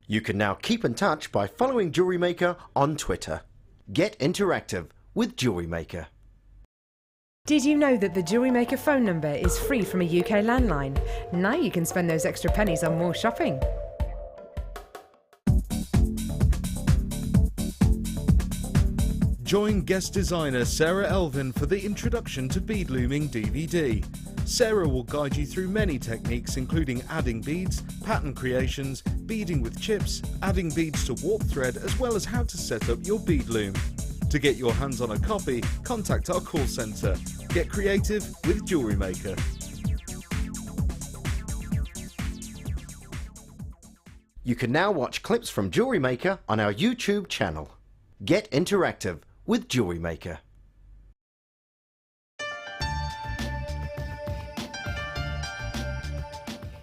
You can now keep in touch by following Jewellery Maker on Twitter. Get interactive with Jewellery Maker. Did you know that the Jewellery Maker phone number is free from a UK landline? Now you can spend those extra pennies on more shopping. Join guest designer Sarah Elvin for the Introduction to Bead Looming DVD. Sarah will guide you through many techniques including adding beads, pattern creations, beading with chips, adding beads to warp thread, as well as how to set up your bead loom. To get your hands on a copy, contact our call centre. Get creative with Jewellery Maker. You can now watch clips from Jewellery Maker on our YouTube channel. Get interactive with Jewellery Maker.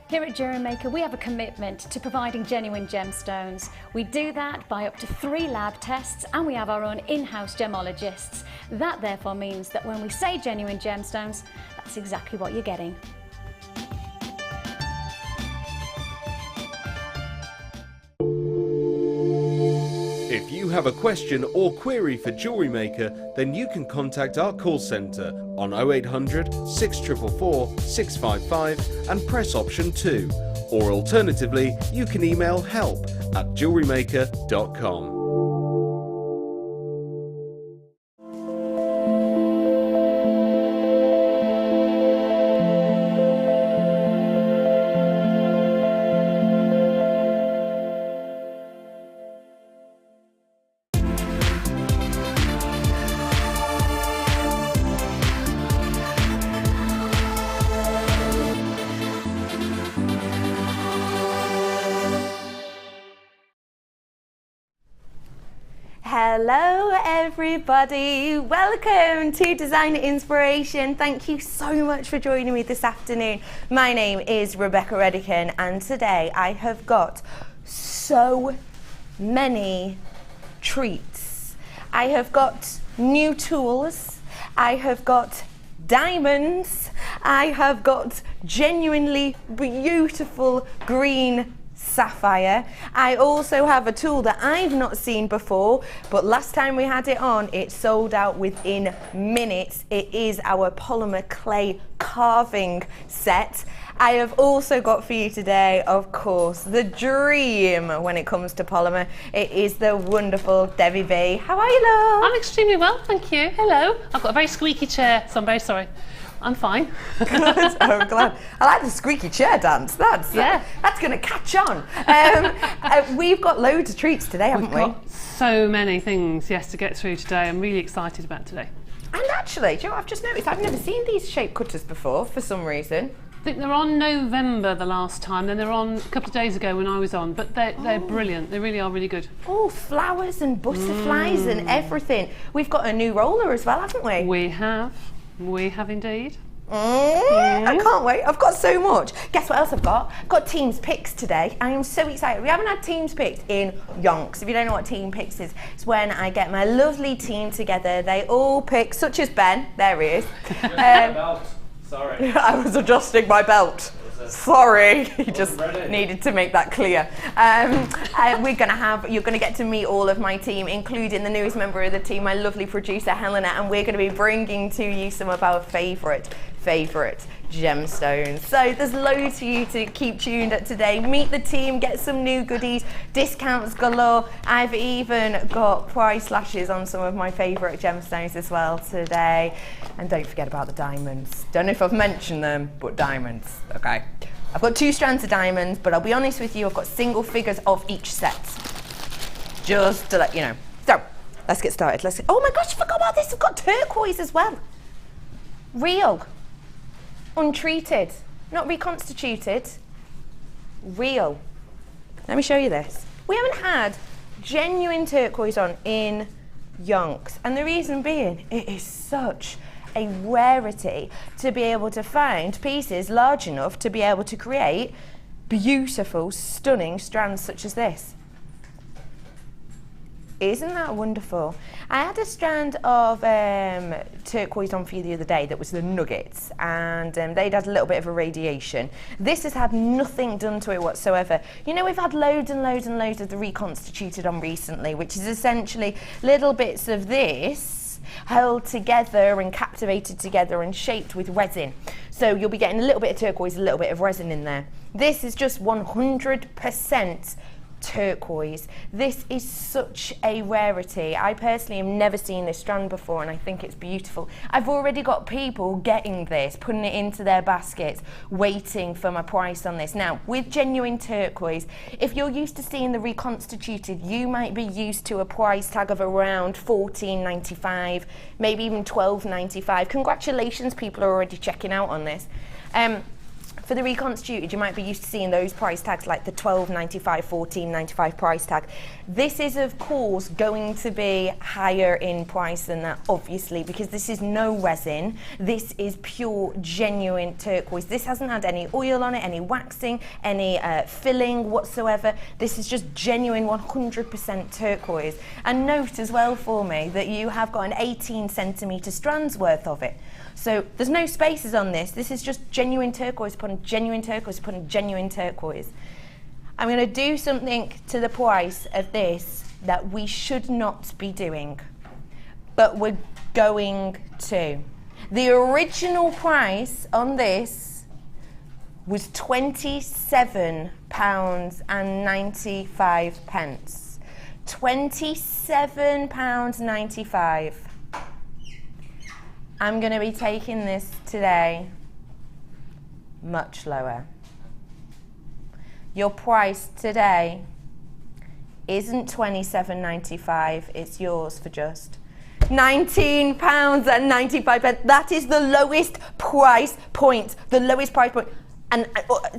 Here at Jewellery Maker, we have a commitment to providing genuine gemstones. We do that by up to 3 lab tests, and we have our own in-house gemologists. That therefore means that when we say genuine gemstones, that's exactly what you're getting. If you have a question or query for Jewellery Maker, then you can contact our call centre on 0800 6444 655 and press option 2. Or alternatively, you can email help@jewellerymaker.com. Hello everybody, welcome to Designer Inspiration. Thank you so much for joining me this afternoon. My name is Rebecca Redican, and today I have got so many treats. I have got new tools, I have got diamonds, I have got genuinely beautiful green sapphire. I also have a tool that I've not seen before, but last time we had it on, it sold out within minutes. It is our polymer clay carving set. I have also got for you today, of course, the dream when it comes to polymer. It is the wonderful Debbie B. How are you, love? I'm extremely well, thank you. Hello. I've got a very squeaky chair, so I'm very sorry. I'm fine. Good, I'm glad. I like the squeaky chair dance. That's going to catch on. We've got loads of treats today, haven't we? We've got so many things, yes, to get through today. I'm really excited about today. And actually, do you know what I've just noticed? I've never seen these shape cutters before for some reason. I think they're on November the last time, then they're on a couple of days ago when I was on, but they're brilliant. They really are really good. Oh, flowers and butterflies and everything. We've got a new roller as well, haven't we? We have indeed. I can't wait. I've got so much. Guess what else I've got? I've got Teams Picks today. I am so excited. We haven't had Teams Picks in yonks. If you don't know what Team Picks is, it's when I get my lovely team together. They all pick, such as Ben. There he is. Sorry. I was adjusting my belt. Sorry, he just needed to make that clear. You're gonna get to meet all of my team, including the newest member of the team, my lovely producer Helena, and we're gonna be bringing to you some of our favourite gemstones. So there's loads for you to keep tuned at today. Meet the team, get some new goodies, discounts galore. I've even got price slashes on some of my favourite gemstones as well today. And don't forget about the diamonds. Don't know if I've mentioned them, but diamonds, okay. I've got 2 strands of diamonds, but I'll be honest with you, I've got single figures of each set. Just to let you know. So, let's get started. Oh my gosh, I forgot about this. I've got turquoise as well. Real. Untreated. Not reconstituted. Real. Let me show you this. We haven't had genuine turquoise on in yonks, and the reason being, it is such a rarity to be able to find pieces large enough to be able to create beautiful, stunning strands such as this. Isn't that wonderful? I had a strand of turquoise on for you the other day that was the nuggets, and they'd had a little bit of irradiation. This has had nothing done to it whatsoever. You know, we've had loads and loads and loads of the reconstituted on recently, which is essentially little bits of this held together and captivated together and shaped with resin. So you'll be getting a little bit of turquoise, a little bit of resin in there. This is just 100% turquoise. This is such a rarity. I personally have never seen this strand before, and I think it's beautiful. I've already got people getting this, putting it into their baskets, waiting for my price on this. Now, with genuine turquoise, if you're used to seeing the reconstituted, you might be used to a price tag of around $14.95, maybe even $12.95. Congratulations, people are already checking out on this. For the reconstituted, you might be used to seeing those price tags like the $12.95, $14.95 price tag. This is, of course, going to be higher in price than that, obviously, because this is no resin. This is pure, genuine turquoise. This hasn't had any oil on it, any waxing, any filling whatsoever. This is just genuine 100% turquoise. And note as well for me that you have got an 18 centimetre strands worth of it. So there's no spaces on this. This is just genuine turquoise upon genuine turquoise upon genuine turquoise. I'm going to do something to the price of this that we should not be doing, but we're going to. The original price on this was £27.95. £27.95. I'm going to be taking this today much lower. Your price today isn't £27.95, it's yours for just £19.95. That is the lowest price point, the lowest price point. And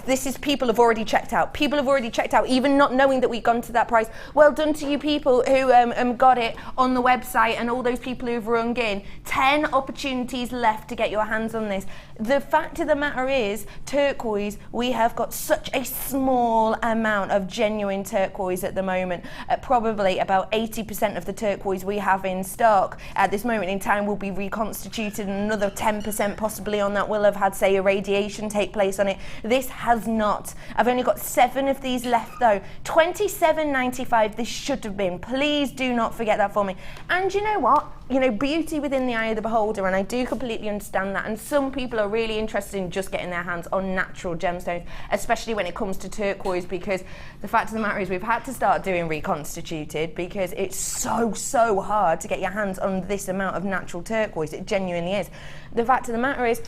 this is, people have already checked out. People have already checked out, even not knowing that we've gone to that price. Well done to you people who got it on the website, and all those people who've rung in. 10 opportunities left to get your hands on this. The fact of the matter is, turquoise, we have got such a small amount of genuine turquoise at the moment. Probably about 80% of the turquoise we have in stock at this moment in time will be reconstituted, and another 10% possibly on that will have had, say, irradiation take place on it. This has not. I've only got 7 of these left though. £27.95 this should have been. Please do not forget that for me. And you know what? You know, beauty within the eye of the beholder, and I do completely understand that. And some people are really interested in just getting their hands on natural gemstones, especially when it comes to turquoise, because the fact of the matter is we've had to start doing reconstituted because it's so hard to get your hands on this amount of natural turquoise. It genuinely is. The fact of the matter is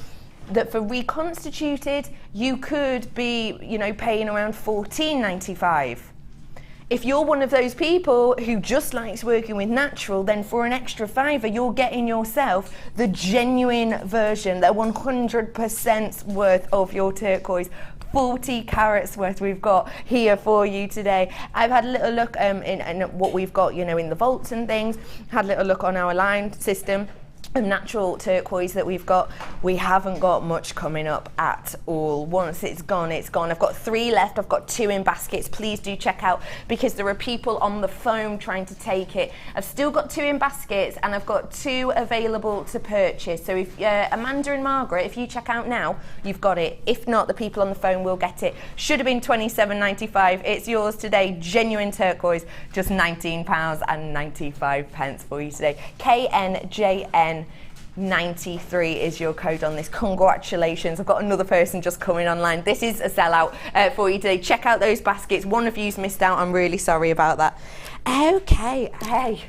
that for reconstituted, you could be, you know, paying around $14.95. If you're one of those people who just likes working with natural, then for an extra £5, you're getting yourself the genuine version, the 100% worth of your turquoise. 40 carats worth we've got here for you today. I've had a little look in what we've got, you know, in the vaults and things. Had a little look on our line system of natural turquoise that we've got. We haven't got much coming up at all. Once it's gone, it's gone. I've got 3 left. I've got 2 in baskets. Please do check out, because there are people on the phone trying to take it. I've still got 2 in baskets, and I've got 2 available to purchase. So if Amanda and Margaret, if you check out now, you've got it. If not, the people on the phone will get it. Should have been £27.95. It's yours today. Genuine turquoise, just £19.95 for you today. KNJN 93 is your code on this. Congratulations. I've got another person just coming online. This is a sellout for you today. Check out those baskets. One of you's missed out. I'm really sorry about that. Okay, hey,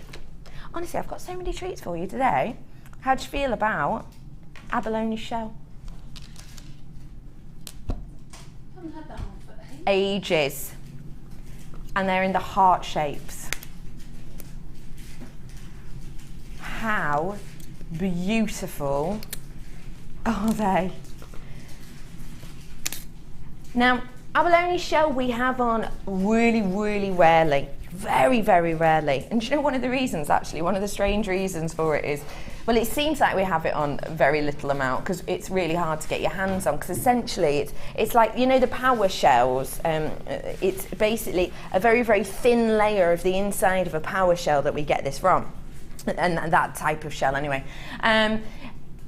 honestly, I've got so many treats for you today. How do you feel about abalone shell? Haven't had that one for ages, and they're in the heart shapes. How beautiful are they? Now, abalone shell we have on really rarely. Very, very rarely. And do you know one of the reasons, actually, one of the strange reasons for it is, well, it seems like we have it on a very little amount because it's really hard to get your hands on, because essentially it's like, you know, the power shells. It's basically a very, very thin layer of the inside of a power shell that we get this from, and that type of shell anyway.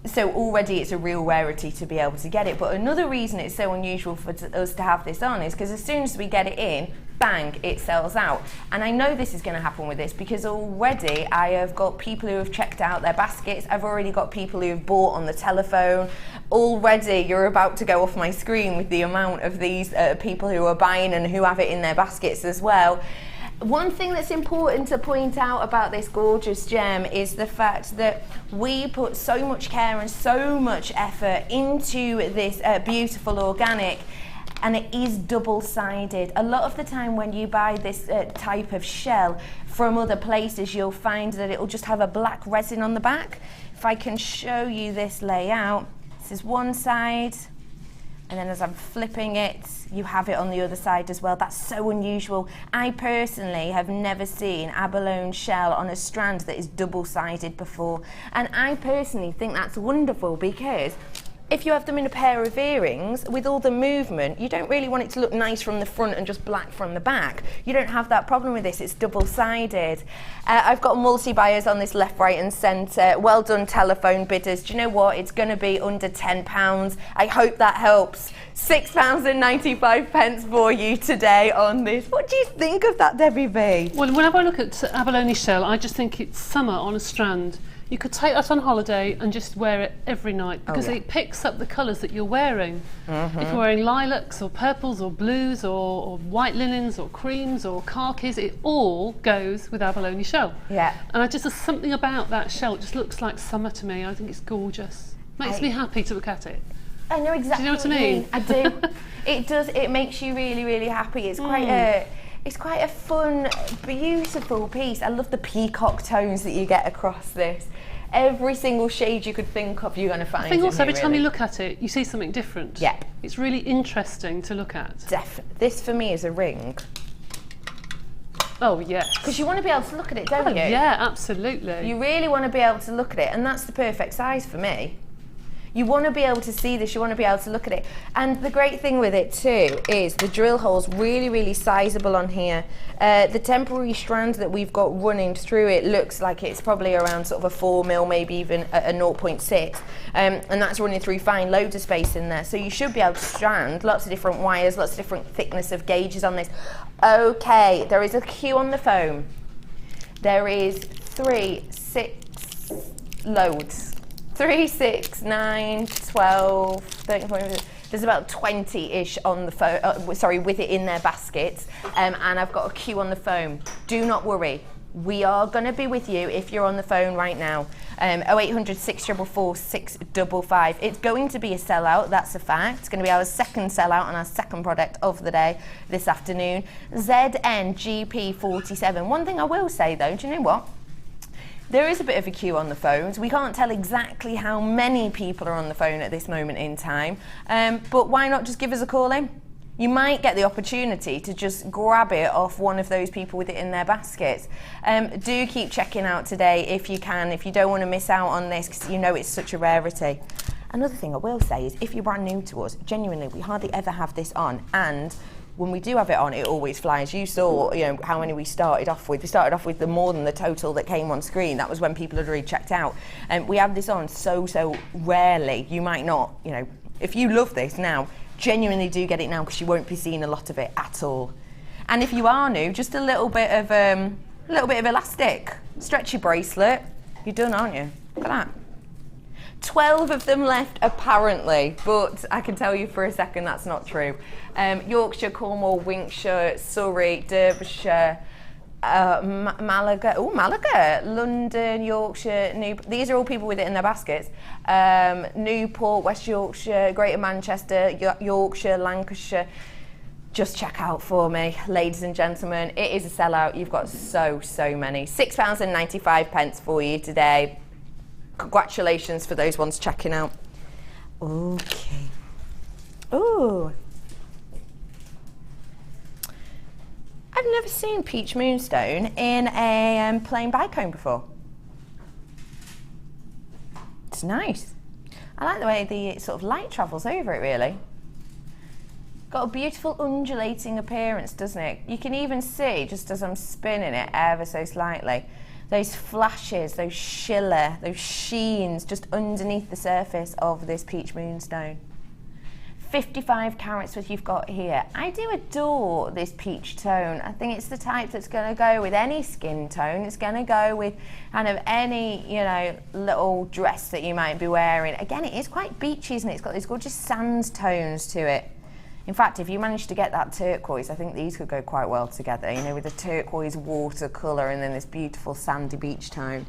So already it's a real rarity to be able to get it. But another reason it's so unusual for us to have this on is because as soon as we get it in, bang, it sells out. And I know this is going to happen with this because already I have got people who have checked out their baskets. I've already got people who have bought on the telephone. Already you're about to go off my screen with the amount of these people who are buying and who have it in their baskets as well. One thing that's important to point out about this gorgeous gem is the fact that we put so much care and so much effort into this beautiful organic, and it is double-sided. A lot of the time when you buy this type of shell from other places, you'll find that it'll just have a black resin on the back. If I can show you this layout, this is one side, and then as I'm flipping it, you have it on the other side as well. That's so unusual. I personally have never seen abalone shell on a strand that is double-sided before. And I personally think that's wonderful because if you have them in a pair of earrings, with all the movement, you don't really want it to look nice from the front and just black from the back. You don't have that problem with this, it's double-sided. I've got multi-buyers on this left, right and centre. Well done, telephone bidders. Do you know what? It's going to be under £10. I hope that helps. £6.95 for you today on this. What do you think of that, Debbie B? Well, whenever I look at abalone shell, I just think it's summer on a strand. You could take that on holiday and just wear it every night because it picks up the colours that you're wearing. If you're wearing lilacs or purples or blues or white linens or creams or khakis, it all goes with abalone shell. Yeah. And there's something about that shell, it just looks like summer to me. I think it's gorgeous. Makes me happy to look at it. I know exactly. Do you know what I mean? I do. It does. It makes you really, really happy. It's quite a fun, beautiful piece. I love the peacock tones that you get across this. Every single shade you could think of, you're going to find. I think also every time you look at it, you see something different. Yeah. It's really interesting to look at. Definitely. This for me is a ring. Oh yes. Because you want to be able to look at it, don't you? Yeah, absolutely. You really want to be able to look at it, and that's the perfect size for me. You want to be able to see this, you want to be able to look at it. And the great thing with it too is the drill hole's really, really sizable on here. The temporary strand that we've got running through it looks like it's probably around sort of a 4mm, maybe even a 0.6. And that's running through fine, loads of space in there. So you should be able to strand lots of different wires, lots of different thickness of gauges on this. Okay, there is a queue on the phone. There is 3, 6, loads. 3, 6, 9, 12, 13, 14, there's about 20-ish on the phone, with it in their baskets, and I've got a queue on the phone. Do not worry, we are going to be with you if you're on the phone right now. 0800 644 655. It's going to be a sellout, that's a fact. It's going to be our second sellout on our second product of the day this afternoon. ZNGP47. One thing I will say though, do you know what? There is a bit of a queue on the phones. We can't tell exactly how many people are on the phone at this moment in time, but why not just give us a call in? You might get the opportunity to just grab it off one of those people with it in their baskets. Do keep checking out today if you can, if you don't want to miss out on this, because you know it's such a rarity. Another thing I will say is if you're brand new to us, genuinely, we hardly ever have this on, and when we do have it on, it always flies. You saw, how many we started off with. We started off with more than the total that came on screen. That was when people had already checked out. And we have this on so rarely. You might not, if you love this now, genuinely do get it now because you won't be seeing a lot of it at all. And if you are new, just a little bit of elastic, stretchy bracelet. You're done, aren't you? Look at that. 12 of them left apparently, but I can tell you for a second that's not true. Yorkshire, Cornwall, Winckshire, Surrey, Derbyshire, Malaga, London, Yorkshire, these are all people with it in their baskets. Newport, West Yorkshire, Greater Manchester, Yorkshire, Lancashire. Just check out for me, ladies and gentlemen. It is a sellout. You've got so many. £6.95 for you today. Congratulations for those ones checking out. Okay. Ooh. I've never seen peach moonstone in a plain bicone before. It's nice. I like the way the sort of light travels over it, really. Got a beautiful undulating appearance, doesn't it? You can even see, just as I'm spinning it ever so slightly, those flashes, those shiller, those sheens just underneath the surface of this peach moonstone. 55 carats what you've got here. I do adore this peach tone. I think it's the type that's going to go with any skin tone. It's going to go with kind of any, you know, little dress that you might be wearing. Again, it is quite beachy, isn't it? It's got these gorgeous sand tones to it. In fact, if you manage to get that turquoise, I think these could go quite well together, you know, with the turquoise watercolour and then this beautiful sandy beach tone.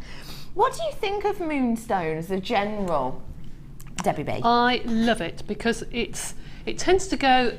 What do you think of Moonstone as a general, Debbie B? I love it because it tends to go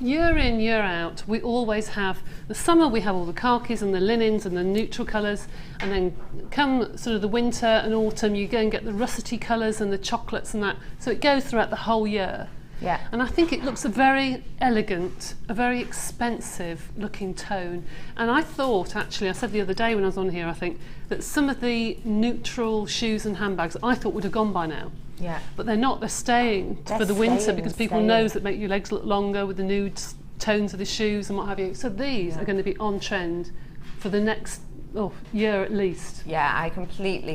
year in, year out. We always have, the summer we have all the khakis and the linens and the neutral colours, and then come sort of the winter and autumn you go and get the russety colours and the chocolates and that. So it goes throughout the whole year. Yeah. And I think it looks a very elegant, a very expensive looking tone. And I thought, actually, I said the other day when I was on here, I think, that some of the neutral shoes and handbags I thought would have gone by now. Yeah. But they're not, they're staying for the winter because people know that make your legs look longer with the nude tones of the shoes and what have you. So these are going to be on trend for the next year at least. Yeah, I completely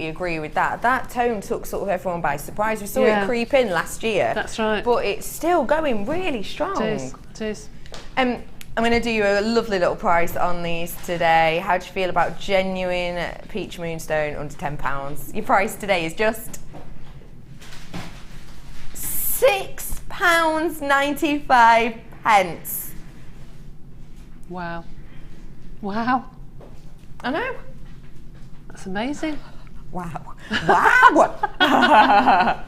agree with that. That tone took sort of everyone by surprise. We saw it creep in last year. That's right. But it's still going really strong. It is. I'm going to do you a lovely little price on these today. How do you feel about genuine peach moonstone under £10? Your price today is just £6.95. Wow. Wow. I know. That's amazing. Wow. Wow.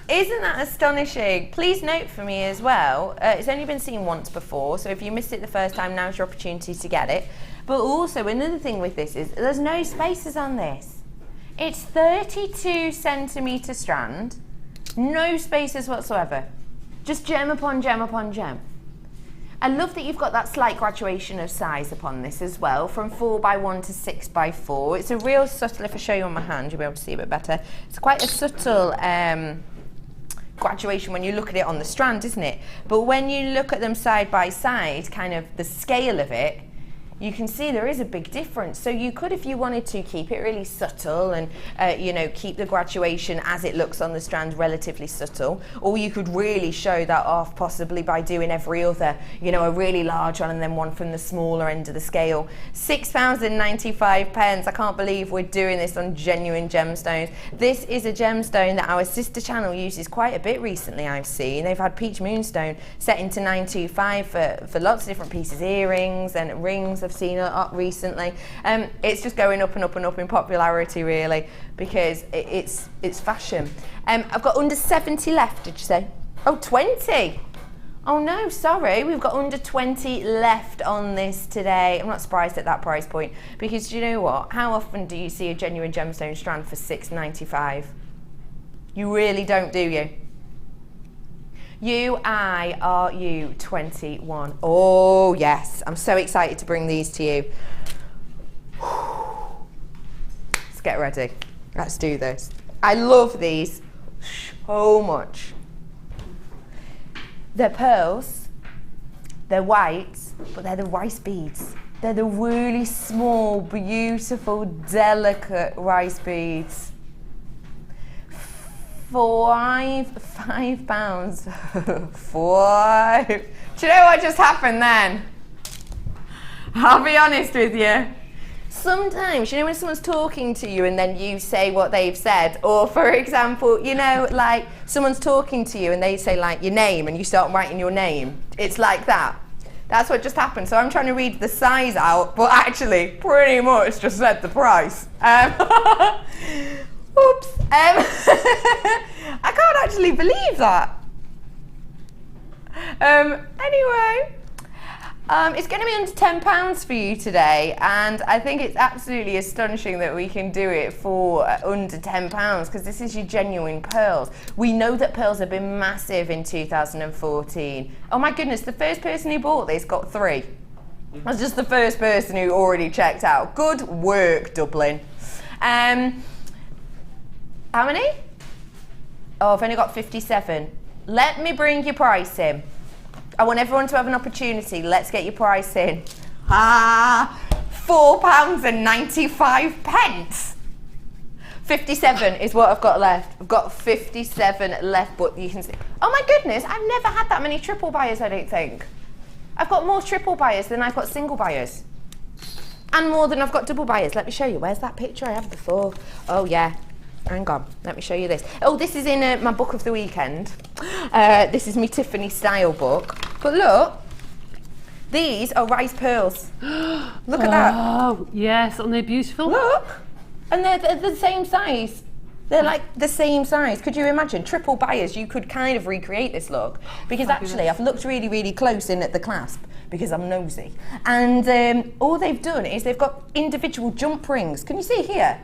Isn't that astonishing? Please note for me as well, it's only been seen once before, so if you missed it the first time, now's your opportunity to get it. But also, another thing with this is there's no spacers on this. It's 32 centimetre strand, no spacers whatsoever. Just gem upon gem upon gem. I love that you've got that slight graduation of size upon this as well, from 4x1 to 6x4. It's a real subtle, if I show you on my hand, you'll be able to see a bit better. It's quite a subtle graduation when you look at it on the strand, isn't it? But when you look at them side by side, kind of the scale of it, you can see there is a big difference. So you could, if you wanted to, keep it really subtle and, you know, keep the graduation as it looks on the strand relatively subtle. Or you could really show that off possibly by doing every other, you know, a really large one and then one from the smaller end of the scale. £6.95. I can't believe we're doing this on genuine gemstones. This is a gemstone that our sister channel uses quite a bit recently, I've seen. They've had peach moonstone set into 925 for lots of different pieces, earrings and rings. I've seen it up recently. It's just going up and up and up in popularity, really, because it's fashion. I've got under 70 left, did you say? Oh, 20. Oh no, sorry, we've got under 20 left on this today. I'm not surprised at that price point, because do you know what? How often do you see a genuine gemstone strand for £6.95? You really don't, do you? You 21. Oh yes, I'm so excited to bring these to you. Let's get ready. Let's do this. I love these so much. They're pearls, they're white, but they're the rice beads. They're the really small, beautiful, delicate rice beads. £5. £5. Do you know what just happened then? I'll be honest with you. Sometimes, you know, when someone's talking to you and then you say what they've said, or for example, you know, like someone's talking to you and they say like your name and you start writing your name. It's like that. That's what just happened. So I'm trying to read the size out, but actually pretty much just said the price. Oops. I can't actually believe that. Anyway, it's going to be under £10 for you today, and I think it's absolutely astonishing that we can do it for under £10, because this is your genuine pearls. We know that pearls have been massive in 2014. Oh my goodness, the first person who bought this got 3. That's just the first person who already checked out. Good work, Dublin. How many? Oh, I've only got 57. Let me bring your price in. I want everyone to have an opportunity. Let's get your price in. £4.95. 57 is what I've got left. I've got 57 left, but you can see. Oh my goodness, I've never had that many triple buyers, I don't think. I've got more triple buyers than I've got single buyers. And more than I've got double buyers. Let me show you. Where's that picture I have before? Oh yeah. Hang on. Let me show you this. Oh, this is in my book of the weekend. This is my Tiffany style book. But look. These are rice pearls. Look at that. Oh, yes. Aren't they beautiful? Look. And they're the same size. They're like the same size. Could you imagine? Triple buyers, you could kind of recreate this look. Because actually, I've looked really, really close in at the clasp because I'm nosy. And all they've done is they've got individual jump rings. Can you see here?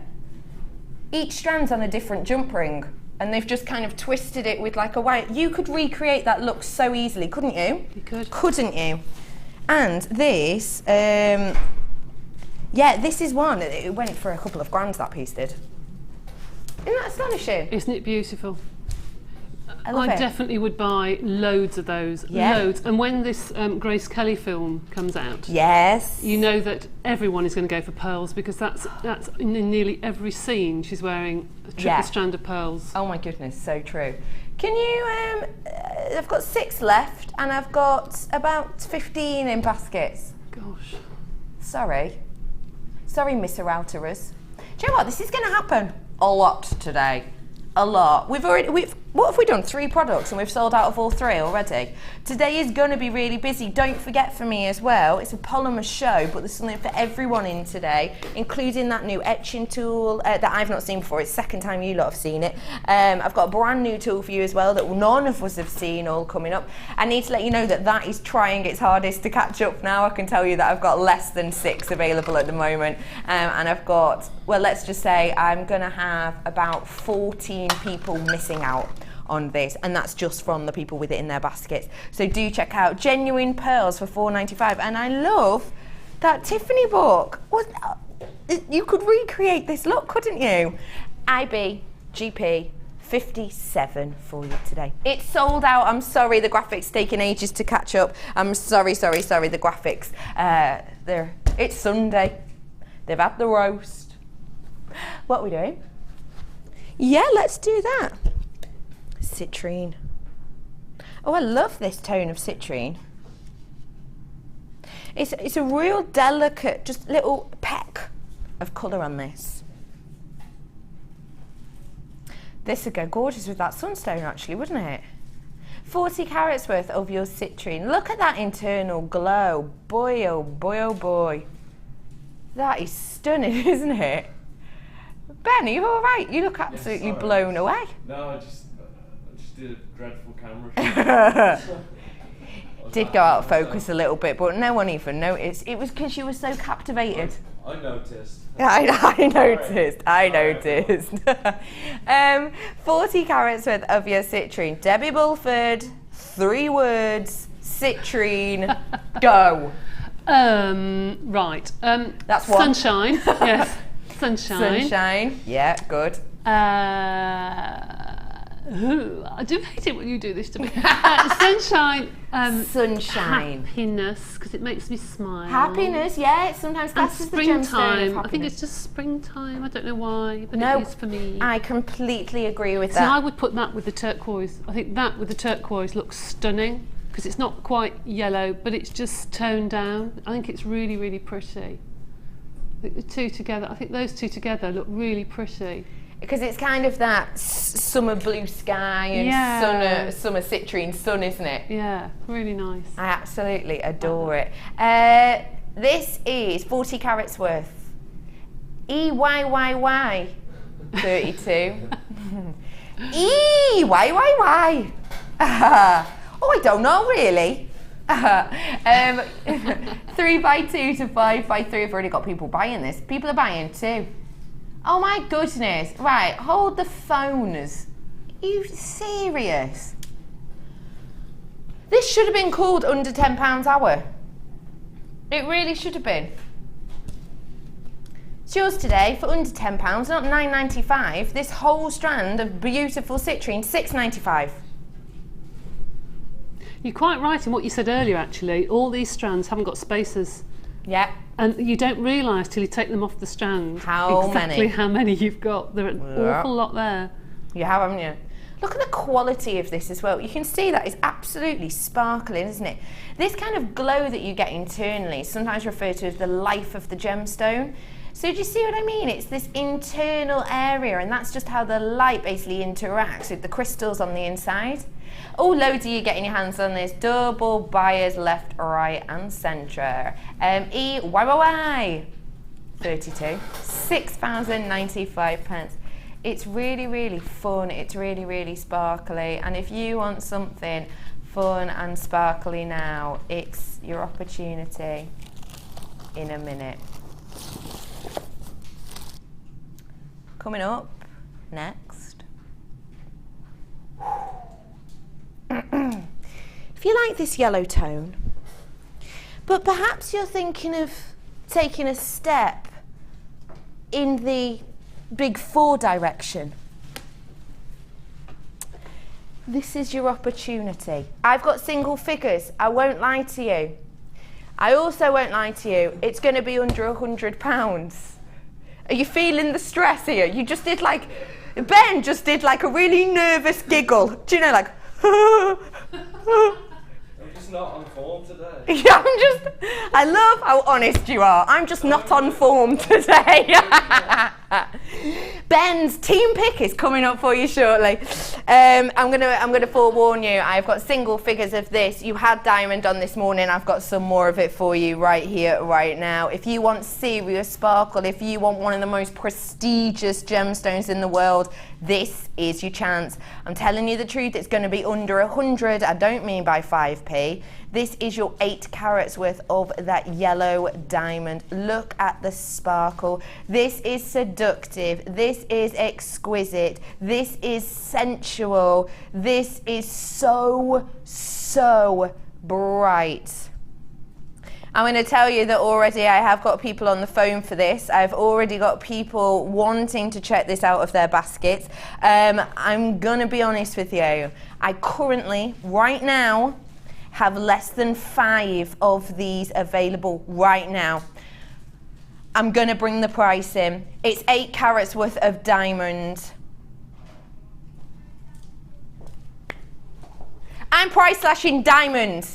Each strand's on a different jump ring. And they've just kind of twisted it with like a wire. You could recreate that look so easily, couldn't you? You could. Couldn't you? And this, yeah, this is one. It went for a couple of grand, that piece did. Isn't that astonishing? Isn't it beautiful? I definitely would buy loads of those, loads. And when this Grace Kelly film comes out, yes, you know that everyone is going to go for pearls because that's in nearly every scene she's wearing a triple strand of pearls. Oh my goodness, so true. Can you? I've got 6 left, and I've got about 15 in baskets. Gosh. Sorry, Miss Routerers. Do you know what? This is going to happen a lot today. A lot. What have we done? 3 products and we've sold out of all 3 already. Today is going to be really busy. Don't forget for me as well, it's a polymer show, but there's something for everyone in today, including that new etching tool that I've not seen before. It's the second time you lot have seen it. I've got a brand new tool for you as well that none of us have seen all coming up. I need to let you know that is trying its hardest to catch up now. I can tell you that I've got less than 6 available at the moment. And I've got, well, let's just say I'm going to have about 14 people missing out on this, and that's just from the people with it in their baskets. So do check out Genuine Pearls for $4.95. And I love that Tiffany book. You could recreate this look, couldn't you? IBGP 57 for you today. It's sold out. I'm sorry, the graphics taking ages to catch up. I'm sorry, the graphics. It's Sunday. They've had the roast. What are we doing? Yeah, let's do that. Citrine. Oh, I love this tone of citrine. It's a real delicate, just little peck of colour on this. This would go gorgeous with that sunstone actually, wouldn't it? 40 carats worth of your citrine. Look at that internal glow. Boy, oh boy, oh boy. That is stunning, isn't it? Ben, are you all right? You look absolutely blown away. No, I just did a dreadful camera shot. Did go out of focus a little bit, but no one even noticed. It was because you were so captivated. I noticed. I noticed. 40 carats worth of your citrine. Debbie Bulford, 3 words, citrine, go. Right. That's one. Sunshine. Yes. Sunshine. Yeah, good. I do hate it when you do this to me. Sunshine. Sunshine. Happiness, because it makes me smile. Happiness, yeah. It's sometimes classed as the gemstone of I think it's just springtime. I don't know why, but no, it is for me. I completely agree with that. that. I would put that with the turquoise. I think that with the turquoise looks stunning because it's not quite yellow, but it's just toned down. I think it's really, really pretty. I think the two together, I think those two together look really pretty. Because it's kind of that summer blue sky and summer citrine sun, isn't it? Yeah, really nice. I absolutely adore it. This is 40 carats worth. EYYY 32. EYYY. Oh, I don't know really. 3x2 to 5x3. I've already got people buying this. People are buying too. Oh my goodness. Right, hold the phones. Are you serious? This should have been called under £10 hour. It really should have been. It's yours today for under £10, not £9.95. This whole strand of beautiful citrine, £6.95. You're quite right in what you said earlier, actually. All these strands haven't got spacers. Yeah. And you don't realise till you take them off the strand exactly how many you've got. There are an awful lot there. You have, haven't you? Look at the quality of this as well. You can see that it's absolutely sparkling, isn't it? This kind of glow that you get internally is sometimes referred to as the life of the gemstone. So do you see what I mean? It's this internal area, and that's just how the light basically interacts with the crystals on the inside. Oh, loads of you getting your hands on this. Double buyers left, right and centre. EYYY 32, £6.95. It's really, really fun. It's really, really sparkly. And if you want something fun and sparkly now, it's your opportunity in a minute. Coming up next. If you like this yellow tone, but perhaps you're thinking of taking a step in the big 4 direction, this is your opportunity. I've got single figures, I won't lie to you. I also won't lie to you, it's going to be under £100. Are you feeling the stress here? You just did like, Ben just did like a really nervous giggle. Do you know, like, I'm just not on form today. Yeah, I love how honest you are. I'm just not on form today. Ben's team pick is coming up for you shortly. I'm gonna forewarn you. I've got single figures of this. You had diamond on this morning. I've got some more of it for you right here, right now. If you want serious sparkle, if you want one of the most prestigious gemstones in the world, this is your chance. I'm telling you the truth. It's going to be under 100. I don't mean by 5p. This is your 8 carats worth of that yellow diamond. Look at the sparkle. This is seductive. This is exquisite. This is sensual. This is so, so bright. I'm going to tell you that already I have got people on the phone for this. I've already got people wanting to check this out of their baskets. I'm going to be honest with you. I currently, right now, have less than 5 of these available right now. I'm going to bring the price in. It's 8 carats worth of diamond. I'm price slashing diamond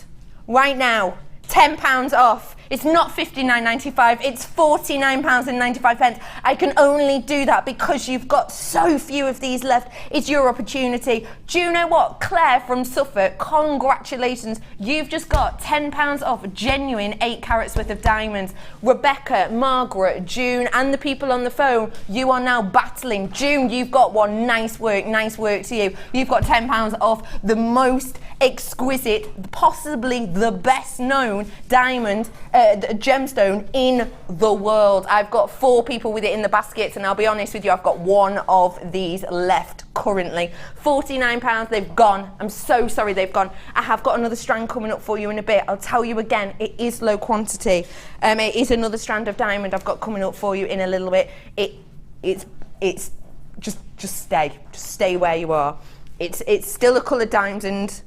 right now. £10 off. It's not £59.95, it's £49.95. I can only do that because you've got so few of these left. It's your opportunity. Do you know what? Claire from Suffolk, congratulations. You've just got £10 off genuine 8 carats worth of diamonds. Rebecca, Margaret, June, and the people on the phone, you are now battling. June, you've got one. Nice work to you. You've got £10 off the most exquisite, possibly the best known diamond gemstone in the world. I've got 4 people with it in the baskets, and I'll be honest with you, I've got 1 of these left currently. £49, they've gone. I'm so sorry they've gone. I have got another strand coming up for you in a bit. I'll tell you again, it is low quantity. It is another strand of diamond I've got coming up for you in a little bit. It's just stay where you are. It's still a coloured diamond.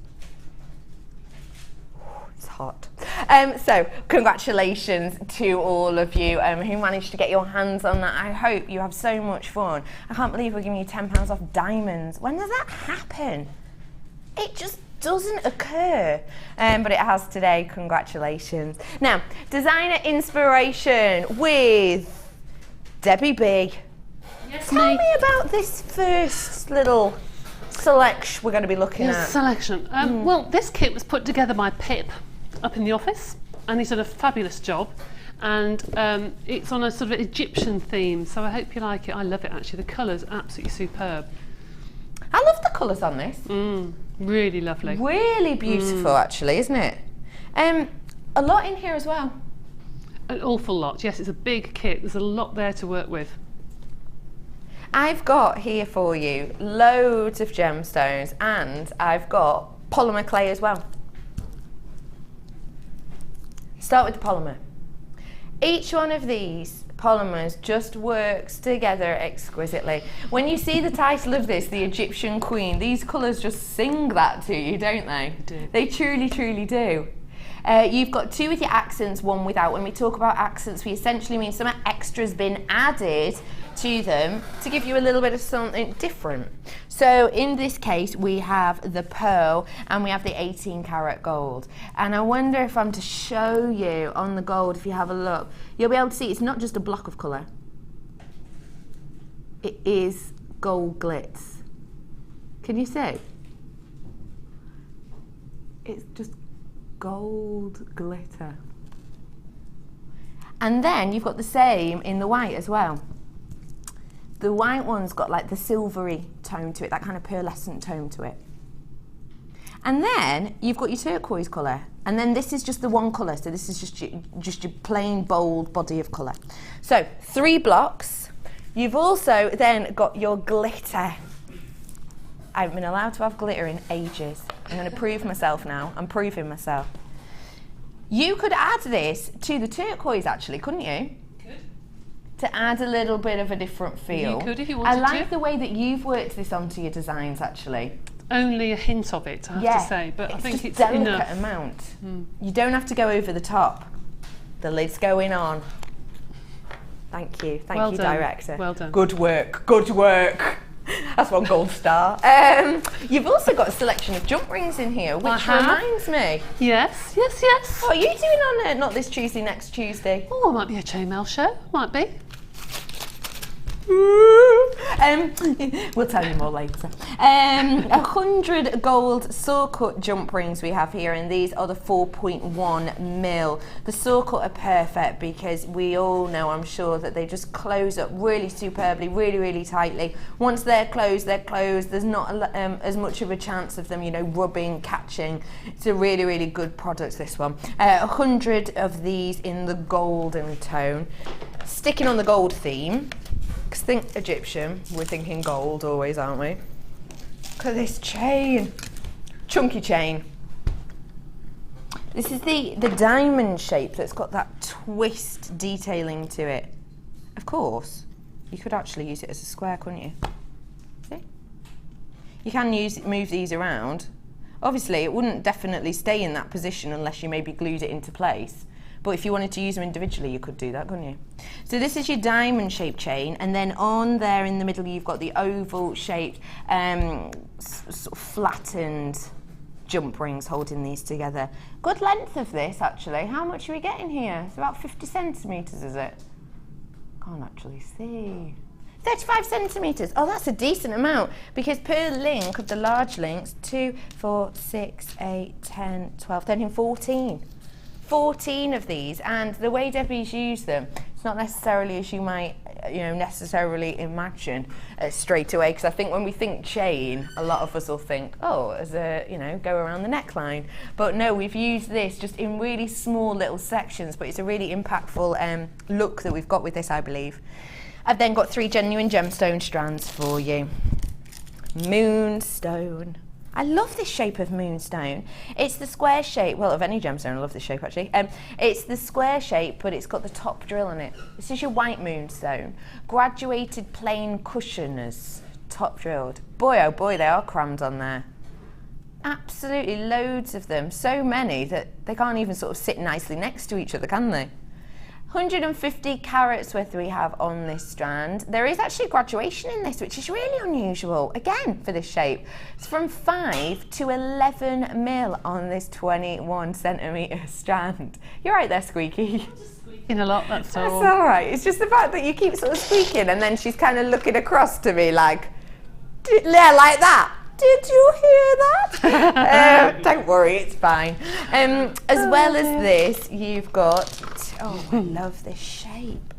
Hot. So congratulations to all of you who managed to get your hands on that. I hope you have so much fun. I can't believe we're giving you £10 off diamonds. When does that happen? It just doesn't occur, but it has today. Congratulations. Now, designer inspiration with Debbie B. Yes, Tell me about this first little selection we're going to be looking at. Selection. Well, this kit was put together by Pip up in the office, and he's done a fabulous job, and it's on a sort of Egyptian theme, so I hope you like it. I love it actually. The colours are absolutely superb. I love the colours on this. Really lovely. Really beautiful actually, isn't it? A lot in here as well. An awful lot. Yes, it's a big kit. There's a lot there to work with. I've got here for you loads of gemstones, and I've got polymer clay as well. Start with the polymer. Each one of these polymers just works together exquisitely. When you see the title of this, the Egyptian Queen, these colours just sing that to you, don't they? They do. They truly, truly do. You've got 2 with your accents, 1 without. When we talk about accents, we essentially mean some extra's been added to them to give you a little bit of something different. So in this case, we have the pearl and we have the 18 karat gold. And I wonder if I'm to show you on the gold, if you have a look, you'll be able to see it's not just a block of colour. It is gold glitz. Can you see? It's just gold glitter. And then you've got the same in the white as well. The white one's got like the silvery tone to it, that kind of pearlescent tone to it. And then you've got your turquoise colour, and then this is just the one colour, so this is just your plain bold body of colour. So 3 blocks. You've also then got your glitter. I haven't been allowed to have glitter in ages. I'm going to prove myself now. I'm proving myself. You could add this to the turquoise actually, couldn't you? To add a little bit of a different feel. You could if you wanted to. I like the way that you've worked this onto your designs actually. Only a hint of it, I have to say, but I think it's delicate enough. amount. You don't have to go over the top. The lid's going on. Thank you, Well you, done. director. Well done. Good work, good work. That's one gold star. You've also got a selection of jump rings in here, which reminds me. Yes, yes, yes. What are you doing on not this Tuesday, next Tuesday? Oh, it might be a chainmail show, might be. We'll tell you more later. 100 gold saw cut jump rings we have here, and these are the 4.1 mil. The saw cut are perfect because we all know, I'm sure, that they just close up really superbly, really, really tightly. Once they're closed, they're closed. There's not as much of a chance of them, you know, rubbing, catching. It's a really, really good product, this one. 100 of these in the golden tone. Sticking on the gold theme, because think Egyptian, we're thinking gold always, aren't we? Look at this chain, chunky chain. This is the diamond shape that's got that twist detailing to it. Of course, you could actually use it as a square, couldn't you? See? You can move these around. Obviously, it wouldn't definitely stay in that position unless you maybe glued it into place. But if you wanted to use them individually, you could do that, couldn't you? So this is your diamond-shaped chain, and then on there in the middle, you've got the oval-shaped, sort of flattened jump rings holding these together. Good length of this, actually. How much are we getting here? It's about 50 centimetres, is it? Can't actually see. 35 centimetres. Oh, that's a decent amount, because per link of the large links, 2, 4, 6, 8, 10, 12, 13, 14. 14 of these, and the way Debbie's used them, it's not necessarily as you might, necessarily imagine straight away, because I think when we think chain, a lot of us will think, oh, as a, go around the neckline. But no, we've used this just in really small little sections, but it's a really impactful look that we've got with this, I believe. I've then got 3 genuine gemstone strands for you. Moonstone. I love this shape of moonstone. It's the square shape, well, of any gemstone, I love this shape actually. It's the square shape, but it's got the top drill on it. This is your white moonstone. Graduated plain cushions, top drilled. Boy, oh boy, they are crammed on there. Absolutely loads of them, so many that they can't even sort of sit nicely next to each other, can they? 150 carats worth we have on this strand. There is actually graduation in this, which is really unusual, again, for this shape. It's from 5 to 11 mil on this 21 centimetre strand. You're right there, Squeaky. Squeaking a lot, that's all. That's all right. It's just the fact that you keep sort of squeaking, and then she's kind of looking across to me like, yeah, like that. Did you hear that? Don't worry, it's fine. As well as this, you've got, oh, I love this shape.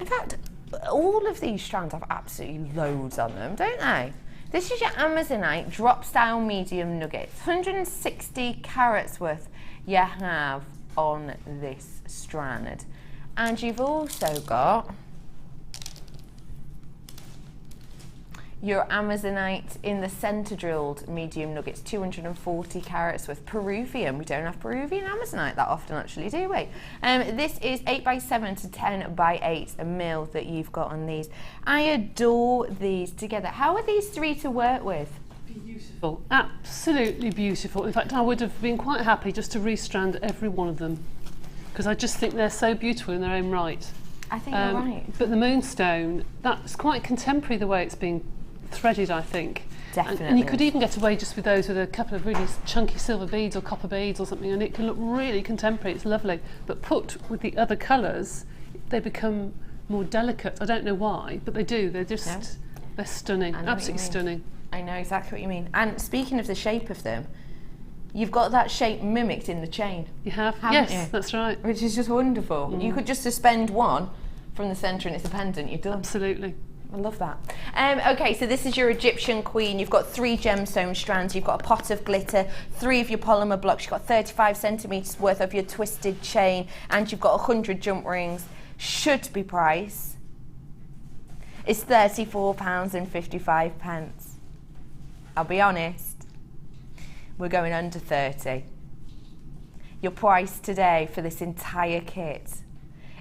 In fact, all of these strands have absolutely loads on them, don't they? This is your Amazonite drop style medium nuggets. 160 carats worth you have on this strand. And you've also got Your Amazonite in the centre drilled medium nuggets, 240 carats with Peruvian. We don't have Peruvian Amazonite that often actually, do we? This is 8x7 to 10x8 mil that you've got on these. I adore these together. How are these three to work with? Beautiful, absolutely beautiful. In fact, I would have been quite happy just to restrand every one of them, because I just think they're so beautiful in their own right. I think you're right. But the Moonstone, that's quite contemporary the way it's being threaded, I think. Definitely. And you could even get away just with those with a couple of really chunky silver beads or copper beads or something, and it can look really contemporary. It's lovely. But put with the other colours, they become more delicate. I don't know why, but they do. They're just, they're stunning, absolutely stunning. I know exactly what you mean. And speaking of the shape of them, you've got that shape mimicked in the chain. You have? Haven't Yes, you? That's right. Which is just wonderful. You could just suspend one from the centre and it's a pendant, you're done. Absolutely. I love that. Okay, so this is your Egyptian queen. You've got 3 gemstone strands. You've got a pot of glitter, 3 of your polymer blocks. You've got 35 centimetres worth of your twisted chain, and you've got 100 jump rings. Should be price is £34.55. I'll be honest, we're going under 30. Your price today for this entire kit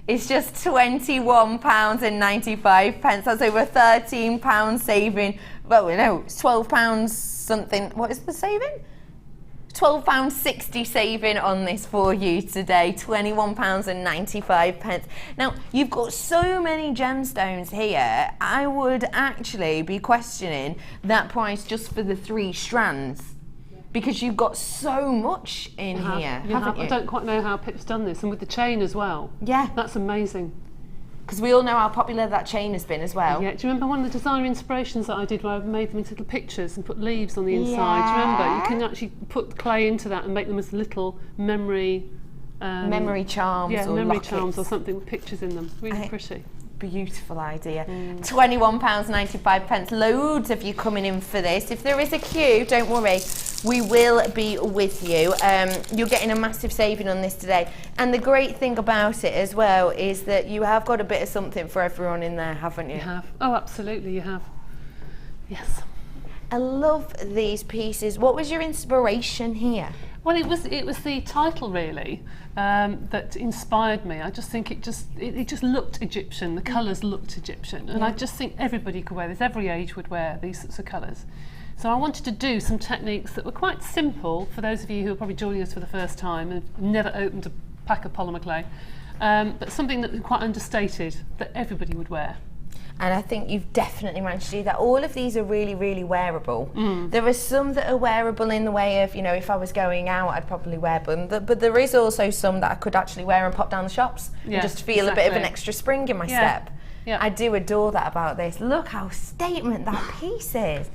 is just £21.95. That's over £13 saving. Well, no, it's £12 something. What is the saving? £12.60 saving on this for you today. £21.95. Now, you've got so many gemstones here, I would actually be questioning that price just for the 3 strands, because you've got so much in here, haven't you? I don't quite know how Pip's done this, and with the chain as well. Yeah. That's amazing. Because we all know how popular that chain has been as well. Yeah, do you remember one of the designer inspirations that I did where I made them into little pictures and put leaves on the inside? Do you remember? You can actually put clay into that and make them as little memory... memory charms or memory lockets. charms or something with pictures in them. Really pretty. Beautiful idea. £21.95. Loads of you coming in for this. If there is a queue, don't worry, we will be with you. You're getting a massive saving on this today. And the great thing about it as well is that you have got a bit of something for everyone in there, haven't you? You have. Oh, absolutely, you have. Yes. I love these pieces. What was your inspiration here? Well, it was the title really that inspired me. I just think it just looked Egyptian. The colours looked Egyptian, and I just think everybody could wear this. Every age would wear these sorts of colours. So I wanted to do some techniques that were quite simple for those of you who are probably joining us for the first time and have never opened a pack of polymer clay, but something that was quite understated that everybody would wear. And I think you've definitely managed to do that. All of these are really, really wearable. There are some that are wearable in the way of, you know, if I was going out, I'd probably wear them. But there is also some that I could actually wear and pop down the shops and just feel a bit of an extra spring in my step. Yeah. I do adore that about this. Look how statement that piece is.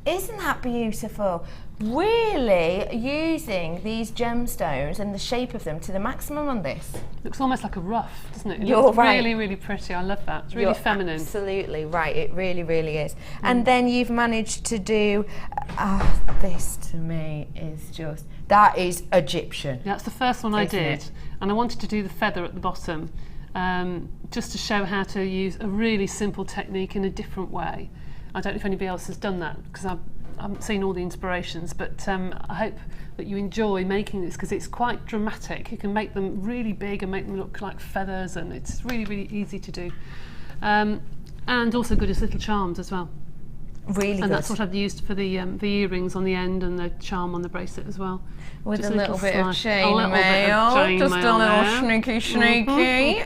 Isn't that beautiful? Really using these gemstones and the shape of them to the maximum on this. Looks almost like a ruff, doesn't it? It You're looks right. really, really pretty. I love that. It's really You're feminine. Absolutely right. It really, really is. And then you've managed to do this. To me is just, that is Egyptian. That's the first one I Isn't did, it? and I wanted to do the feather at the bottom, just to show how to use a really simple technique in a different way. I don't know if anybody else has done that, because I haven't seen all the inspirations, but I hope that you enjoy making this, because it's quite dramatic. You can make them really big and make them look like feathers, and it's really, really easy to do. And also good as little charms as well. Really good. And that's what I've used for the earrings on the end and the charm on the bracelet as well. With Just a little bit of chain A little bit of mail, chain just mail a little there. sneaky.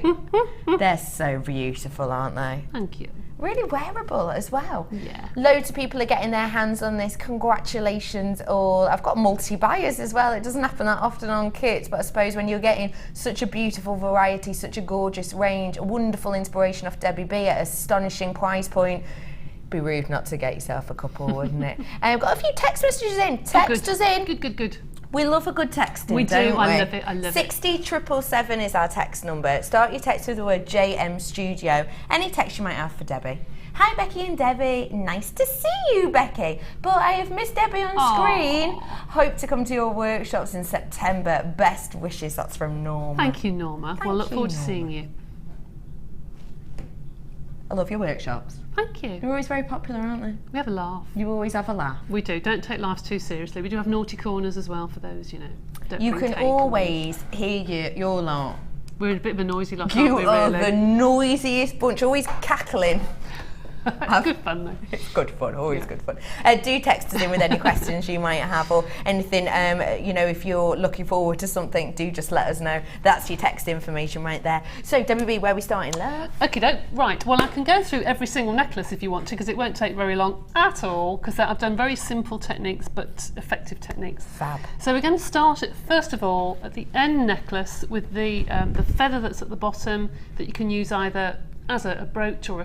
They're so beautiful, aren't they? Thank you. Really wearable as well. Yeah. Loads of people are getting their hands on this. Congratulations all. I've got multi-buyers as well. It doesn't happen that often on kits, but I suppose when you're getting such a beautiful variety, such a gorgeous range, a wonderful inspiration off Debbie B at an astonishing price point, be rude not to get yourself a couple, wouldn't it? I've got a few text messages in. Text us in. Good. We love a good texting, We do, don't we? I love it, I love it. 60777 is our text number. Start your text with the word JM Studio. Any text you might have for Debbie. Hi Becky and Debbie, nice to see you Becky, but I have missed Debbie on screen. Hope to come to your workshops in September. Best wishes, that's from Norma. Thank you, Norma. Well, look forward to seeing you. I love your workshops. Thank you. They're always very popular, aren't they? We have a laugh. You always have a laugh. We do. Don't take life too seriously. We do have naughty corners as well for those, you know. Don't You bring can cake always hear your lot. We're a bit of a noisy lot, You aren't we, are really? the noisiest bunch, always cackling. It's good fun though. It's good fun, always good fun. Do text us in with any questions you might have or anything, you know, if you're looking forward to something, do just let us know. That's your text information right there. So, WB, where are we starting, love? Okay, right. Well, I can go through every single necklace if you want to, because it won't take very long at all, because I've done very simple techniques, but effective techniques. Fab. So we're going to start at, first of all, at the end necklace with the feather that's at the bottom that you can use either as a brooch or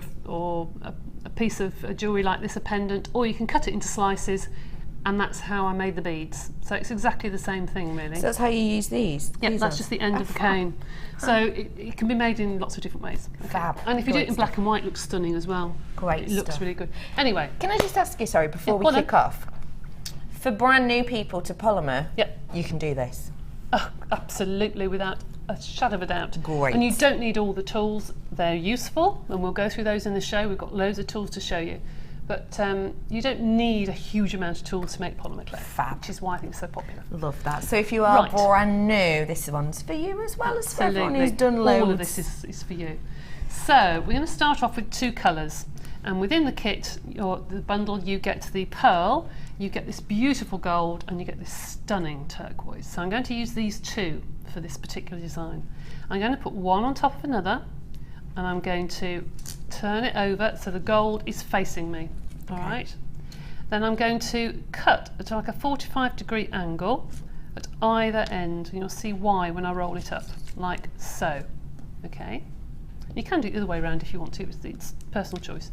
a piece of jewellery like this, a pendant, or you can cut it into slices, and that's how I made the beads. So it's exactly the same thing, really. So that's how you use these? Yeah, These that's are- just the end of the cane. So it can be made in lots of different ways. Okay. Fab. And if you do Great it in black and white, it looks stunning as well. Great It looks stuff. really good. Anyway, Can I just ask you, sorry, before Yeah, we go on kick off, for brand new people to Polymer, Yep. you can do this? oh, absolutely, without a shadow of a doubt. Great. And you don't need all the tools. They're useful, and we'll go through those in the show. We've got loads of tools to show you. But you don't need a huge amount of tools to make polymer clay, Fab. which is why I think it's so popular. Love that. So if you are Right. brand new, this one's for you as well as for everyone who's Absolutely. done loads. All of this is for you. So we're going to start off with two colours, and within the kit, or the bundle, you get the pearl, you get this beautiful gold, and you get this stunning turquoise. So I'm going to use these two for this particular design. I'm going to put one on top of another, and I'm going to turn it over so the gold is facing me. All right. Then I'm going to cut at like a 45-degree angle at either end. You'll see why when I roll it up, like so. Okay. You can do it the other way around if you want to. It's personal choice.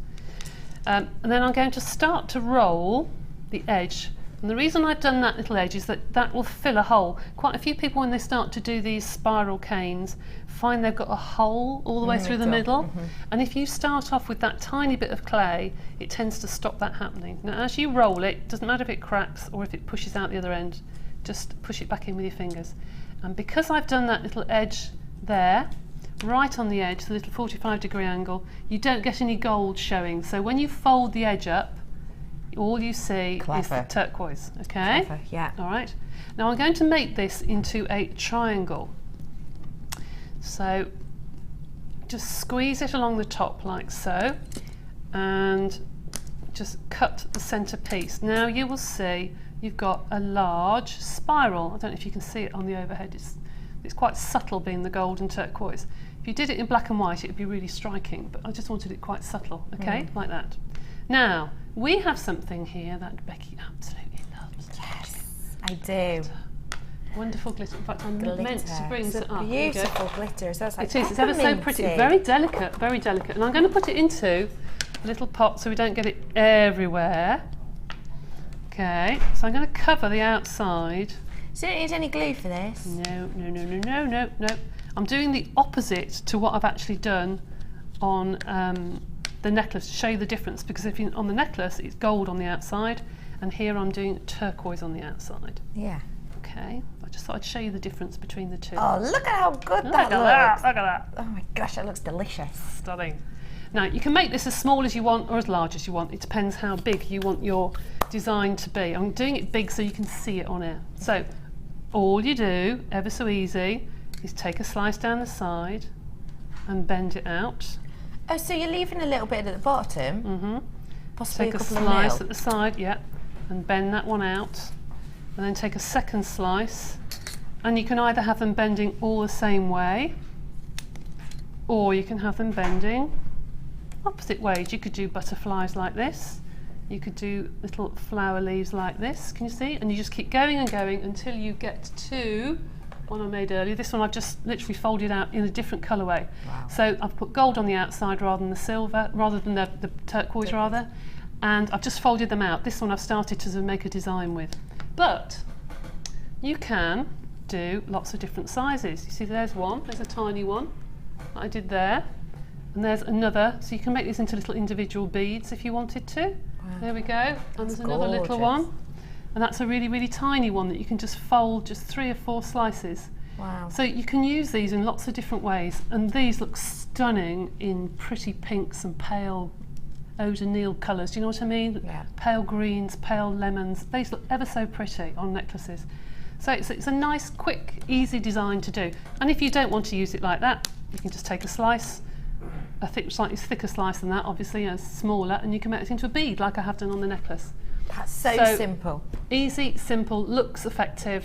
And then I'm going to start to roll the edge. And the reason I've done that little edge is that that will fill a hole. Quite a few people, when they start to do these spiral canes, find they've got a hole all the way through the middle. And if you start off with that tiny bit of clay, it tends to stop that happening. Now, as you roll it, doesn't matter if it cracks or if it pushes out the other end, just push it back in with your fingers. And because I've done that little edge there, right on the edge, the little 45-degree angle, you don't get any gold showing. So when you fold the edge up, all you see is the turquoise, okay? Clever, yeah. All right. Now I'm going to make this into a triangle. So just squeeze it along the top like so, and just cut the centre piece. Now you will see you've got a large spiral. I don't know if you can see it on the overhead. It's quite subtle, being the gold and turquoise. If you did it in black and white, it would be really striking, but I just wanted it quite subtle, okay, like that. Now, we have something here that Becky absolutely loves. Yes, I do. Wonderful glitter. In fact, I'm meant to bring It's it a up. There you go. beautiful glitter. So it's like It is, it's ever so pretty. pepperminty. Very delicate, very delicate. And I'm going to put it into a little pot so we don't get it everywhere. Okay, so I'm going to cover the outside. So you don't need any glue for this? No. I'm doing the opposite to what I've actually done on the necklace to show you the difference, because if on the necklace it's gold on the outside, and here I'm doing turquoise on the outside. Yeah. Okay, I just thought I'd show you the difference between the two. Oh, look at how good Look that at looks. that, look at that. Oh my gosh, that looks delicious. Stunning. Now you can make this as small as you want or as large as you want. It depends how big you want your design to be. I'm doing it big so you can see it on air. So all you do, ever so easy, is take a slice down the side and bend it out. Oh, so you're leaving a little bit at the bottom? Mm-hmm. Possibly Take a a couple slice of at the side, yeah, and bend that one out. And then take a second slice. And you can either have them bending all the same way, or you can have them bending opposite ways. You could do butterflies like this. You could do little flower leaves like this. Can you see? And you just keep going and going until you get to one I made earlier. This one I've just literally folded out in a different colourway. Wow. So I've put gold on the outside rather than the silver, rather than the turquoise rather. And I've just folded them out. This one I've started to make a design with. But you can do lots of different sizes. You see there's one, there's a tiny one that I did there. And there's another, so you can make these into little individual beads if you wanted to. Wow. There we go. And there's another little one. And that's a really, really tiny one that you can just fold just 3 or 4 slices. Wow. So you can use these in lots of different ways, and these look stunning in pretty pinks and pale eau de Nil colours. Do you know what I mean? Yeah. Pale greens, pale lemons. These look ever so pretty on necklaces. So it's a nice, quick, easy design to do. And if you don't want to use it like that, you can just take a slice, slightly thicker slice than that, obviously, smaller, and you can make it into a bead like I have done on the necklace. That's so simple. Easy, simple, looks effective.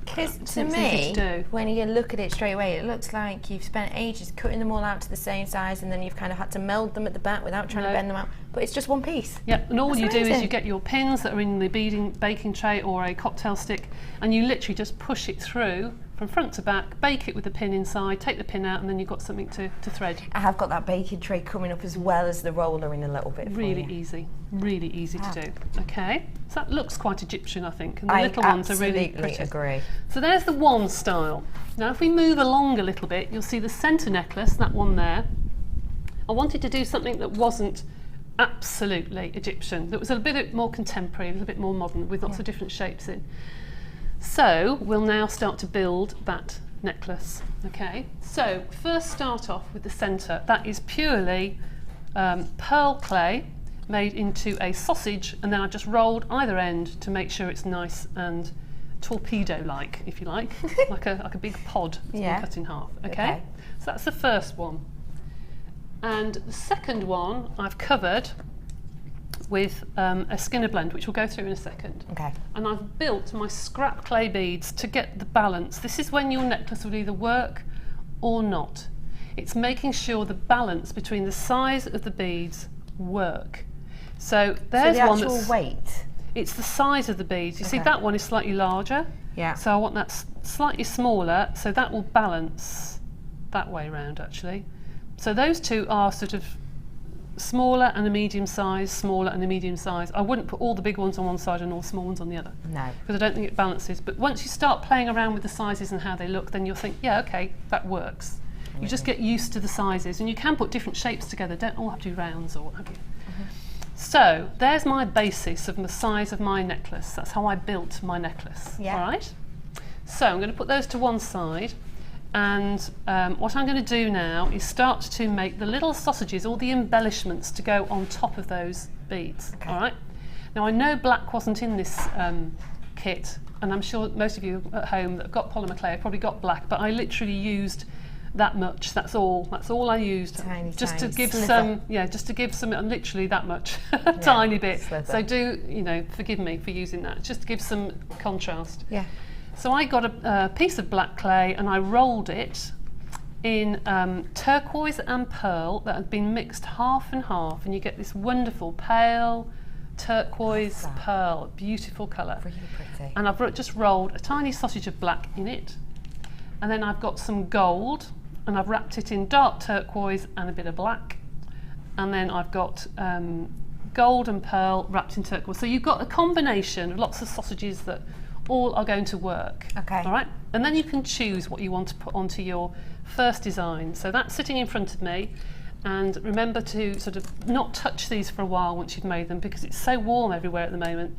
Because to It's me, easy to do. when you look at it straight away, it looks like you've spent ages cutting them all out to the same size, and then you've kind of had to meld them at the back without trying to bend them out. But it's just one piece. Yeah, and all That's you do is amazing. you get your pins that are in the baking tray or a cocktail stick, and you literally just push it through from front to back, bake it with the pin inside, take the pin out, and then you've got something to thread. I have got that baking tray coming up as well as the roller in a little bit. Really easy to do. Okay, so that looks quite Egyptian, I think, and the little ones are really pretty. Agree. So there's the wand style. Now if we move along a little bit, you'll see the centre necklace, that one there. I wanted to do something that wasn't absolutely Egyptian, that was a bit more contemporary, a little bit more modern, with lots of different shapes in. So we'll now start to build that necklace. Okay, so first start off with the centre. That is purely pearl clay made into a sausage, and then I've just rolled either end to make sure it's nice and torpedo-like, if you like, like a big pod that's been cut in half. Okay, so that's the first one. And the second one I've covered with a Skinner blend, which we'll go through in a second. Okay. And I've built my scrap clay beads to get the balance. This is when your necklace will either work or not. It's making sure the balance between the size of the beads work. So there's the one actual that's weight. It's the size of the beads. You see that one is slightly larger. Yeah. So I want that slightly smaller, so that will balance that way round actually. So those two are sort of smaller and a medium size, smaller and a medium size. I wouldn't put all the big ones on one side and all the small ones on the other. No. Because I don't think it balances. But once you start playing around with the sizes and how they look, then you'll think, yeah, okay, that works. You just get used to the sizes, and you can put different shapes together. Don't all have to be rounds or what have you. So there's my basis of the size of my necklace. That's how I built my necklace. Yeah. All right. So I'm going to put those to one side. And what I'm going to do now is start to make the little sausages, all the embellishments to go on top of those beads. Okay. All right. Now I know black wasn't in this kit, and I'm sure most of you at home that have got polymer clay have probably got black, but I literally used that much. That's all I used. Just to give some, just to give some, literally that much, tiny bit. Slither. So do, forgive me for using that, just to give some contrast. Yeah. So I got a piece of black clay and I rolled it in turquoise and pearl that had been mixed half and half, and you get this wonderful pale turquoise pearl, beautiful colour. Really pretty. And I've just rolled a tiny sausage of black in it, and then I've got some gold, and I've wrapped it in dark turquoise and a bit of black, and then I've got gold and pearl wrapped in turquoise. So you've got a combination of lots of sausages that all are going to work. Okay. All right. And then you can choose what you want to put onto your first design. So that's sitting in front of me, and remember to sort of not touch these for a while once you've made them, because it's so warm everywhere at the moment.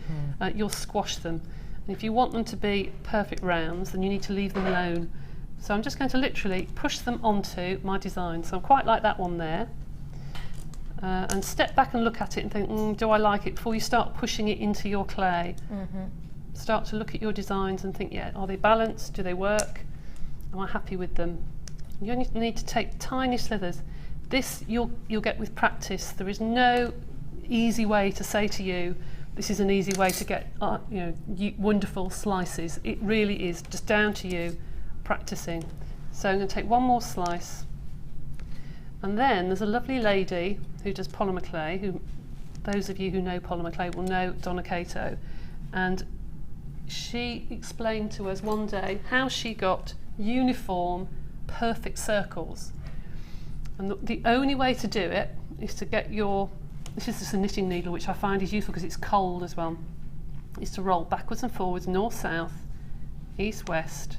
You'll squash them, and if you want them to be perfect rounds, then you need to leave them alone. So I'm just going to literally push them onto my design. So I quite like that one there. And step back and look at it and think, do I like it, before you start pushing it into your clay. Start to look at your designs and think, are they balanced? Do they work? Am I happy with them? You only need to take tiny slithers. This you'll get with practice. There is no easy way to say to you, this is an easy way to get wonderful slices. It really is just down to you practicing. So I'm going to take one more slice, and then there's a lovely lady who does polymer clay, who those of you who know polymer clay will know, Donna Cato, and she explained to us one day how she got uniform, perfect circles. And the only way to do it is to get this is just a knitting needle, which I find is useful because it's cold as well, is to roll backwards and forwards, north, south, east, west,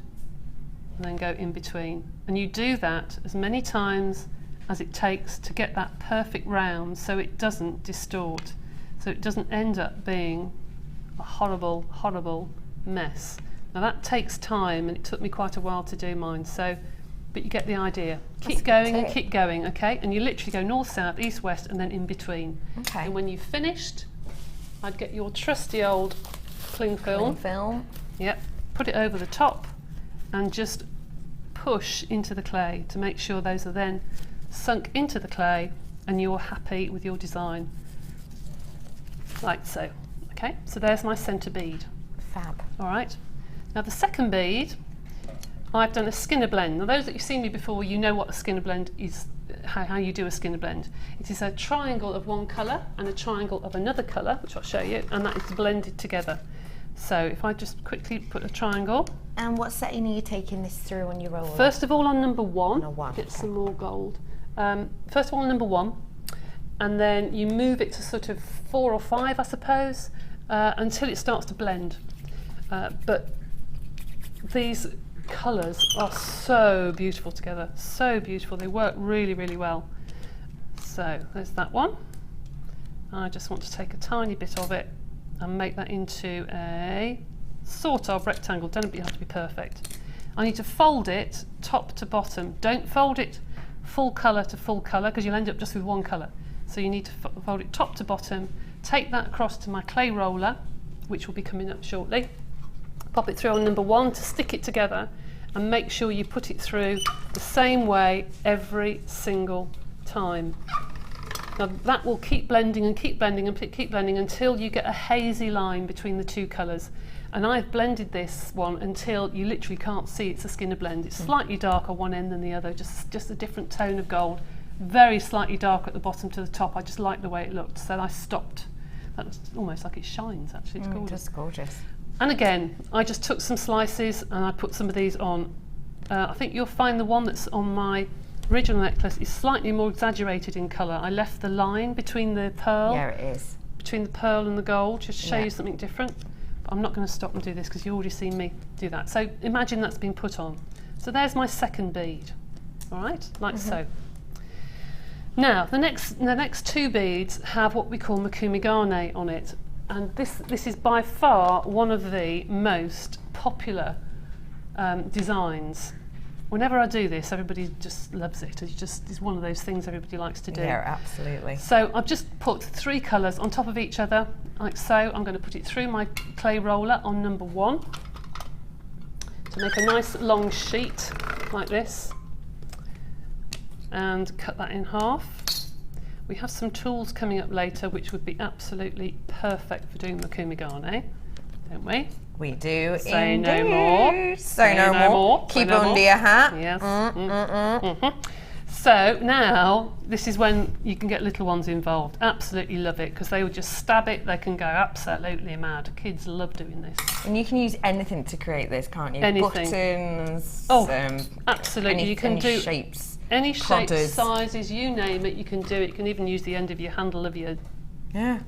and then go in between. And you do that as many times as it takes to get that perfect round, so it doesn't distort, so it doesn't end up being a horrible, horrible mess. Now that takes time, and it took me quite a while to do mine, so, but you get the idea. Keep going and keep going, okay? And you literally go north, south, east, west, and then in between. Okay. And when you've finished, I'd get your trusty old cling film. Yep. Put it over the top and just push into the clay to make sure those are then sunk into the clay and you're happy with your design. Like so. Okay, so there's my centre bead. Fab. All right. Now the second bead, I've done a skinner blend. Now those that you've seen me before, you know what a skinner blend is, how you do a skinner blend. It is a triangle of one colour and a triangle of another colour, which I'll show you, and that is blended together. So if I just quickly put a triangle. And what setting are you taking this through on your roller? First of all on number 1, get okay. some more gold. First of all on number 1, and then you move it to sort of 4 or 5, I suppose, until it starts to blend. But these colours are so beautiful together, so beautiful. They work really, really well. So there's that one. I just want to take a tiny bit of it and make that into a sort of rectangle. Don't have to be perfect. I need to fold it top to bottom. Don't fold it full colour to full colour because you'll end up just with one colour. So you need to fold it top to bottom, take that across to my clay roller, which will be coming up shortly. Pop it through on number 1 to stick it together, and make sure you put it through the same way every single time. Now that will keep blending and keep blending and keep blending until you get a hazy line between the two colours. And I've blended this one until you literally can't see it's a skinner blend. It's slightly darker one end than the other, just a different tone of gold. Very slightly dark at the bottom to the top. I just liked the way it looked, so I stopped. That's almost like it shines actually, it's gorgeous. Just gorgeous. And again, I just took some slices and I put some of these on. I think you'll find the one that's on my original necklace is slightly more exaggerated in colour. I left the line between the pearl. Yeah, it is. Between the pearl and the gold, just to show you something different. But I'm not going to stop and do this because you've already seen me do that. So imagine that's been put on. So there's my second bead. All right, like so. Now, the next 2 beads have what we call Makumigane on it. And this is by far one of the most popular designs. Whenever I do this, everybody just loves it. It's one of those things everybody likes to do. Yeah, absolutely. So I've just put 3 colours on top of each other, like so. I'm going to put it through my clay roller on number 1 to make a nice long sheet like this, and cut that in half. We have some tools coming up later which would be absolutely perfect for doing Makumigane, don't we? We do. Say indeed. no more. Say no more. Keep under your hat. Yes. So now this is when you can get little ones involved. Absolutely love it because they will just stab it. They can go absolutely mad. Kids love doing this. And you can use anything to create this, can't you? Anything. Buttons. Absolutely. You can do shapes. Any shapes, Prodders. sizes, you name it. You can do it. You can even use the end of your handle of your. Yeah.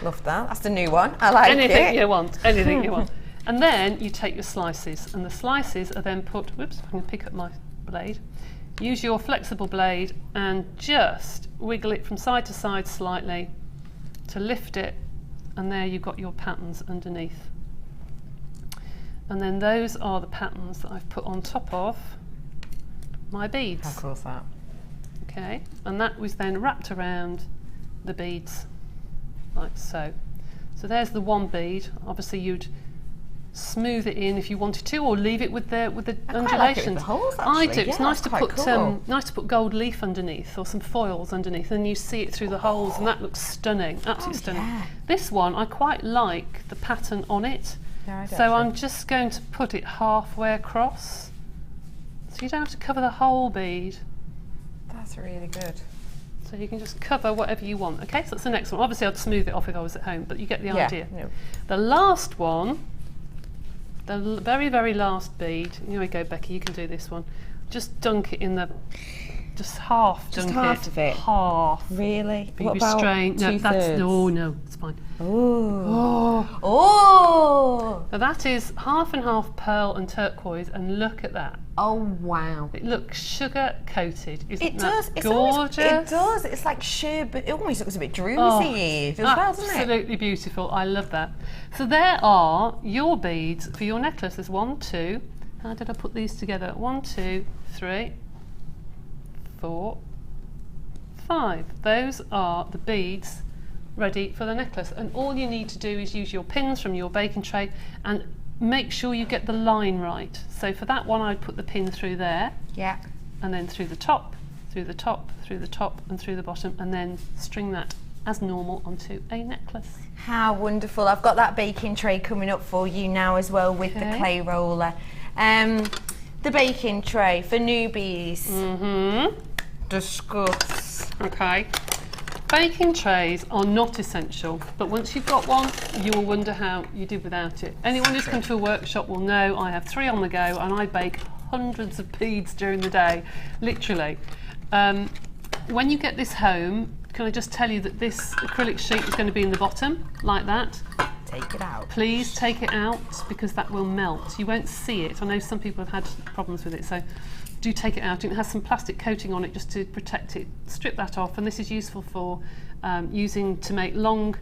Love that. That's the new one. I like anything it. you want. Anything you want. And then you take your slices, and the slices are then put. Whoops! I'm going to pick up my blade. Use your flexible blade and just wiggle it from side to side slightly to lift it, and there you've got your patterns underneath. And then those are the patterns that I've put on top of my beads. How cool is that? Okay, and that was then wrapped around the beads like so. So there's the one bead. Obviously you'd smooth it in if you wanted to, or leave it with the undulations. I like it with the holes, I actually. do. It's Yeah, nice to that's put quite cool. nice to put gold leaf underneath or some foils underneath, and you see it through the holes, and that looks stunning, absolutely stunning. Yeah. This one I quite like the pattern on it, Yeah, I do so actually. I'm just going to put it halfway across. So you don't have to cover the whole bead. That's really good. So you can just cover whatever you want. Okay, so that's the next one. Obviously I'd smooth it off if I was at home, but you get the idea. Yeah. The last one, the very, very last bead, here we go Becky, you can do this one. Just dunk it in the Just half. Just half of it? Half. Really? Be What about restrained. No, two-thirds? no, it's fine. Oh. Now that is half and half pearl and turquoise, and look at that. Oh, wow. It looks sugar coated. Isn't It that does. It's gorgeous? it does. It's like sherbet, but it almost looks a bit druzy as well, doesn't it? Absolutely beautiful. I love that. So there are your beads for your necklace. There's 1, 2. How did I put these together? 1, 2, 3, 4, 5. Those are the beads ready for the necklace, and all you need to do is use your pins from your baking tray and make sure you get the line right. So for that one, I'd put the pin through there, and then through the top, through the top, through the top, and through the bottom, and then string that as normal onto a necklace. How wonderful. I've got that baking tray coming up for you now as well with the clay roller. The baking tray for newbies. Discuss. Okay. Baking trays are not essential, but once you've got one, you will wonder how you did without it. Anyone who's come to a workshop will know I have 3 on the go, and I bake hundreds of beads during the day, literally. When you get this home, can I just tell you that this acrylic sheet is going to be in the bottom, like that. Take it out. Please take it out, because that will melt. You won't see it. I know some people have had problems with it, so do take it out. It has some plastic coating on it just to protect it. Strip that off, and this is useful for using to make long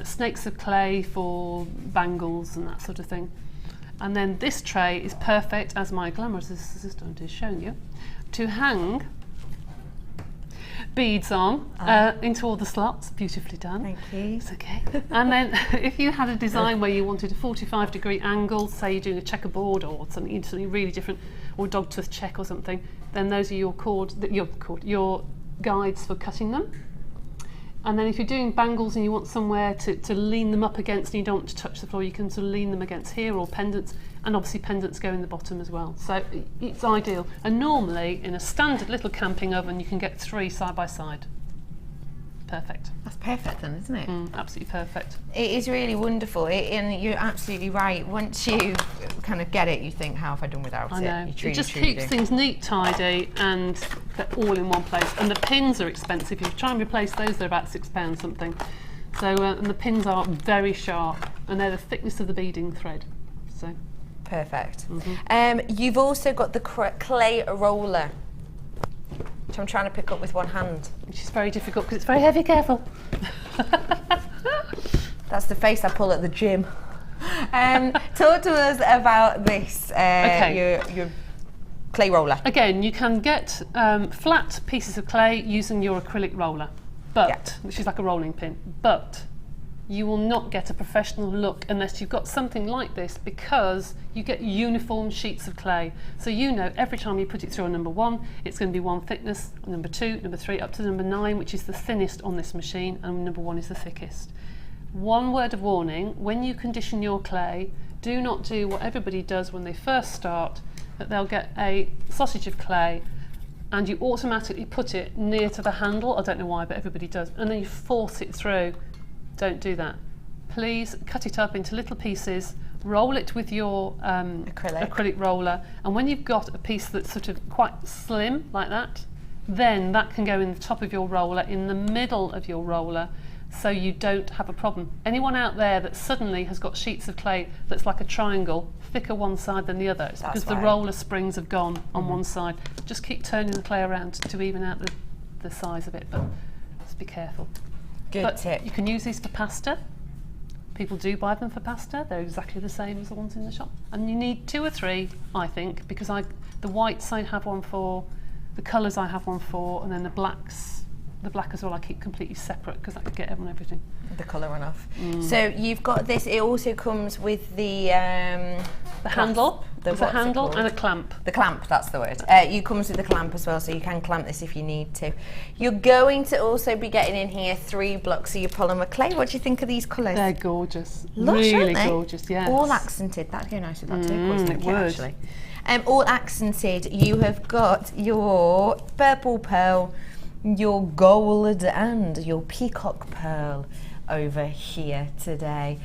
snakes of clay for bangles and that sort of thing. And then this tray is perfect, as my glamorous assistant is showing you, to hang beads on into all the slots. Beautifully done. Thank you. It's okay. And then if you had a design where you wanted a 45-degree angle, say you're doing a checkerboard or something really different, or dogtooth check or something, then those are your your guides for cutting them. And then if you're doing bangles and you want somewhere to lean them up against and you don't want to touch the floor, you can sort of lean them against here, or pendants, and obviously pendants go in the bottom as well. So it's ideal. And normally in a standard little camping oven you can get 3 side by side. Perfect. That's perfect then, isn't it? Absolutely perfect. It is really wonderful, and you're absolutely right. Once you kind of get it, you think, how have I done without I know. it? You truly, It just truly keeps do. things neat, tidy, and they're all in one place. And the pins are expensive. If you try and replace those, they're about £6 something. So, and the pins are very sharp, and they're the thickness of the beading thread. So perfect. You've also got the clay roller, which I'm trying to pick up with one hand. Which is very difficult because it's very heavy. Careful. That's the face I pull at the gym. Talk to us about this, your clay roller. Again, you can get flat pieces of clay using your acrylic roller, but which is like a rolling pin, but you will not get a professional look unless you've got something like this, because you get uniform sheets of clay. So you know every time you put it through a number 1, it's going to be one thickness, number 2, number 3, up to number 9, which is the thinnest on this machine, and number 1 is the thickest. One word of warning: when you condition your clay, do not do what everybody does when they first start, that they'll get a sausage of clay and you automatically put it near to the handle. I don't know why, but everybody does, and then you force it through. Don't do that. Please cut it up into little pieces, roll it with your acrylic roller, and when you've got a piece that's sort of quite slim like that, then that can go in the top of your roller, in the middle of your roller, so you don't have a problem. Anyone out there that suddenly has got sheets of clay that's like a triangle, thicker one side than the other, it's because the roller springs have gone on one side. Just keep turning the clay around to even out the size of it, but just be careful. Good tip. You can use these for pasta. People do buy them for pasta. They're exactly the same as the ones in the shop. And you need 2 or 3, I think, because the whites I have one for, the colours I have one for, and then the black as well I keep completely separate because I could get on everything. The colour run off. So you've got this. It also comes with the handle. There's a handle and a clamp. The clamp, that's the word. You comes with the clamp as well, so you can clamp this if you need to. You're going to also be getting in here 3 blocks of your polymer clay. What do you think of these colours? They're gorgeous. Lush, really aren't they? gorgeous, yes. All accented. That'd go nice with that turquoise, it would. actually. All accented. You have got your purple pearl, your gold, and your peacock pearl over here today.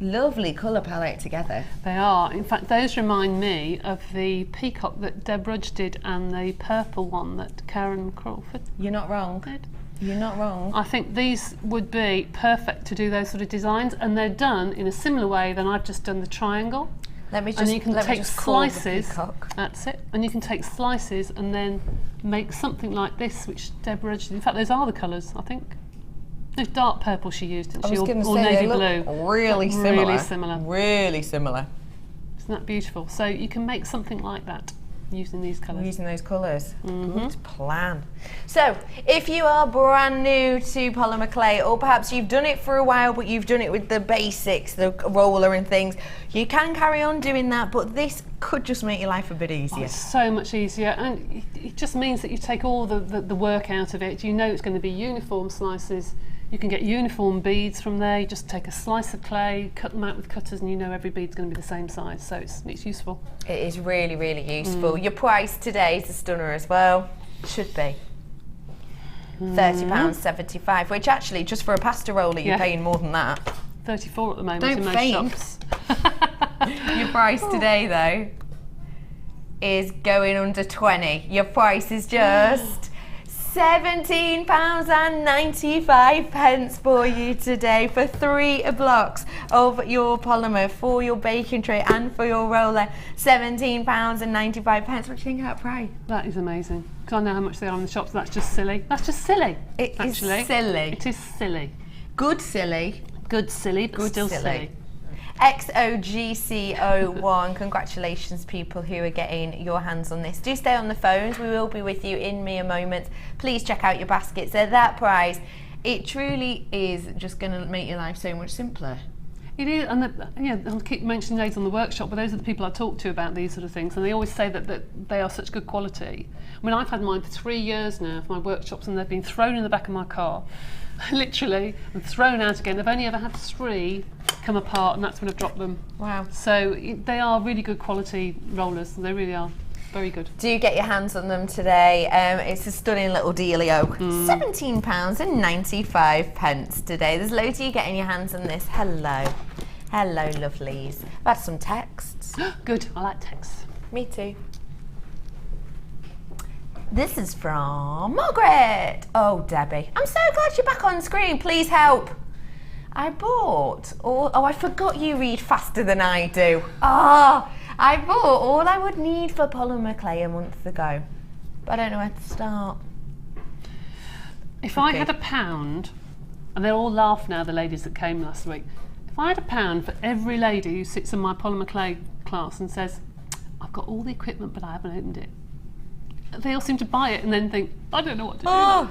Lovely colour palette together. They are. In fact, those remind me of the peacock that Deb Rudge did and the purple one that Karen Crawford You're not wrong. did. You're not wrong. I think these would be perfect to do those sort of designs, and they're done in a similar way than I've just done the triangle. Let me just, And you can let me take just call the slices, peacock. that's it, and you can take slices and then make something like this, which Deb Rudge did. In fact, those are the colours, I think. No, dark purple she used, didn't I she? was going to Or say, navy they look blue. really similar. Really similar. Really similar. Isn't that beautiful? So you can make something like that using these colours. Using those colours. Good plan. So, if you are brand new to polymer clay, or perhaps you've done it for a while, but you've done it with the basics, the roller and things, you can carry on doing that, but this could just make your life a bit easier. It's so much easier, and it just means that you take all the work out of it. You know it's going to be uniform slices. You can get uniform beads from there. You just take a slice of clay, cut them out with cutters, and you know every bead's going to be the same size. So it's useful. It is really, really useful. Your price today is a stunner as well. Should be. £30.75, which actually, just for a pasta roller, you're paying more than that. 34 at the moment Don't in most faint. shops. Your price today, though, is going under 20. Your price is just £17.95 for you today for 3 blocks of your polymer for your baking tray and for your roller. £17.95. What do you think of that price? That is amazing. Because I know how much they are in the shops. That's just silly. That's just silly. It is actually. silly. It is silly. Good silly. Good silly, but Good still silly. silly. XOGC01, congratulations people who are getting your hands on this. Do stay on the phones, we will be with you in mere moments. Please check out your baskets, they're that price. It truly is just going to make your life so much simpler. It is, and I'll keep mentioning those on the workshop, but those are the people I talk to about these sort of things, and they always say that they are such good quality. I mean, I've had mine for 3 years now for my workshops, and they've been thrown in the back of my car, literally, and thrown out again. I've only ever had 3 come apart, and that's when I've dropped them. Wow. So they are really good quality rollers, they really are. Very good. Do get your hands on them today. It's a stunning little dealio. £17.95 today. There's loads of you getting your hands on this. Hello. Hello, lovelies. I've had some texts. Good, I like texts. Me too. This is from Margaret. Oh, Debbie. I'm so glad you're back on screen. Please help. I bought I forgot you read faster than I do. I bought all I would need for polymer clay a month ago, but I don't know where to start. If I had £1, and they all laugh now, the ladies that came last week, if I had £1 for every lady who sits in my polymer clay class and says, I've got all the equipment but I haven't opened it, they all seem to buy it and then think, I don't know what to do now.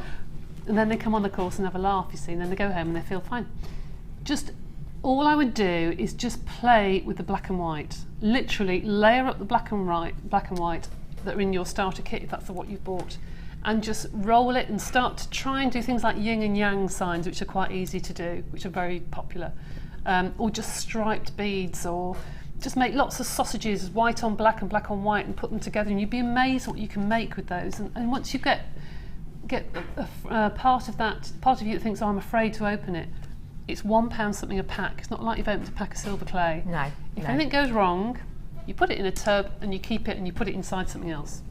And then they come on the course and have a laugh, you see, and then they go home and they feel fine. Just all I would do is just play with the black and white. Literally layer up the black and white that are in your starter kit, if that's what you've bought, and just roll it and start to try and do things like yin and yang signs, which are quite easy to do, which are very popular, or just striped beads, or just make lots of sausages, white on black and black on white, and put them together, and you'd be amazed what you can make with those. And once you get a part of you that thinks, oh, I'm afraid to open it, it's £1 something a pack. It's not like you've opened a pack of silver clay. No. If anything goes wrong, you put it in a tub and you keep it and you put it inside something else.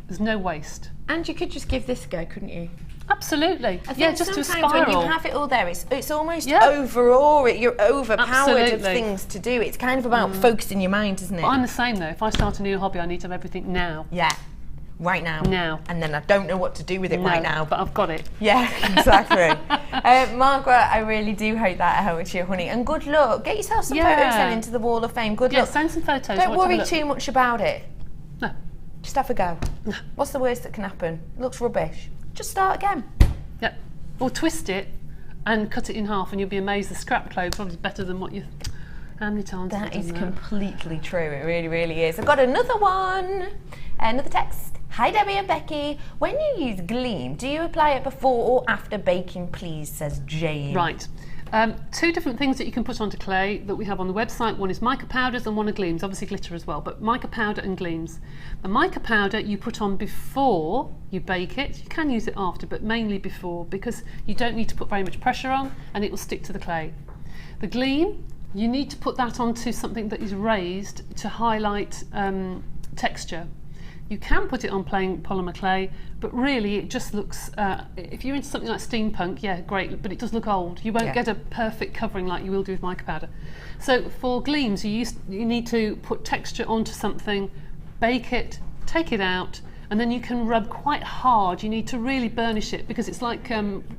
There's no waste. And you could just give this a go, couldn't you? Absolutely. I think just to a sometimes spiral. when you have it all there, it's almost overawed. You're overpowered of Absolutely. things to do. It's kind of about focusing your mind, isn't it? But I'm the same though. If I start a new hobby, I need to have everything now. Yeah. Right now. Now. And then I don't know what to do with it right now. But I've got it. Yeah, exactly. Margaret, I really do hope that helps you, honey. And good luck. Get yourself some photos then into the Wall of Fame. Good luck. Send some photos. Don't worry too much about it. No. Just have a go. What's the worst that can happen? It looks rubbish. Just start again. Yeah. Or twist it and cut it in half, and you'll be amazed. The scrap clay probably is better than what you. How many times? That is completely true. It really, really is. I've got another one. Another text. Hi Debbie and Becky. When you use Gleam, do you apply it before or after baking, please, says Jane. Right. 2 different things that you can put onto clay that we have on the website. One is mica powders and one are gleams, obviously glitter as well, but mica powder and gleams. The mica powder you put on before you bake it. You can use it after, but mainly before, because you don't need to put very much pressure on and it will stick to the clay. The gleam, You need to put that onto something that is raised to highlight texture. You can put it on plain polymer clay, but really it just looks, if you're into something like steampunk, yeah, great, but it does look old. You won't get a perfect covering like you will do with mica powder. So for gleams, you need to put texture onto something, bake it, take it out, and then you can rub quite hard. You need to really burnish it because it's like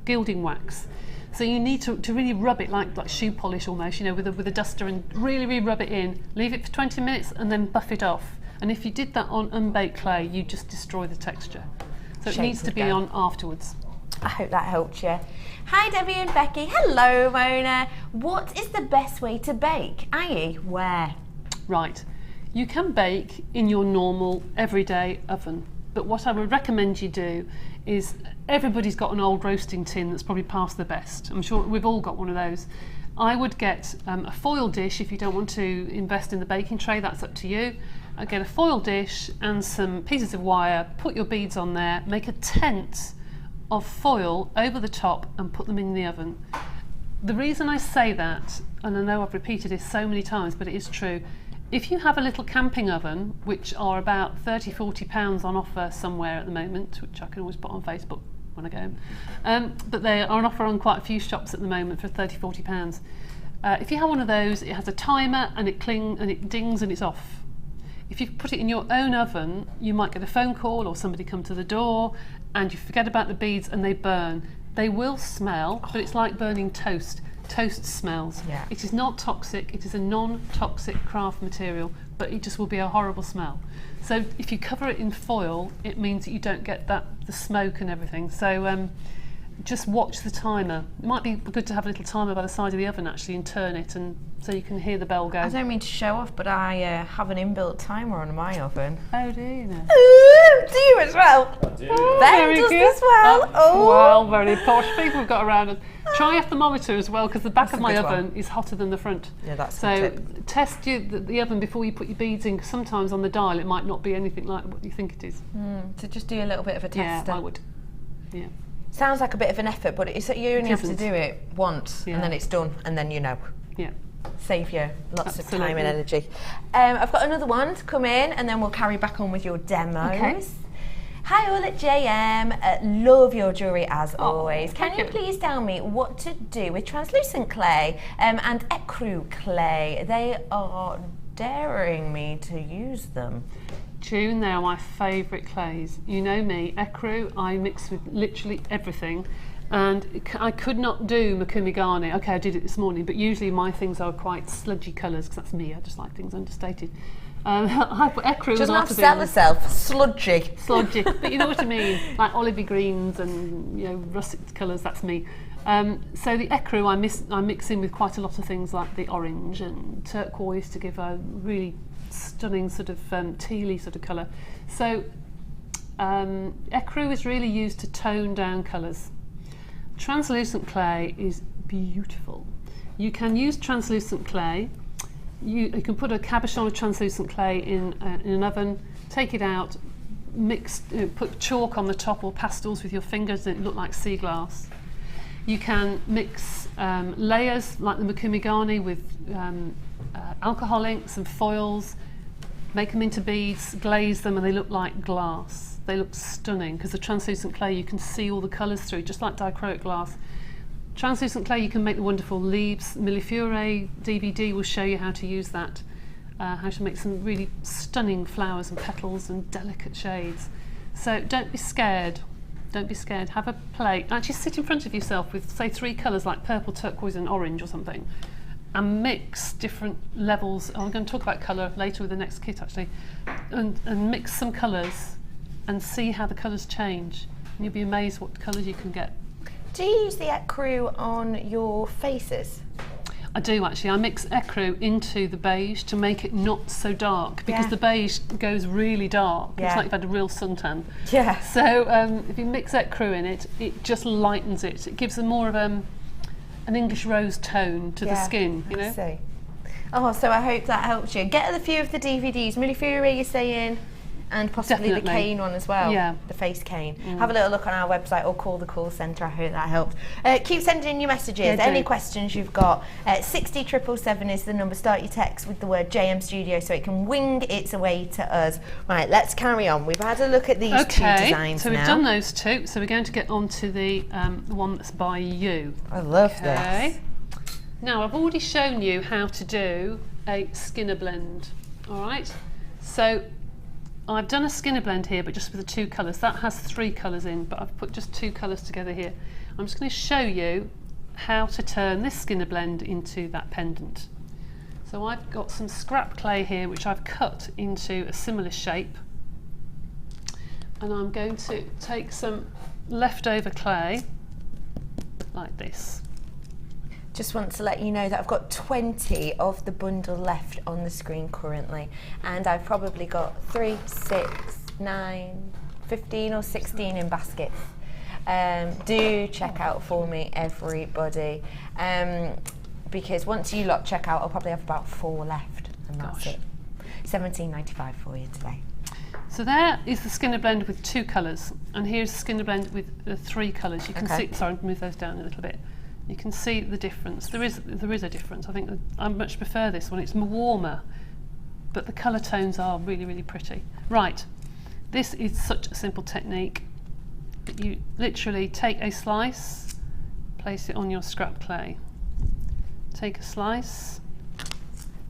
gilding wax. So you need to really rub it like shoe polish almost, you know, with a duster, and really rub it in. Leave it for 20 minutes and then buff it off. And if you did that on unbaked clay, you just destroy the texture. So it needs to be on afterwards. I hope that helped you. Hi Debbie and Becky. Hello Mona. What is the best way to bake? i.e. where? Right. You can bake in your normal everyday oven. But what I would recommend you do is, everybody's got an old roasting tin that's probably past the best. I'm sure we've all got one of those. I would get a foil dish if you don't want to invest in the baking tray, that's up to you. I'd get a foil dish and some pieces of wire, put your beads on there, make a tent of foil over the top and put them in the oven. The reason I say that, and I know I've repeated this so many times, but it is true, if you have a little camping oven, which are about £30–40 on offer somewhere at the moment, which I can always put on Facebook when I go home, but they are on offer on quite a few shops at the moment for £30–40. If you have one of those, it has a timer and it dings and it's off. If you put it in your own oven, you might get a phone call or somebody come to the door and you forget about the beads and they burn. They will smell, but it's like burning toast. Toast smells. Yeah. It is not toxic, it is a non-toxic craft material, but it just will be a horrible smell. So if you cover it in foil, it means that you don't get the smoke and everything. So just watch the timer. It might be good to have a little timer by the side of the oven actually and turn it, and so you can hear the bell go. I don't mean to show off, but I have an inbuilt timer on my oven. Oh, do you know? Ooh, do you as well? I do. Ben does as well. Oh. Well, very posh people we've got around us. Try a thermometer as well, because the back of my oven is hotter than the front. Yeah, that's so. a tip. Test the oven before you put your beads in, because sometimes on the dial it might not be anything like what you think it is. So just do a little bit of a test. Yeah, I would. Yeah. Sounds like a bit of an effort, but you only have to do it once, and then it's done, and then you know. Yeah. Save you lots of time and energy. I've got another one to come in, and then we'll carry back on with your demos. Okay. Hi all at JM, love your jewellery as always. Can you please tell me what to do with translucent clay and ecru clay? They are daring me to use them. June, they are my favourite clays. You know me, ecru, I mix with literally everything. And I could not do Makumigani. Okay, I did it this morning, but usually my things are quite sludgy colours, because that's me, I just like things understated. I put ecru. Doesn't have to sell herself. Sludgy. Sludgy, but you know what I mean, like olivey greens and russet colours. That's me. So the ecru I mix in with quite a lot of things like the orange and turquoise to give a really stunning sort of tealy sort of colour. So ecru is really used to tone down colours. Translucent clay is beautiful. You can use translucent clay. You can put a cabochon of translucent clay in an oven, take it out, put chalk on the top or pastels with your fingers and it look like sea glass. You can mix layers like the Makumigani with alcohol inks and foils, make them into beads, glaze them, and they look like glass. They look stunning because the translucent clay you can see all the colours through, just like dichroic glass. Translucent clay, you can make the wonderful leaves. Millefiore DVD will show you how to use that, how to make some really stunning flowers and petals and delicate shades. So don't be scared. Don't be scared. Have a plate. Actually sit in front of yourself with, say, 3 colours like purple, turquoise and orange or something, and mix different levels. I'm going to talk about colour later with the next kit actually, and mix some colours and see how the colours change. And you'll be amazed what colours you can get. Do you use the ecru on your faces? I do actually. I mix ecru into the beige to make it not so dark, because the beige goes really dark. It's like you've had a real suntan. Yeah. So if you mix ecru in it, it just lightens it. It gives a more of an English rose tone to the skin, you know? I see. Oh, so I hope that helps you. Get a few of the DVDs. Millefiore, you're saying? And possibly the Definitely. cane one as well. Yeah. The face cane. Have a little look on our website or call the call centre. I hope that helped. Keep sending in your messages. Yeah, Any do. questions you've got. 60777 is the number. Start your text with the word JM Studio so it can wing its way to us. Right, let's carry on. We've had a look at these two designs so we've now. done those two. So we're going to get on to the one that's by you. I love this. Okay. Now I've already shown you how to do a skinner blend. All right. So I've done a skinner blend here, but just with the two colours. That has 3 colours in, but I've put just 2 colours together here. I'm just going to show you how to turn this skinner blend into that pendant. So I've got some scrap clay here, which I've cut into a similar shape. And I'm going to take some leftover clay, like this. Just want to let you know that I've got 20 of the bundle left on the screen currently, and I've probably got 3, 6, 9, 15 or 16 in baskets. Do check out for me, everybody, because once you lot check out, I'll probably have about 4 left, and that's it. $17.95 for you today. So there is the skinner blend with 2 colours, and here's the skinner blend with the 3 colours. You can see. Sorry, move those down a little bit. You can see the difference. There is a difference. I think that I much prefer this one. It's warmer, but the colour tones are really, really pretty. Right, this is such a simple technique. You literally take a slice, place it on your scrap clay. Take a slice,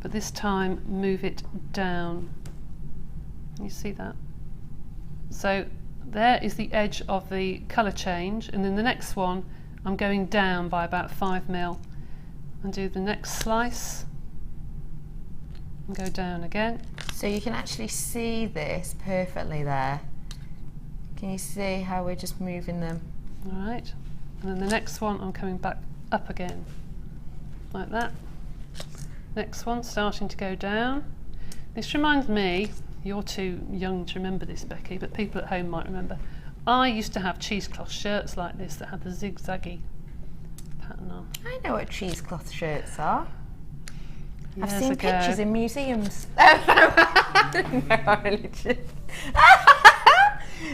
but this time move it down. You see that? So there is the edge of the colour change, and then the next one I'm going down by about 5 mil and do the next slice and go down again. So you can actually see this perfectly there. Can you see how we're just moving them? All right, and then the next one I'm coming back up again, like that. Next one starting to go down. This reminds me, you're too young to remember this, Becky, but people at home might remember. I used to have cheesecloth shirts like this that had the zigzaggy pattern on. I know what cheesecloth shirts are. I've Years seen ago. pictures in museums. No, I really didn't.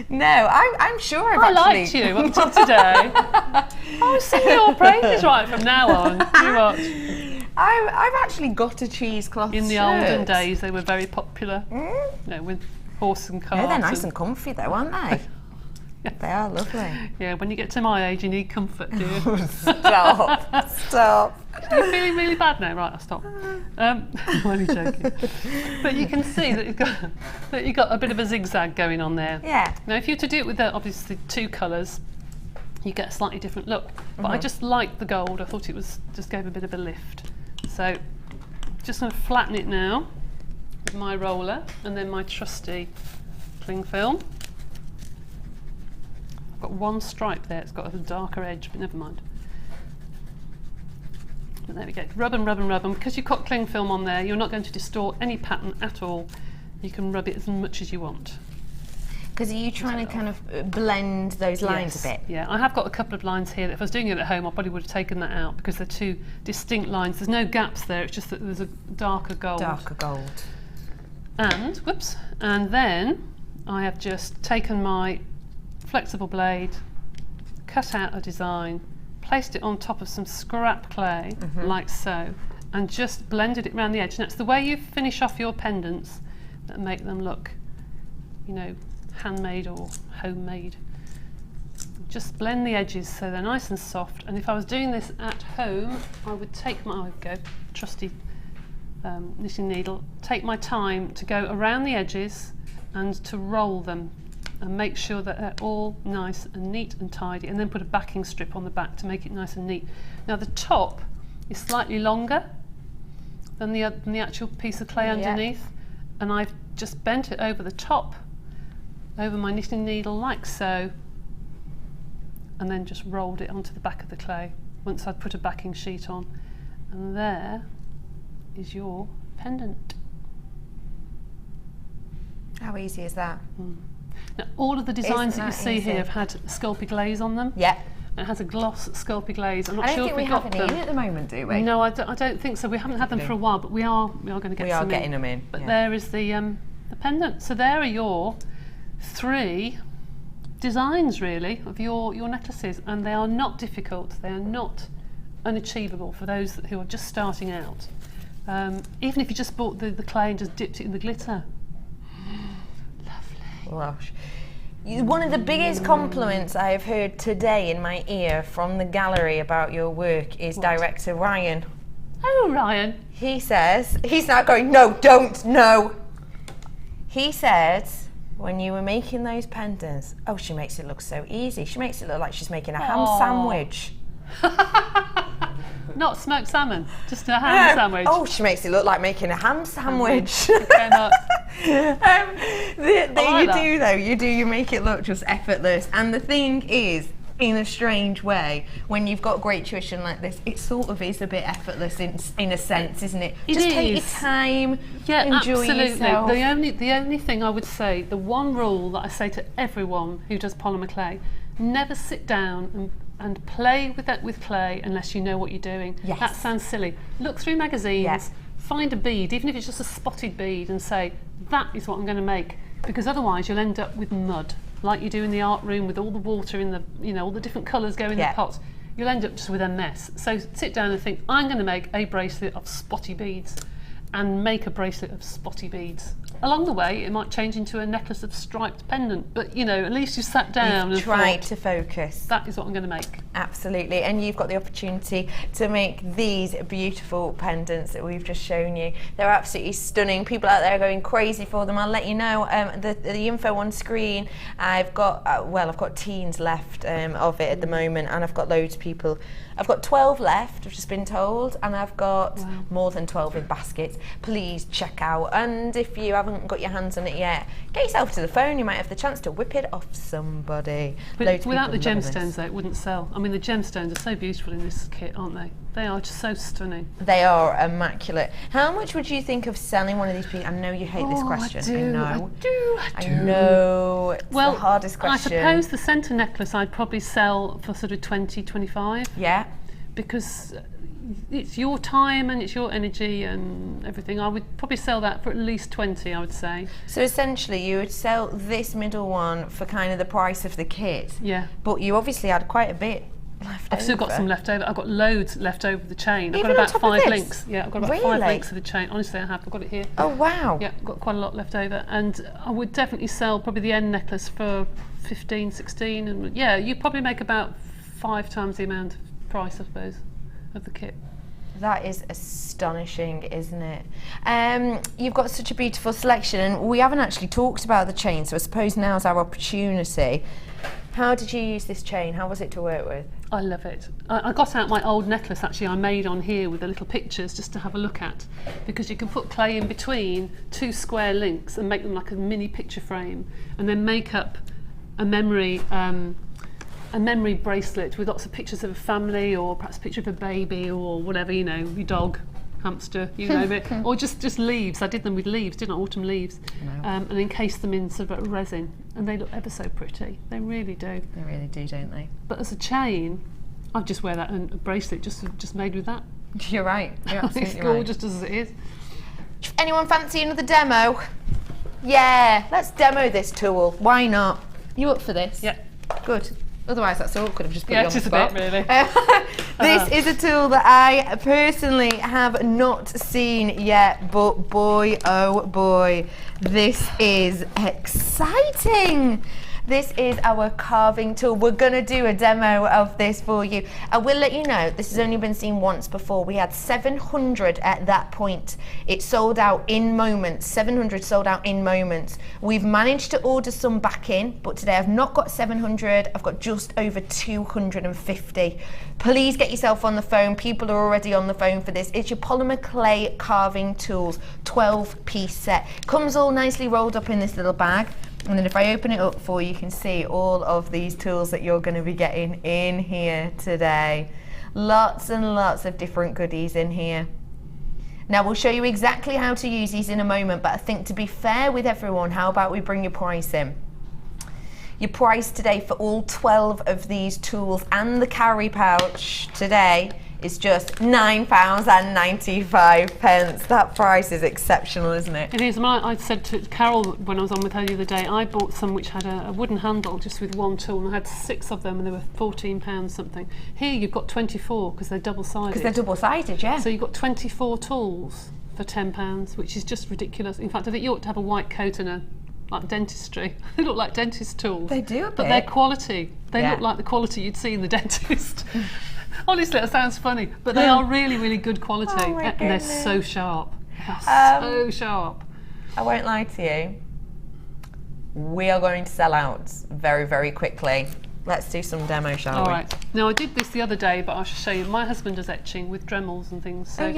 No, I'm sure I've I actually... liked you up until today. I was singing your praises right from now on. You watch. I've actually got a cheesecloth In the shirt. olden days, they were very popular. You know, with horse and cart. No, they're nice and comfy though, aren't they? They are lovely. Yeah, when you get to my age, you need comfort, do you? Stop. I'm feeling really bad now. Right, I'll stop. I'm only joking. But you can see that you've got a bit of a zigzag going on there. Yeah. Now, if you were to do it with the obviously 2 colours, you get a slightly different look. But I just liked the gold. I thought it was just gave a bit of a lift. So, just going to flatten it now with my roller and then my trusty cling film. I've got 1 stripe there. It's got a darker edge, but never mind. And there we go. Rub and rub and rub. And because you've got cling film on there, you're not going to distort any pattern at all. You can rub it as much as you want. Because are you trying to kind of blend those lines a bit? Yeah, I have got a couple of lines here that if I was doing it at home, I probably would have taken that out because they're 2 distinct lines. There's no gaps there, it's just that there's a darker gold. Darker gold. And, whoops, and then I have just taken my flexible blade, cut out a design, placed it on top of some scrap clay, like so, and just blended it around the edge. And that's the way you finish off your pendants that make them look, you know, handmade or homemade. Just blend the edges so they're nice and soft. And if I was doing this at home, I would take my trusty knitting needle, take my time to go around the edges and to roll them and make sure that they're all nice and neat and tidy, and then put a backing strip on the back to make it nice and neat. Now the top is slightly longer than the actual piece of clay underneath, and I've just bent it over the top, over my knitting needle like so, and then just rolled it onto the back of the clay once I'd put a backing sheet on. And there is your pendant. How easy is that? Now, all of the designs Isn't that you that see easy? here have had Sculpey glaze on them. Yeah. And it has a gloss Sculpey glaze. I'm not I don't sure think if we we've have got any them. in at the moment, do we? No, I don't think so. We haven't had them for a while, but we are going to get We are some getting in. them in. But yeah. there is the pendant. So there are your 3 designs really of your necklaces, and they are not difficult, they are not unachievable for those who are just starting out. Even if you just bought the clay and just dipped it in the glitter. Lovely. Lush. One of the biggest compliments I have heard today in my ear from the gallery about your work is director Ryan. Oh, Ryan. He says, he's now going, no, don't, no. He says, when you were making those pendants, oh, she makes it look so easy. She makes it look like she's making a ham sandwich. Not smoked salmon, just a ham sandwich. Oh, she makes it look like making a ham sandwich. You make it look just effortless. And the thing is, in a strange way, when you've got great tuition like this, it sort of is a bit effortless in a sense, isn't it? Just take your time, enjoy yourself. The only thing I would say, the one rule that I say to everyone who does polymer clay, never sit down and play with clay unless you know what you're doing. Yes. That sounds silly. Look through magazines, find a bead, even if it's just a spotted bead, and say, that is what I'm going to make, because otherwise you'll end up with mud, like you do in the art room with all the water in the, all the different colours go in the pots. You'll end up just with a mess. So sit down and think, I'm going to make a bracelet of spotty beads, and make a bracelet of spotty beads. Along the way, it might change into a necklace of striped pendant, but at least you sat down and tried to focus. That is what I'm going to make. Absolutely, and you've got the opportunity to make these beautiful pendants that we've just shown you. They're absolutely stunning. People out there are going crazy for them. I'll let you know the info on screen. I've got I've got teens left of it at the moment, and I've got loads of people. I've got 12 left, I've just been told, and I've got more than 12 in baskets. Please check out, and if you haven't got your hands on it yet, get yourself to the phone. You might have the chance to whip it off somebody. But without the gemstones, though, it wouldn't sell. I mean, the gemstones are so beautiful in this kit, aren't they? They are just so stunning. They are immaculate. How much would you think of selling one of these pieces? I know you hate this question. I know. It's the hardest question. I suppose the centre necklace I'd probably sell for sort of 20, 25. Yeah. Because it's your time and it's your energy and everything. I would probably sell that for at least 20, I would say. So essentially you would sell this middle one for kind of the price of the kit. Yeah. But you obviously had quite a bit left I've still got some left over. I've got loads left over the chain. I've Even got about 5 this? links. Yeah, I've got about 5 links of the chain. Honestly, I have. I've got it here. Oh, wow. Yeah, I've got quite a lot left over. And I would definitely sell probably the end necklace for 15, 16. And yeah, you probably make about 5 times the amount of price, I suppose, of the kit. That is astonishing, isn't it? You've got such a beautiful selection, and we haven't actually talked about the chain, so I suppose now's our opportunity. How did you use this chain? How was it to work with? I love it. I got out my old necklace actually I made on here with the little pictures just to have a look at, because you can put clay in between 2 square links and make them like a mini picture frame, and then make up a memory bracelet with lots of pictures of a family, or perhaps a picture of a baby, or whatever, your dog, hamster, you know it, or just leaves. I did them with leaves, didn't I? Autumn leaves, and encased them in sort of resin, and they look ever so pretty. They really do. They really do, don't they? But as a chain, I'd just wear that and a bracelet just made with that. You're right. You're absolutely it's gorgeous as it is. Anyone fancy another demo? Yeah, let's demo this tool. Why not? You up for this? Yeah. Good. Otherwise, that's all. Could have just put you on the spot. spot. A bit, really. This is a tool that I personally have not seen yet, but boy, oh boy, this is exciting. This is our carving tool. We're going to do a demo of this for you. I will let you know, this has only been seen once before. We had 700 at that point. It sold out in moments. 700 sold out in moments. We've managed to order some back in, but today I've not got 700. I've got just over 250. Please get yourself on the phone. People are already on the phone for this. It's your polymer clay carving tools, 12-piece set. Comes all nicely rolled up in this little bag. And then if I open it up for you, you can see all of these tools that you're going to be getting in here today. Lots and lots of different goodies in here. Now we'll show you exactly how to use these in a moment, but I think to be fair with everyone, how about we bring your price in? Your price today for all 12 of these tools and the carry pouch today is just £9.95. That price is exceptional, isn't it? It is. I said to Carol when I was on with her the other day, I bought some which had a wooden handle just with one tool, and I had 6 of them, and they were £14 something. Here you've got 24 because they're double-sided. Because they're double-sided, yeah. So you've got 24 tools for £10, which is just ridiculous. In fact, I think you ought to have a white coat and like dentistry. They look like dentist tools. They do a bit. But they're quality. They look like the quality you'd see in the dentist. Honestly, that sounds funny, but they are really, really good quality, and they're so sharp. They're so sharp. I won't lie to you. We are going to sell out very, very quickly. Let's do some demo, shall we? All right. Now, I did this the other day, but I should show you. My husband does etching with Dremels and things. So,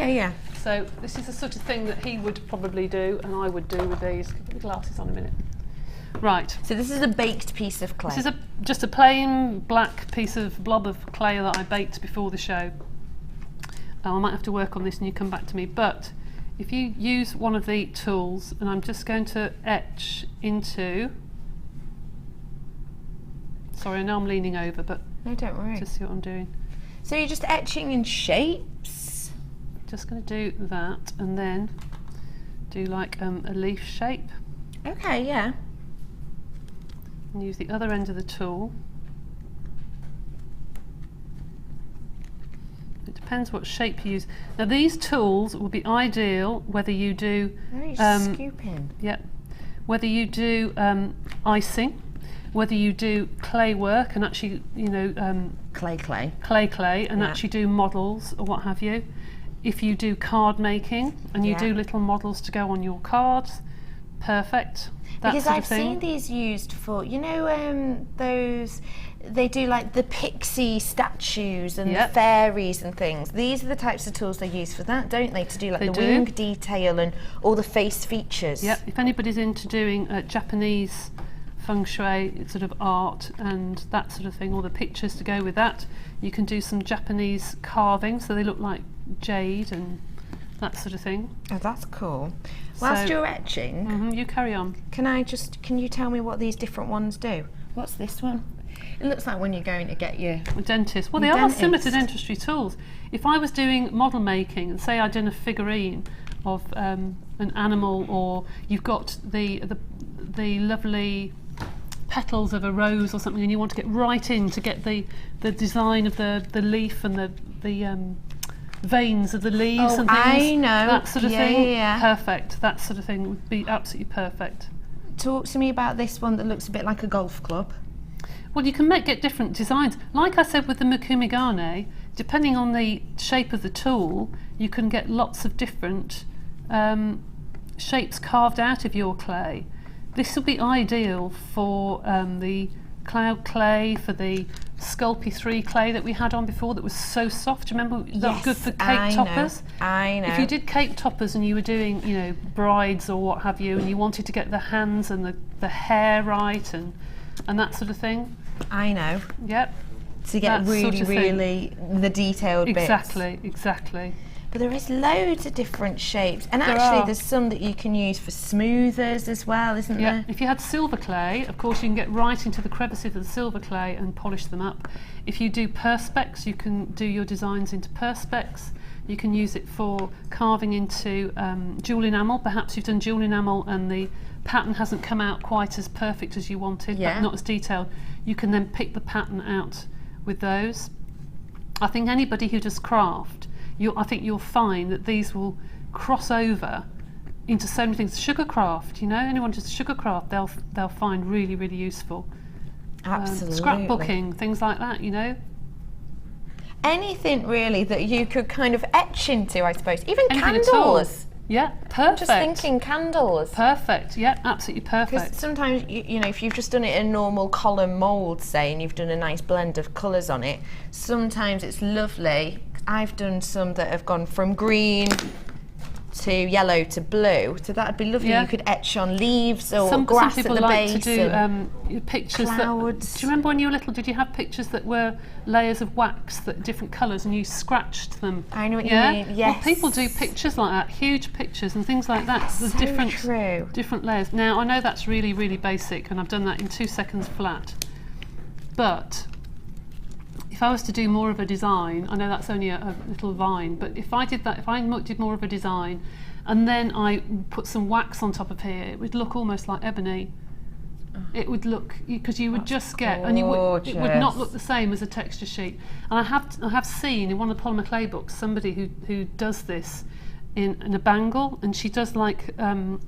So this is the sort of thing that he would probably do, and I would do with these. Put the glasses on a minute. Right. So this is a baked piece of clay. This is just a plain black piece of blob of clay that I baked before the show. I might have to work on this and you come back to me. But if you use one of the tools, and I'm just going to etch into... Sorry, I know I'm leaning over, but no, don't worry. Just see what I'm doing. So you're just etching in shapes? Just going to do that, and then do like a leaf shape. Okay, yeah. And use the other end of the tool. It depends what shape you use. Now these tools will be ideal whether you do... scooping. Yeah. Whether you do icing, whether you do clay work and actually, you know... clay, and actually do models or what have you. If you do card making and you do little models to go on your cards, perfect. Because I've seen these used for, you know, those, they do like the pixie statues and the fairies and things. These are the types of tools they use for that, don't they? To do like the wing detail and all the face features. Yeah, if anybody's into doing Japanese feng shui sort of art and that sort of thing, or the pictures to go with that, you can do some Japanese carving so they look like jade and that sort of thing. Oh, that's cool. Whilst you're etching, you carry on. Can you tell me what these different ones do? What's this one? It looks like when you're going to get your... A dentist. Well, they are similar to dentistry tools. If I was doing model making, and say I'd done a figurine of an animal, or you've got the lovely petals of a rose or something, and you want to get right in to get the design of the leaf and the veins of the leaves and things. I know. That sort of thing. Yeah. Perfect. That sort of thing would be absolutely perfect. Talk to me about this one that looks a bit like a golf club. Well, you can get different designs. Like I said with the Mukumigane, depending on the shape of the tool, you can get lots of different shapes carved out of your clay. This will be ideal for the cloud clay, for the Sculpey 3 clay that we had on before that was so soft. Do you remember that was good for cake toppers? I know. If you did cake toppers and you were doing, you know, brides or what have you, and you wanted to get the hands and the hair right and that sort of thing. I know. Yep. To get really the detailed bits. Exactly. But there is loads of different shapes, and actually there's some that you can use for smoothers as well, isn't there? If you had silver clay, of course you can get right into the crevices of the silver clay and polish them up. If you do perspex, you can do your designs into perspex. You can use it for carving into jewel enamel. Perhaps you've done jewel enamel and the pattern hasn't come out quite as perfect as you wanted, but not as detailed. You can then pick the pattern out with those. I think anybody who does craft, I think you'll find that these will cross over into so many things. Sugar craft, you know, anyone does sugar craft, they'll find really, really useful. Absolutely. Scrapbooking, things like that, you know. Anything really that you could kind of etch into, I suppose. Even anything candles. Yeah, perfect. Just thinking candles. Perfect, yeah, absolutely perfect. Because sometimes, you know, if you've just done it in a normal column mould, say, and you've done a nice blend of colours on it, sometimes it's lovely. I've done some that have gone from green to yellow to blue, so that'd be lovely. You could etch on leaves or grass at the base. Some people like to do pictures clouds. Do you remember when you were little, did you have pictures that were layers of wax, that different colours, and you scratched them? I know what you mean, yes. Well, people do pictures like that, huge pictures and things like that. There's different layers. Now, I know that's really, really basic, and I've done that in 2 seconds flat. But if if I was to do more of a design, I know that's only a little vine, but if I did that, if I did more of a design, and then I put some wax on top of here, it would look almost like ebony. It would look, because you would just get, and it would not look the same as a texture sheet. And I have seen in one of the Polymer clay books somebody who does this in a bangle, and she does like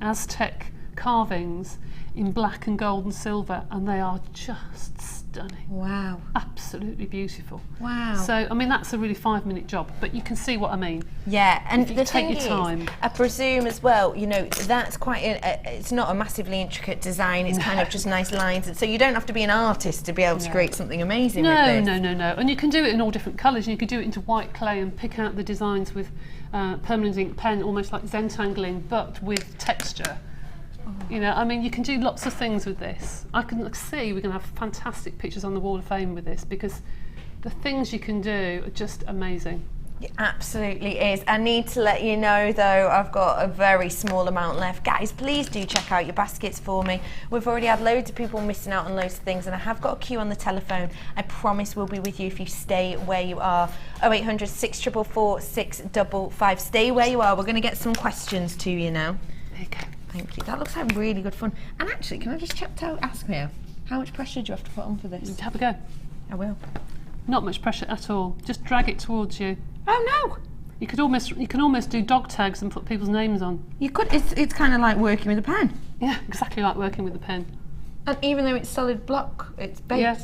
Aztec carvings in black and gold and silver, and they are just stunning. Wow. Absolutely beautiful. Wow. So, I mean, that's a really 5-minute job, but you can see what I mean. Yeah, and you the take thing your is, time. I presume as well, you know, that's quite, it's not a massively intricate design, it's kind of just nice lines, so you don't have to be an artist to be able to create something amazing with this. No. And you can do it in all different colours, and you can do it into white clay and pick out the designs with permanent ink pen, almost like Zentangling, but with texture. You know, I mean, you can do lots of things with this. I can see we're going to have fantastic pictures on the Wall of Fame with this, because the things you can do are just amazing. It absolutely is. I need to let you know though, I've got a very small amount left. Guys, please do check out your baskets for me. We've already had loads of people missing out on loads of things, and I have got a queue on the telephone. I promise we'll be with you if you stay where you are. 0800 644 655. Stay where you are. We're going to get some questions to you now. There you go. Thank you. That looks like really good fun. And actually, can I just ask you, how much pressure do you have to put on for this? Have a go. I will. Not much pressure at all. Just drag it towards you. Oh no! You can almost do dog tags and put people's names on. You could. It's kind of like working with a pen. Yeah, exactly like working with a pen. And even though it's solid block, it's baked. Yeah.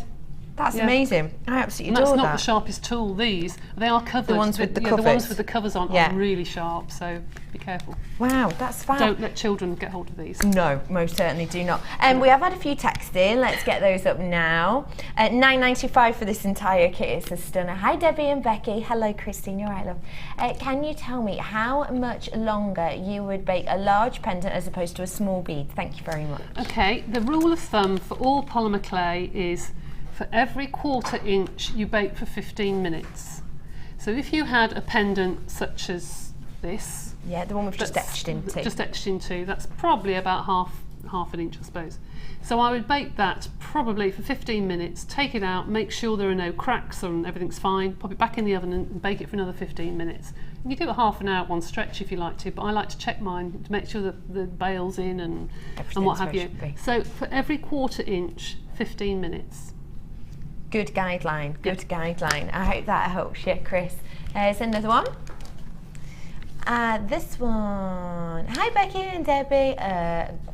That's amazing. I absolutely adore that. That's not the sharpest tool. They are covered. The ones with the covers. The ones with the covers on are really sharp, so be careful. Wow, that's fab. Don't let children get hold of these. No, most certainly do not. And we have had a few texts in. Let's get those up now. $9.95 for this entire kit. It's a stunner. Hi Debbie and Becky. Hello Christine, you're right, love. Can you tell me how much longer you would bake a large pendant as opposed to a small bead? Thank you very much. Okay, the rule of thumb for all polymer clay is for every 1/4 inch you bake for 15 minutes. So if you had a pendant such as this, yeah, the one we've just etched into, that's probably about half an inch, I suppose. So I would bake that probably for 15 minutes, take it out, make sure there are no cracks and everything's fine, pop it back in the oven and bake it for another 15 minutes. You can do a half an hour at one stretch if you like to, but I like to check mine to make sure that the bail's in and what have you. So for every 1/4 inch, 15 minutes. Good guideline, good guideline. I hope that helps you, Chris. Is another one? This one. Hi Becky and Debbie,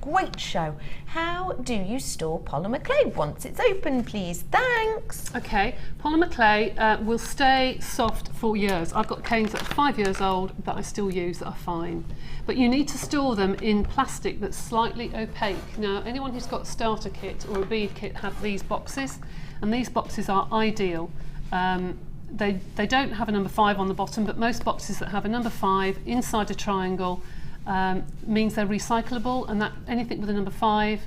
great show. How do you store polymer clay once it's open, please? Thanks. Okay, polymer clay will stay soft for years. I've got canes that are 5 years old that I still use that are fine. But you need to store them in plastic that's slightly opaque. Now, anyone who's got a starter kit or a bead kit have these boxes, and these boxes are ideal. They don't have a number 5 on the bottom, but most boxes that have a number 5 inside a triangle means they're recyclable, and that anything with a number 5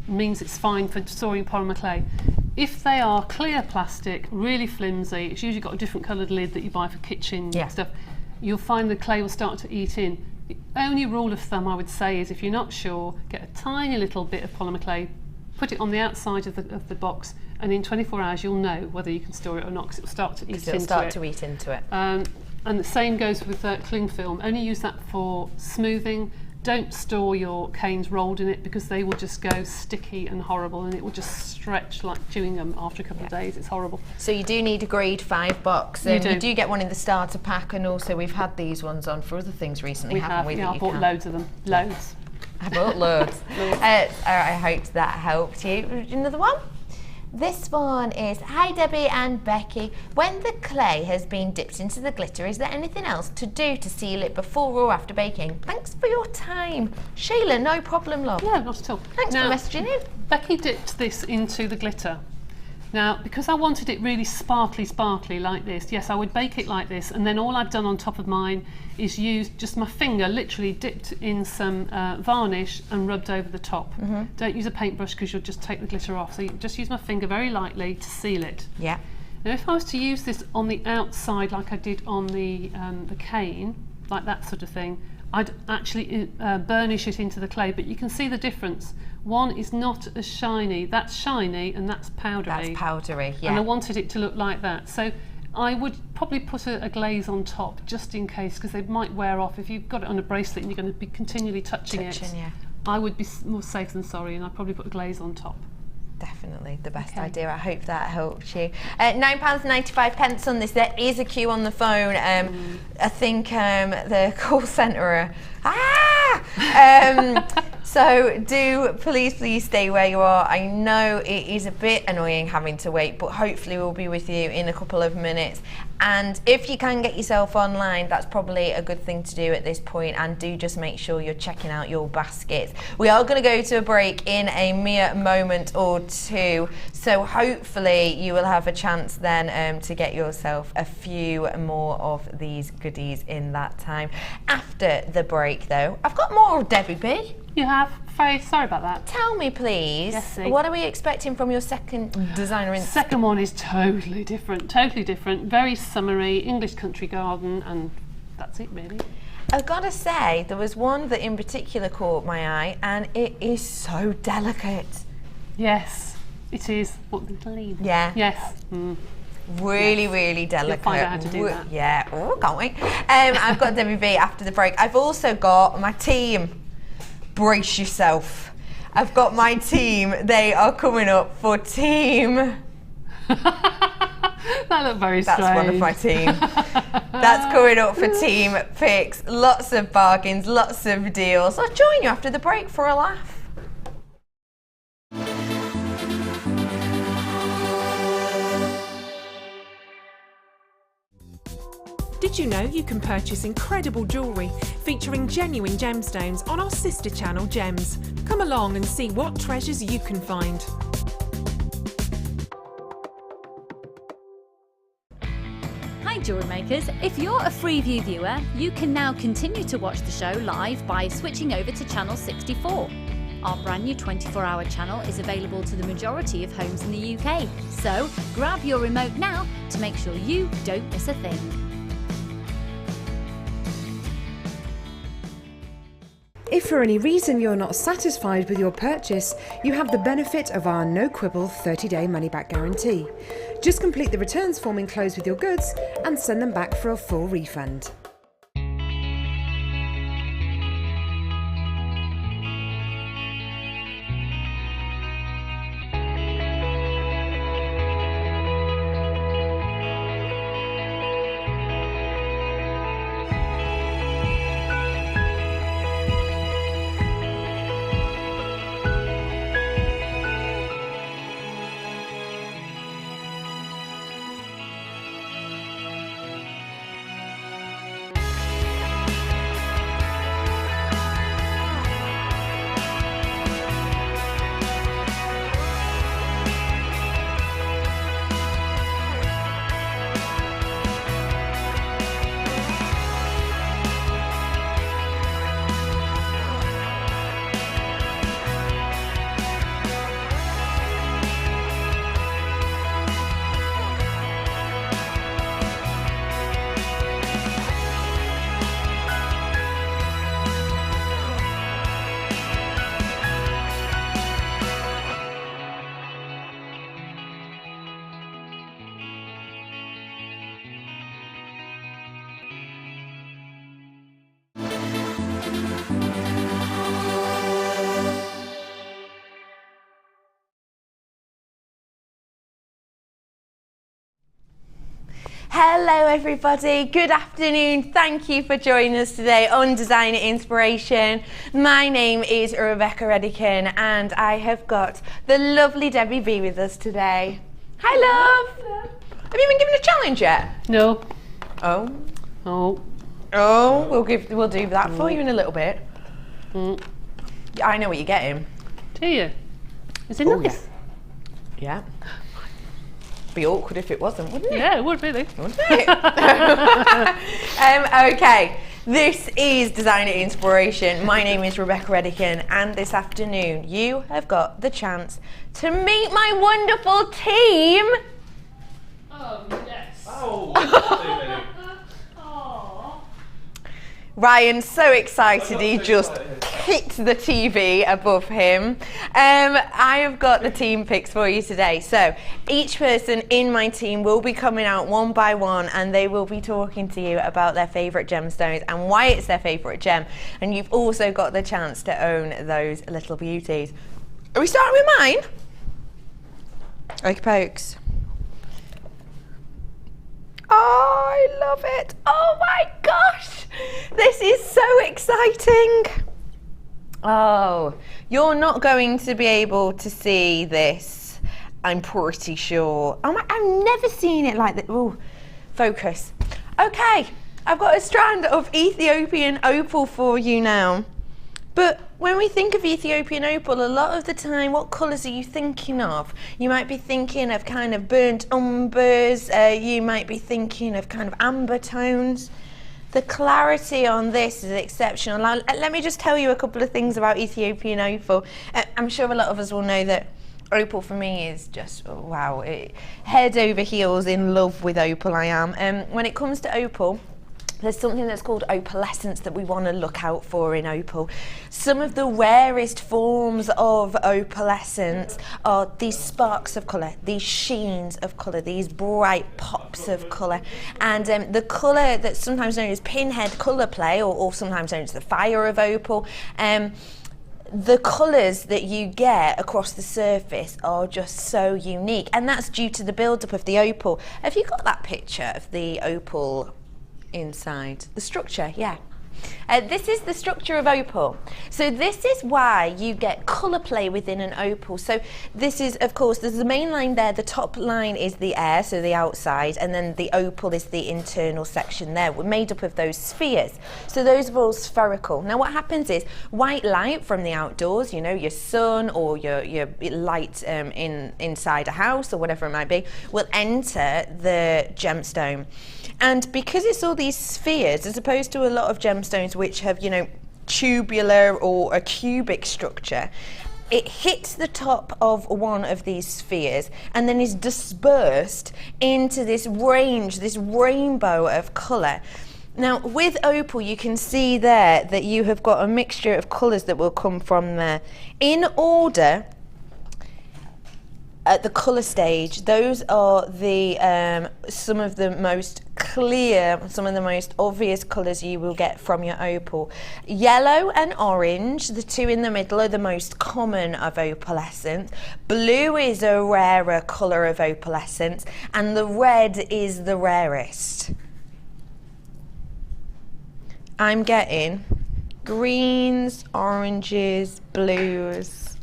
means it's fine for storing polymer clay. If they are clear plastic, really flimsy, it's usually got a different coloured lid that you buy for kitchen stuff, you'll find the clay will start to eat in. The only rule of thumb I would say is if you're not sure, get a tiny little bit of polymer clay, put it on the outside of the box, and in 24 hours you'll know whether you can store it or not, because it will start to eat into it. And the same goes with cling film. Only use that for smoothing. Don't store your canes rolled in it, because they will just go sticky and horrible, and it will just stretch like chewing gum after a couple of days. It's horrible. So you do need a grade 5 box. You do get one in the starter pack, and also we've had these ones on for other things recently, haven't we? Yeah, I bought loads of them. Loads. I bought loads. I hope that helped you. Another one? This one is, hi Debbie and Becky. When the clay has been dipped into the glitter, is there anything else to do to seal it before or after baking? Thanks for your time. Sheila, no problem, love. Yeah, not at all. Thanks for messaging in. Becky dipped this into the glitter. Now, because I wanted it really sparkly like this, yes, I would bake it like this, and then all I've done on top of mine is used just my finger, literally dipped in some varnish and rubbed over the top. Don't use a paintbrush, because you'll just take the glitter off. So you just use my finger very lightly to seal it. Yeah. Now, if I was to use this on the outside like I did on the cane, like that sort of thing, I'd actually burnish it into the clay, but you can see the difference. One is not as shiny. That's shiny and that's powdery. That's powdery, yeah. And I wanted it to look like that. So I would probably put a glaze on top just in case, because they might wear off. If you've got it on a bracelet and you're going to be continually touching it, yeah. I would be more safe than sorry, and I'd probably put a glaze on top. Definitely the best idea. I hope that helps you. £9.95 on this. There is a queue on the phone. I think the call centre so do please stay where you are. I know it is a bit annoying having to wait, but hopefully we'll be with you in a couple of minutes. And if you can get yourself online, that's probably a good thing to do at this point, and do just make sure you're checking out your baskets. We are going to go to a break in a mere moment or two, so hopefully you will have a chance then to get yourself a few more of these goodies in that time. After the break though, I've got more of Debbie B. You have? Faye, sorry about that. Tell me please, yes, what are we expecting from your second designer in? Second one is totally different, very summery, English country garden, and that's it really. I've got to say, there was one that in particular caught my eye, and it is so delicate. Yes, it is. What the leaf? Yeah. Yes. Really delicate. You'll find out how to do that. Yeah, oh, can't wait. I've got Debbie B after the break. I've also got my team. Brace yourself. I've got my team. They are coming up for team. That looked very strange. That's one of my team. That's coming up for team picks. Lots of bargains, lots of deals. I'll join you after the break for a laugh. Did you know you can purchase incredible jewellery featuring genuine gemstones on our sister channel Gems? Come along and see what treasures you can find. Hi jewellery makers, if you're a Freeview viewer, you can now continue to watch the show live by switching over to channel 64. Our brand new 24-hour channel is available to the majority of homes in the UK, so grab your remote now to make sure you don't miss a thing. If for any reason you're not satisfied with your purchase, you have the benefit of our no quibble 30-day money-back guarantee. Just complete the returns form enclosed with your goods and send them back for a full refund. Hello everybody, good afternoon. Thank you for joining us today on Designer Inspiration. My name is Rebecca Redican and I have got the lovely Debbie B with us today. Hi love! Have you been given a challenge yet? No. Oh. Oh. Oh, we'll do that for you in a little bit. I know what you're getting. Do you? Is it nice? Yeah. Be awkward if it wasn't, wouldn't it? Yeah, it would really. Wouldn't it? Okay, this is Designer Inspiration. My name is Rebecca Redican, and this afternoon you have got the chance to meet my wonderful team. Oh, yes. Oh, Ryan's so excited he just hit the TV above him. I have got the team picks for you today. So each person in my team will be coming out one by one and they will be talking to you about their favourite gemstones and why it's their favourite gem. And you've also got the chance to own those little beauties. Are we starting with mine? Okey pokes. Oh, I love it. Oh my gosh. This is so exciting. Oh, you're not going to be able to see this, I'm pretty sure. Oh my, I've never seen it like that. Oh, focus. Okay, I've got a strand of Ethiopian opal for you now. But when we think of Ethiopian opal, a lot of the time, what colours are you thinking of? You might be thinking of kind of burnt umbers, you might be thinking of kind of amber tones. The clarity on this is exceptional. Let me just tell you a couple of things about Ethiopian opal. I'm sure a lot of us will know that opal for me is just, wow, head over heels in love with opal I am. When it comes to opal, there's something that's called opalescence that we want to look out for in opal. Some of the rarest forms of opalescence are these sparks of colour, these sheens of colour, these bright pops of colour. And the colour that's sometimes known as pinhead colour play, or sometimes known as the fire of opal, the colours that you get across the surface are just so unique. And that's due to the build-up of the opal. Have you got that picture of the opal inside? The structure, yeah. This is the structure of opal. So this is why you get colour play within an opal. So this is, of course, there's the main line there. The top line is the air, so the outside, and then the opal is the internal section there. We're made up of those spheres. So those are all spherical. Now what happens is white light from the outdoors, you know, your sun or your light inside a house or whatever it might be, will enter the gemstone. And because it's all these spheres, as opposed to a lot of gemstones which have, you know, tubular or a cubic structure, it hits the top of one of these spheres and then is dispersed into this range, this rainbow of colour. Now with opal you can see there that you have got a mixture of colours that will come from there. In order, at the colour stage, those are the some of the most clear, some of the most obvious colours you will get from your opal. Yellow and orange, the two in the middle, are the most common of opalescence. Blue is a rarer colour of opalescence, and the red is the rarest. I'm getting greens, oranges, blues,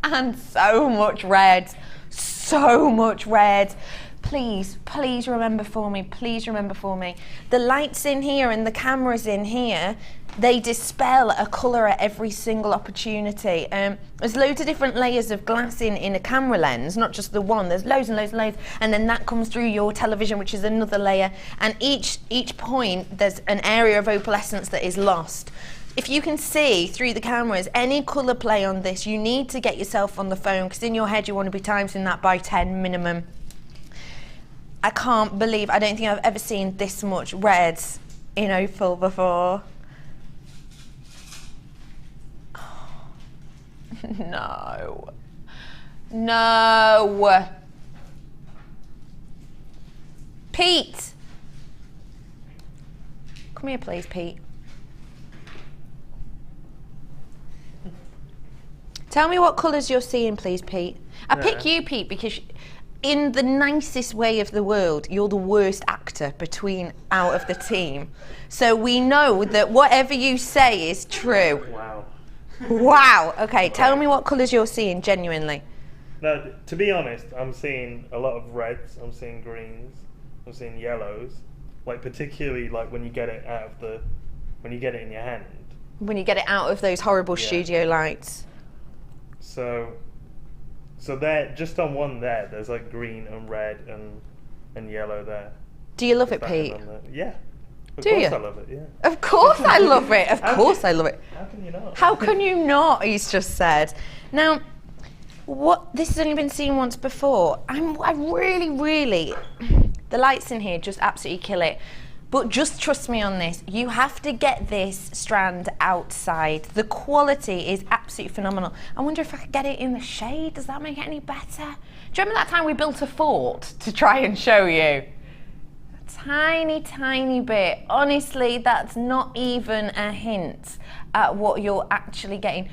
and so much red, so much red. Please, please remember for me, please remember for me. The lights in here and the cameras in here, they dispel a colour at every single opportunity. There's loads of different layers of glass in a camera lens, not just the one. There's loads and loads and loads, and then that comes through your television, which is another layer. And each point, there's an area of opalescence that is lost. If you can see through the cameras any colour play on this, you need to get yourself on the phone, because in your head you want to be timesing that by 10 minimum. I can't believe, I don't think I've ever seen this much red in opal before. Oh, no. No. Pete. Come here please, Pete. Tell me what colours you're seeing, please, Pete. I pick you, Pete, because in the nicest way of the world, you're the worst actor out of the team. So we know that whatever you say is true. Wow. Wow. Okay, tell me what colours you're seeing, genuinely. No, to be honest, I'm seeing a lot of reds, I'm seeing greens, I'm seeing yellows. Like particularly like when you get it when you get it in your hand. When you get it out of those horrible studio lights. So there, just on one there's like green and red and yellow there. Do you love it, Pete? Yeah. Of Do course you? I love it, yeah. Of course I love it. Of course I love it. How can you not? How can you not, he's just said. Now, this has only been seen once before. I really, the lights in here just absolutely kill it. But just trust me on this. You have to get this strand outside. The quality is absolutely phenomenal. I wonder if I could get it in the shade. Does that make it any better? Do you remember that time we built a fort to try and show you? A tiny bit. Honestly, that's not even a hint at what you're actually getting.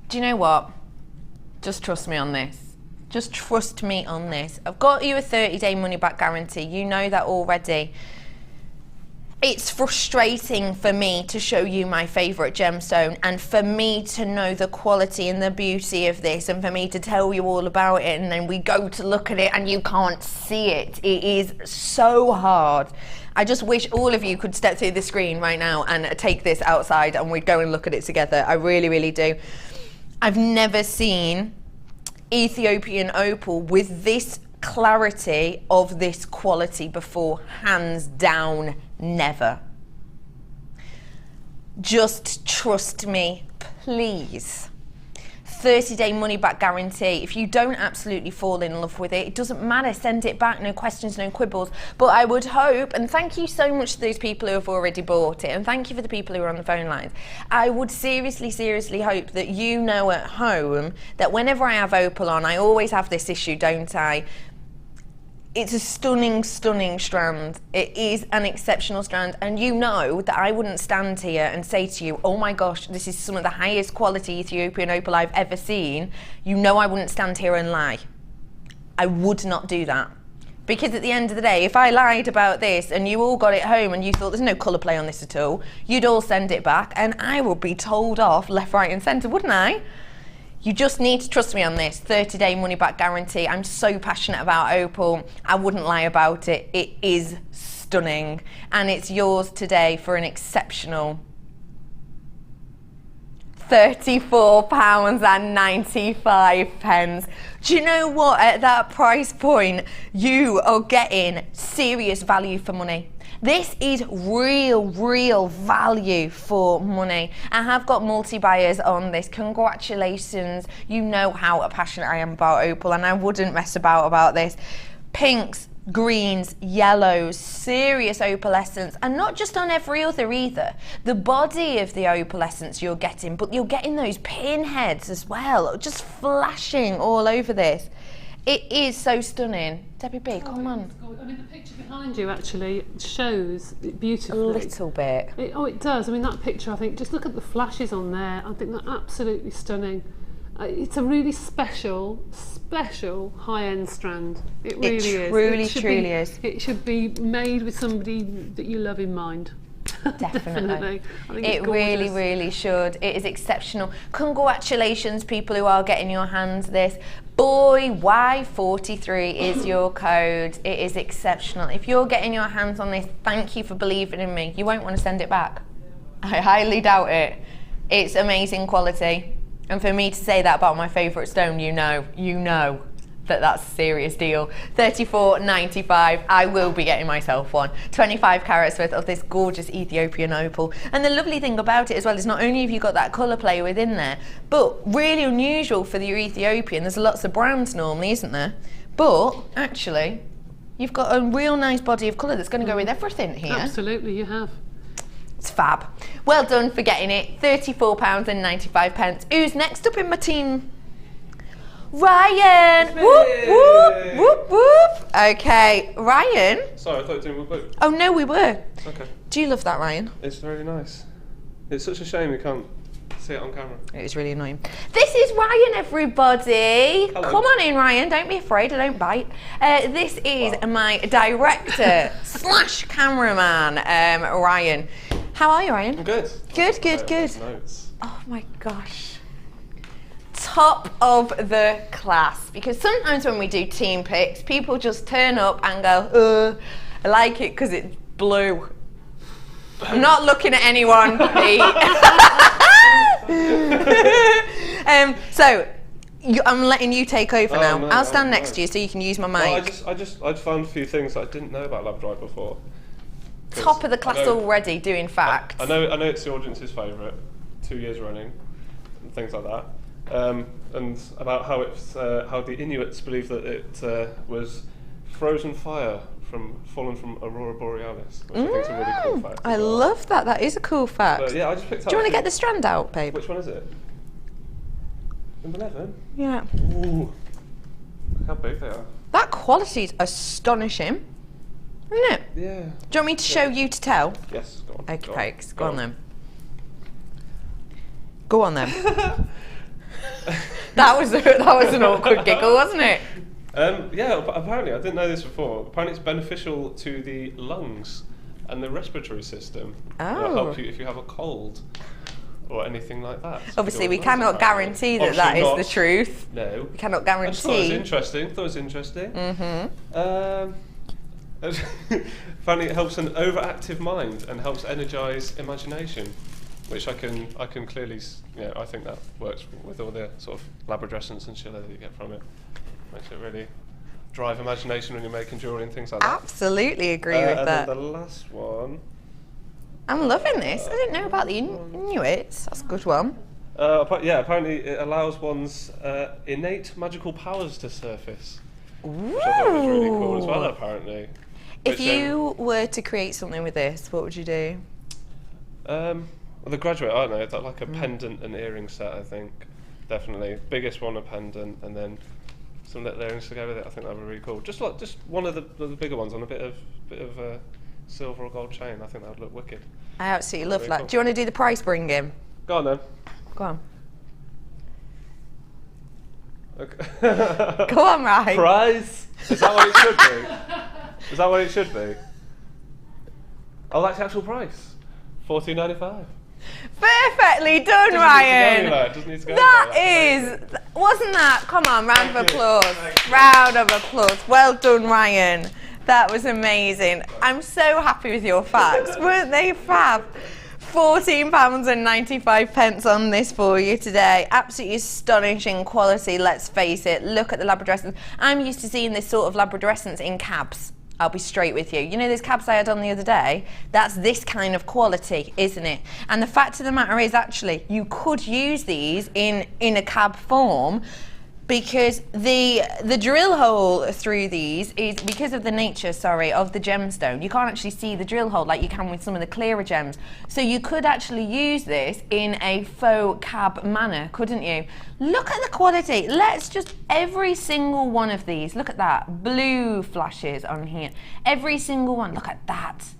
Do you know what? Just trust me on this. Just trust me on this. I've got you a 30-day money-back guarantee. You know that already. It's frustrating for me to show you my favourite gemstone and for me to know the quality and the beauty of this and for me to tell you all about it and then we go to look at it and you can't see it. It is so hard. I just wish all of you could step through the screen right now and take this outside and we'd go and look at it together. I really, really do. I've never seen Ethiopian opal with this clarity of this quality before, hands down, never. Just trust me, please. 30-day money-back guarantee. If you don't absolutely fall in love with it, it doesn't matter, send it back, no questions, no quibbles. But I would hope, and thank you so much to those people who have already bought it, and thank you for the people who are on the phone lines. I would seriously hope that you know at home that whenever I have opal on, I always have this issue, don't I? It's a stunning strand. It is an exceptional strand, and you know that I wouldn't stand here and say to you, oh my gosh, this is some of the highest quality Ethiopian opal I've ever seen. You know I wouldn't stand here and lie. I would not do that. Because at the end of the day, if I lied about this and you all got it home and you thought there's no colour play on this at all, you'd all send it back and I would be told off left, right and centre, wouldn't I? You just need to trust me on this 30-day money-back guarantee. I'm so passionate about opal. I wouldn't lie about it. It is stunning. And it's yours today for an exceptional £34.95. Do you know what? At that price point, you are getting serious value for money. This is real value for money. I have got multi-buyers on this. Congratulations. You know how passionate I am about opal and I wouldn't mess about this. Pinks, greens, yellows, serious opalescence, and not just on every other either. The body of the opalescence you're getting, but you're getting those pinheads as well, just flashing all over this. It is so stunning. Debbie B, come on. I mean, the picture behind you actually shows it beautifully. A little bit. It does. I mean, that picture, I think, just look at the flashes on there. I think they're absolutely stunning. It's a really special high-end strand. It really is. It truly is. It should be made with somebody that you love in mind. Definitely. I think it really should. It is exceptional. Congratulations, people who are getting your hands this. Boy, Y43 is your code. It is exceptional. If you're getting your hands on this, thank you for believing in me. You won't want to send it back. I highly doubt it. It's amazing quality. And for me to say that about my favourite stone, you know that that's a serious deal. $34.95. I will be getting myself one. 25 carats worth of this gorgeous Ethiopian opal. And the lovely thing about it as well is not only have you got that colour play within there, but really unusual for the Ethiopian. There's lots of browns normally, isn't there? But actually, you've got a real nice body of colour that's going to go with everything here. Absolutely, you have. It's fab. Well done for getting it. £34.95. Who's next up in my team? Ryan! Whoop. Okay, Ryan. Sorry, I thought you were doing whoop whoop. Oh no, we were. Okay. Do you love that, Ryan? It's really nice. It's such a shame you can't see it on camera. It was really annoying. This is Ryan, everybody. Hello. Come on in, Ryan. Don't be afraid. I don't bite. This is my director / cameraman, Ryan. How are you, Ryan? I'm good. Good. Notes. Oh my gosh. Top of the class, because sometimes when we do team picks, people just turn up and go, I like it because it's blue. I'm not looking at anyone, Pete. I'm letting you take over now. No, I'll stand next to you so you can use my mic. Well, I found a few things I didn't know about Labradorite before. Top of the class already doing facts. I know it's the audience's favourite, 2 years running, and things like that. And about how the Inuits believe that it was frozen fire fallen from Aurora Borealis, which I think is a really cool fact. I love that. That is a cool fact. But yeah, I just picked up. Do you want to get the strand out, babe? Which one is it? Number 11? Yeah. Ooh. Look how big they are. That quality is astonishing, isn't it? Yeah. Do you want me to show you to tell? Yes, go on. Okay, thanks. Go on then. Go on then. that was an awkward giggle, wasn't it? Yeah, but apparently, I didn't know this before. Apparently, it's beneficial to the lungs and the respiratory system. It'll help you if you have a cold or anything like that. So Obviously, we cannot guarantee that that is the truth. No. We cannot I just thought it was guarantee. interesting. Apparently, it helps an overactive mind and helps energise imagination, which I can clearly, I think that works with all the sort of Labradorescence and shit that you get from it. Makes it really drive imagination when you're making jewellery and things like that. Absolutely agree with and that. then the last one. I'm loving this. I didn't know about the Inuits. That's a good one. Apparently it allows one's innate magical powers to surface. Which I thought was really cool as well, apparently. If you were to create something with this, what would you do? Well, the graduate, I don't know, like a pendant and earring set, I think. Definitely. Biggest one, a pendant, and then some little earrings to go with it. I think that would be really cool. Just one of the bigger ones on a bit of silver or gold chain. I think that would look wicked. I absolutely love Really that. cool. Do you want to do the price bringing? Go on then. Go on. Okay. Go on, Ryan. Price? Is that what it should be? Is that what it should be? Oh, that's the actual price. $14.95. Perfectly done, Ryan. Doesn't need to go That there. wasn't that? Come on, round of applause. Round of applause. Well done, Ryan. That was amazing. I'm so happy with your facts. Weren't they fab? £14.95 on this for you today. Absolutely astonishing quality, let's face it. Look at the Labradorescence. I'm used to seeing this sort of Labradorescence in cabs. I'll be straight with you. You know those cabs I had on the other day? That's this kind of quality, isn't it? And the fact of the matter is, actually, you could use these in a cab form, because the drill hole through these is, because of the nature, of the gemstone, you can't actually see the drill hole like you can with some of the clearer gems. So you could actually use this in a faux cab manner, couldn't you? Look at the quality. Let's just, every single one of these, look at that, blue flashes on here. Every single one, look at that.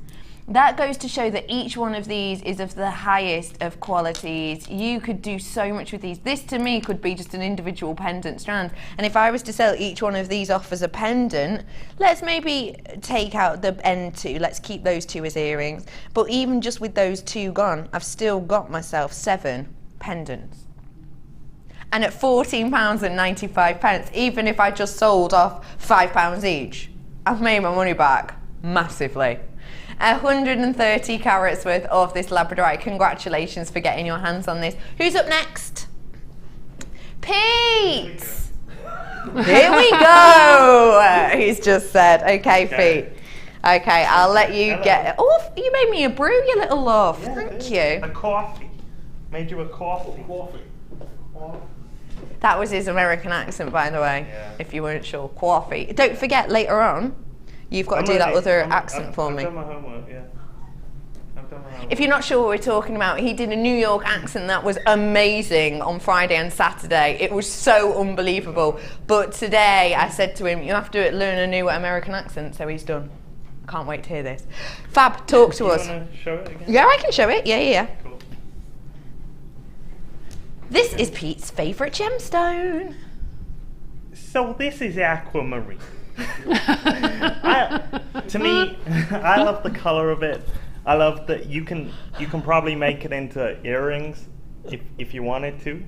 That goes to show that each one of these is of the highest of qualities. You could do so much with these. This to me could be just an individual pendant strand. And if I was to sell each one of these off as a pendant, let's maybe take out the end two. Let's keep those two as earrings. But even just with those two gone, I've still got myself 7 pendants. And at £14.95, even if I just sold off £5 each, I've made my money back massively. 130 carats worth of this Labradorite. Congratulations for getting your hands on this. Who's up next? Pete! Here we go! He's just said. Okay, Pete. Okay, I'll let you get... Oh, you made me a brew, you little love. Yeah, Thank you. A coffee. Made you a coffee. That was his American accent, by the way, if you weren't sure. Coffee. Don't forget, later on, you've got to do that other accent for me. I've done my homework, yeah. I've done my homework. If you're not sure what we're talking about, he did a New York accent that was amazing on Friday and Saturday. It was so unbelievable. But today I said to him, you have to learn a new American accent, so he's done. I can't wait to hear this. Fab, talk to us. Do you want to show it again? Yeah, I can show it. Yeah. Cool. This is Pete's favourite gemstone. So this is aquamarine. To me, I love the color of it. I love that you can probably make it into earrings if you wanted to.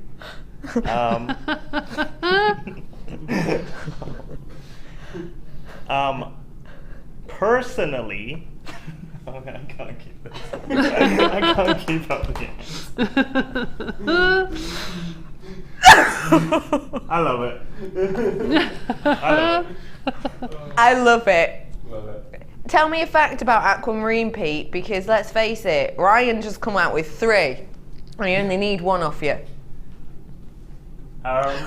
Personally, I can't keep this. I can't keep up with it. I love it. I love it. Love it. Tell me a fact about aquamarine, Pete, because let's face it, Ryan just come out with 3. And you only need 1 off you. A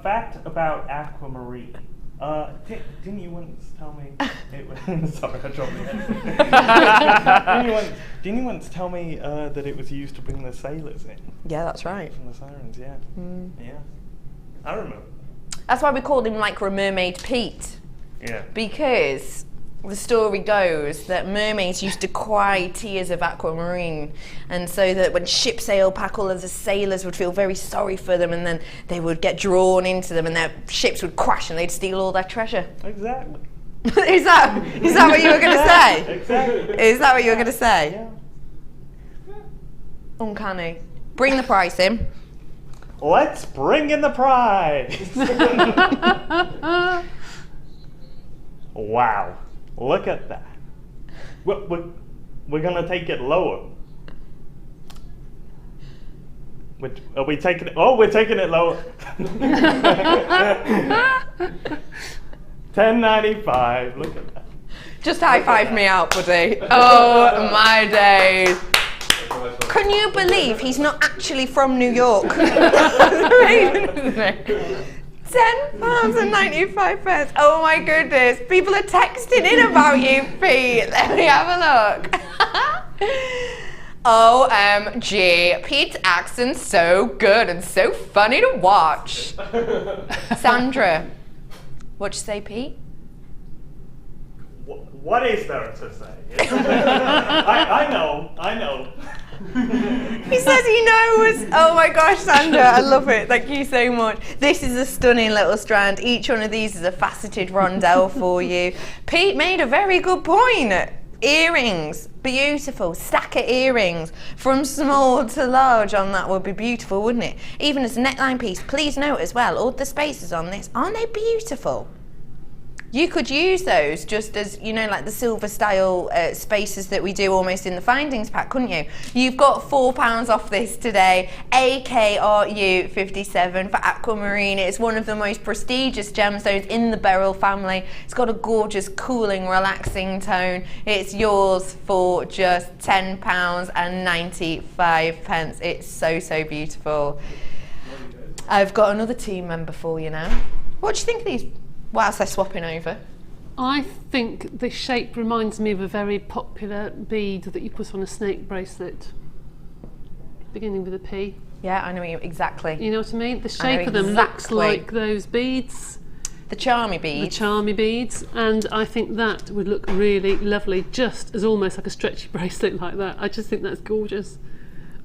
fact about aquamarine. Didn't you once tell me it was... Sorry, I dropped my head. Didn't you once tell me that it was used to bring the sailors in? Yeah, that's right. From the sirens, yeah. Yeah. I remember. That's why we called him Micro Mermaid Pete. Yeah. Because the story goes that mermaids used to cry tears of aquamarine, and so that when ships sailed back, all of the sailors would feel very sorry for them, and then they would get drawn into them and their ships would crash and they'd steal all their treasure. Exactly. Is that what you were going to say? Exactly. Is that what you were going to say? Yeah. Uncanny. Bring the price in. Let's bring in the prize. Wow. Look at that. We're going to take it lower. Are we taking it? Oh, we're taking it lower. $10.95. Look at that. Just high five me out, buddy. Oh my days. Can you believe he's not actually from New York? £10.95. Oh my goodness. People are texting in about you, Pete. Let me have a look. OMG. Pete's accent's so good and so funny to watch. Sandra, what'd you say, Pete? What is there to say? I know. He says he knows. Oh my gosh, Sandra, I love it. Thank you so much. This is a stunning little strand. Each one of these is a faceted rondelle for you. Pete made a very good point. Earrings, beautiful. Stack of earrings from small to large on that would be beautiful, wouldn't it? Even as a neckline piece, please note as well, all the spaces on this, aren't they beautiful? You could use those just as, you know, like the silver style spaces that we do almost in the findings pack, couldn't you? You've got £4 off this today, AKRU 57 for aquamarine. It's one of the most prestigious gemstones in the beryl family. It's got a gorgeous, cooling, relaxing tone. It's yours for just £10.95. It's so, so beautiful. I've got another team member for you now. What do you think of these? Whilst they're swapping over. I think the shape reminds me of a very popular bead that you put on a snake bracelet, beginning with a P. Yeah, I know you exactly. You know what I mean? The shape of them looks like those beads. The charmy beads. The charmy beads, and I think that would look really lovely, just as almost like a stretchy bracelet like that. I just think that's gorgeous.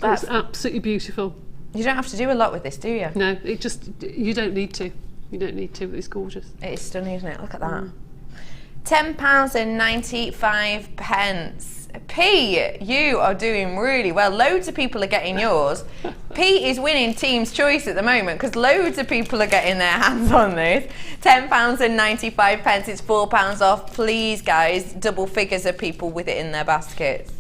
That's absolutely beautiful. You don't have to do a lot with this, do you? No, you don't need to. You don't need to, but it's gorgeous. It is stunning, isn't it? Look at that. £10.95. P, you are doing really well. Loads of people are getting yours. P is winning Team's Choice at the moment because loads of people are getting their hands on this. £10.95. It's £4 off. Please, guys, double figures of people with it in their baskets.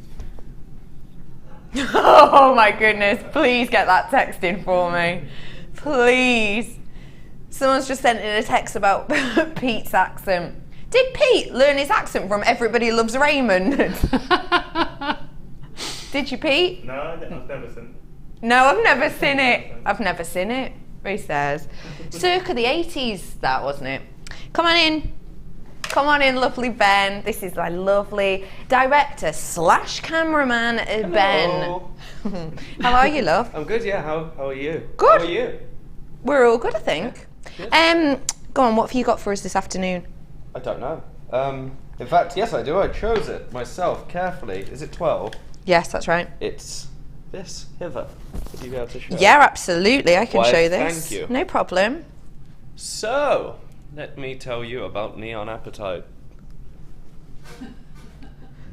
Oh my goodness. Please get that text in for me. Please. Someone's just sent in a text about Pete's accent. Did Pete learn his accent from Everybody Loves Raymond? Did you, Pete? No, I've never seen it. No, I've never seen it. I've never seen it, he says. Circa the 80s, that, wasn't it? Come on in. Come on in, lovely Ben. This is my lovely director / cameraman, Ben. How are you, love? I'm good, yeah. How are you? Good. How are you? We're all good, I think. Good. Go on, what have you got for us this afternoon? I don't know. In fact, yes, I do. I chose it myself carefully. Is it 12? Yes, that's right. It's this hither. Would you be able to show? Yeah, absolutely. I can show this. Thank you. No problem. So, let me tell you about Neon Appetite.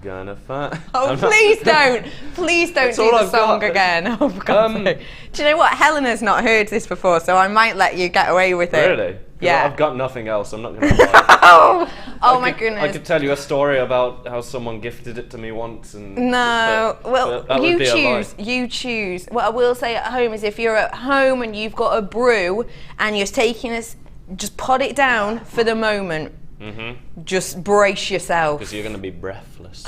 Gonna find. Oh, please don't. Please don't do the song again. Oh, for God's sake. Do you know what? Helena's not heard this before, so I might let you get away with it. Really? Yeah. I've got nothing else. I'm not going to lie. Oh my goodness. I could tell you a story about how someone gifted it to me once. And no. Well, you choose. You choose. What I will say at home is if you're at home and you've got a brew and you're taking us, just pot it down for the moment. Mm-hmm. Just brace yourself. Because you're going to be breathless.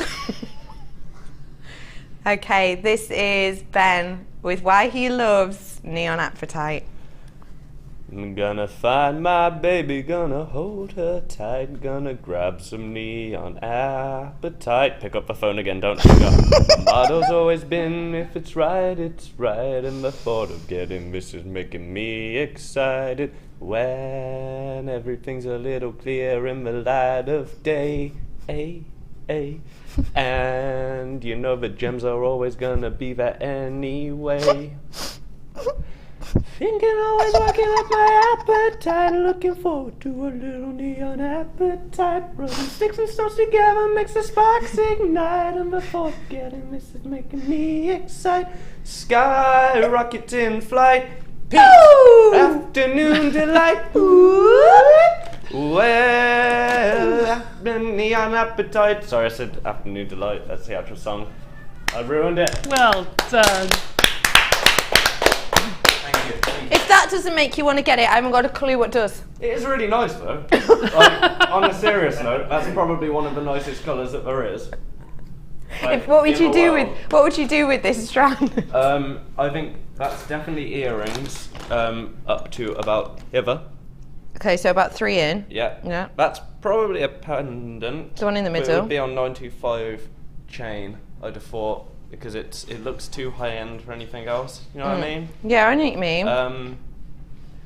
Okay, this is Ben with Why He Loves Neon Appetite. I'm gonna find my baby, gonna hold her tight, gonna grab some neon appetite. Pick up the phone again, don't hang up. My motto's always been, if it's right, and the thought of getting this is making me excited. When everything's a little clear in the light of day, and you know the gems are always gonna be there anyway. Thinking always working up my appetite, looking forward to a little neon appetite. Rubbing sticks and stones together makes the sparks ignite, and the thought of getting this is making me excite. Sky rocket in flight, peace, afternoon delight. Well, the neon appetite. Sorry, I said afternoon delight. That's the actual song. I ruined it. Well done. If that doesn't make you want to get it, I haven't got a clue what does. It is really nice though. Like, on a serious note, that's probably one of the nicest colours that there is. Like, What would you do with this strand? I think that's definitely earrings up to about hither. Okay, so about 3 in. Yeah. Yeah. That's probably a pendant. The one in the But middle. it would be on 925 chain, I'd have thought, because it looks too high end for anything else. You know what I mean? Yeah, I know what you mean.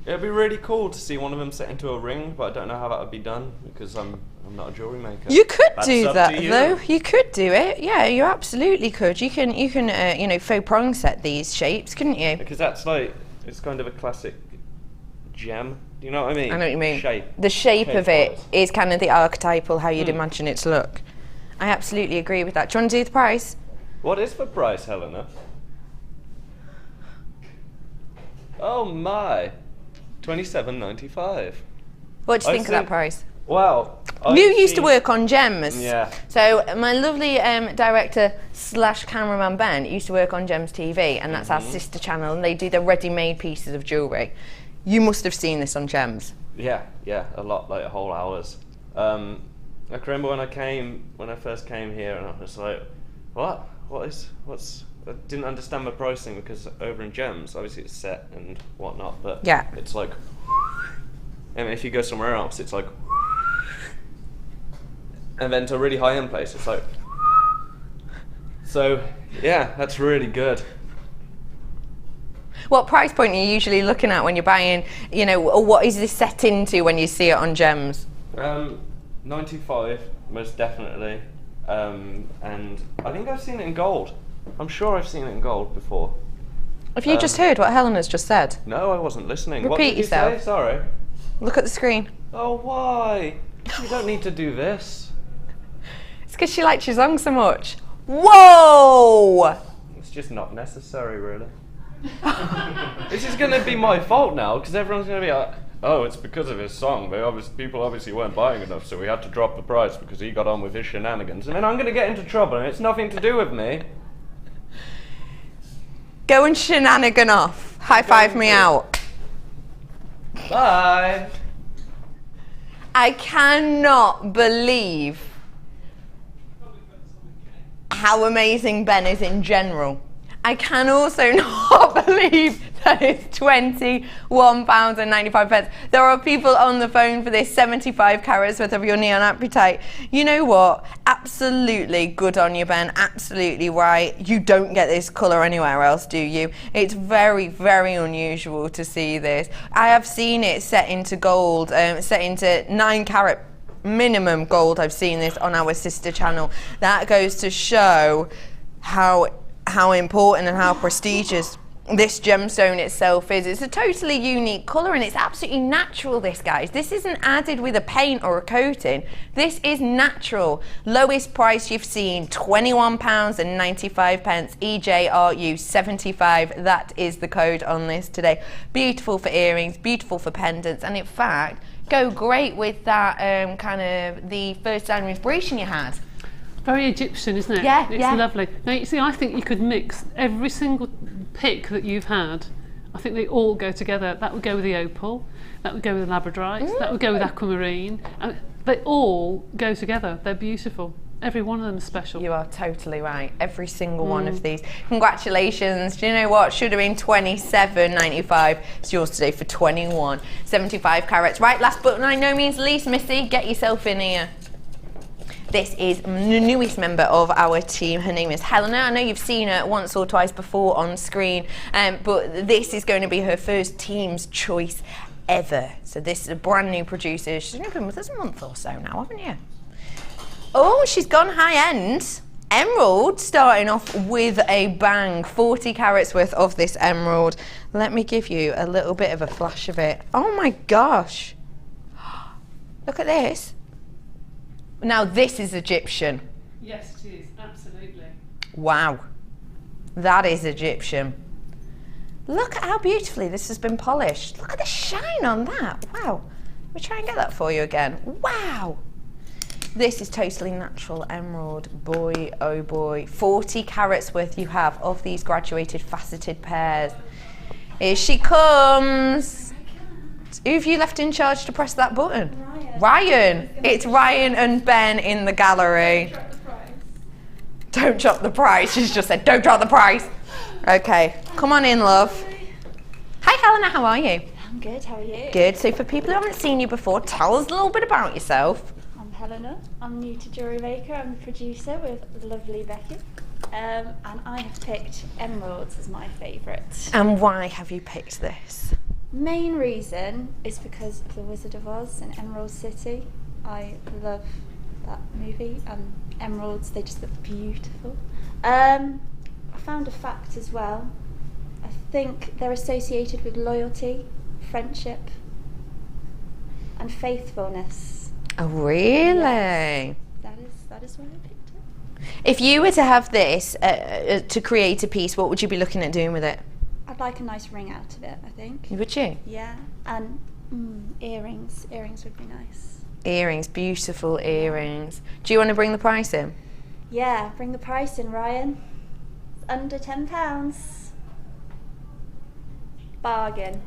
It'd be really cool to see one of them set into a ring, but I don't know how that would be done because I'm not a jewellery maker. You could That's do up that to you. though. You could do it. Yeah, you absolutely could. You can you know, faux prong set these shapes, couldn't you? Because that's like, it's kind of a classic gem. Do you know what I mean? I know what you mean. Shape. The shape of it Shape-wise. is kind of the archetypal how you'd imagine it to look. I absolutely agree with that. Do you want to do the price? What is the price, Helena? Oh my, $27.95. What do you I think of that think- price? Wow. You used to work on gems. Yeah. So my lovely director / cameraman Ben used to work on Gems TV, and that's our sister channel, and they do the ready-made pieces of jewellery. You must have seen this on Gems. Yeah, a lot, like whole hours. I can remember when I first came here, and I was like, what's? I didn't understand the pricing because over in Gems, obviously it's set and whatnot, but Yeah. it's like, and if you go somewhere else, it's like, and then to a really high-end place, it's like, so yeah, that's really good. What price point are you usually looking at when you're buying, you know, or what is this set into when you see it on Gems? 95, most definitely. And I think I've seen it in gold. I'm sure I've seen it in gold before. Have you just heard what Helena's just said? No, I wasn't listening. What Repeat did you yourself. say? Sorry. Look at the screen. Oh, why? You don't need to do this. It's because she likes your song so much. Whoa! It's just not necessary, really. This is going to be my fault now, because everyone's going to be like, oh, it's because of his song. People obviously weren't buying enough, so we had to drop the price because he got on with his shenanigans. And then I'm going to get into trouble, and it's nothing to do with me. Go and shenanigan off. High five me out. Bye. I cannot believe how amazing Ben is in general. I can also not believe that it's £21.95. There are people on the phone for this 75 carats worth of your neon appetite. You know what? Absolutely good on you, Ben. Absolutely right. You don't get this colour anywhere else, do you? It's very, very unusual to see this. I have seen it set into gold, set into 9 carat minimum gold. I've seen this on our sister channel. That goes to show how important and how prestigious this gemstone itself is. It's a totally unique colour and it's absolutely natural, this, guys. This isn't added with a paint or a coating. This is natural. Lowest price you've seen, £21.95. EJRU 75. That is the code on this today. Beautiful for earrings, beautiful for pendants, and in fact, go great with that kind of the first time inspiration you had. Very Egyptian, isn't it? Yeah, it's lovely. Now, you see, I think you could mix every single pick that you've had. I think they all go together. That would go with the Opal, that would go with the Labradorescence, that would go with aquamarine. And they all go together. They're beautiful. Every one of them is special. You are totally right. Every single one of these. Congratulations. Do you know what? Should have been $27.95. It's yours today for $21. 75 carats. Right, last but by no means least, Missy, get yourself in here. This is the newest member of our team. Her name is Helena. I know you've seen her once or twice before on screen, but this is going to be her first team's choice ever. So this is a brand new producer. She's only been with us a month or so now, haven't you? Oh, she's gone high end. Emerald, starting off with a bang. 40 carats worth of this emerald. Let me give you a little bit of a flash of it. Oh my gosh. Look at this. Now this is Egyptian. Yes, it is, absolutely. Wow. That is Egyptian. Look at how beautifully this has been polished. Look at the shine on that. Wow. Let me try and get that for you again. Wow. This is totally natural emerald. Boy, oh boy. 40 carats worth you have of these graduated faceted pairs. Here she comes. Who have you left in charge to press that button? Ryan. It's Ryan and Ben in the gallery. Don't drop the price. She's just said, don't drop the price. Okay, come on in, love. Hi, Helena, how are you? I'm good, how are you? Good. So for people who haven't seen you before, tell us a little bit about yourself. I'm Helena. I'm new to Jewellery Maker. I'm a producer with the lovely Becky. And I have picked emeralds as my favourite. And why have you picked this? Main reason is because of The Wizard of Oz and Emerald City. I love that movie, and emeralds, they just look beautiful. I found a fact as well. I think they're associated with loyalty, friendship, and faithfulness. Oh, really? Yes. That is why I picked it. If you were to have this to create a piece, what would you be looking at doing with it? I'd like a nice ring out of it, I think. Would you? Yeah, and earrings. Earrings would be nice. Earrings, beautiful earrings. Do you want to bring the price in? Yeah, bring the price in, Ryan. It's under £10. Bargain.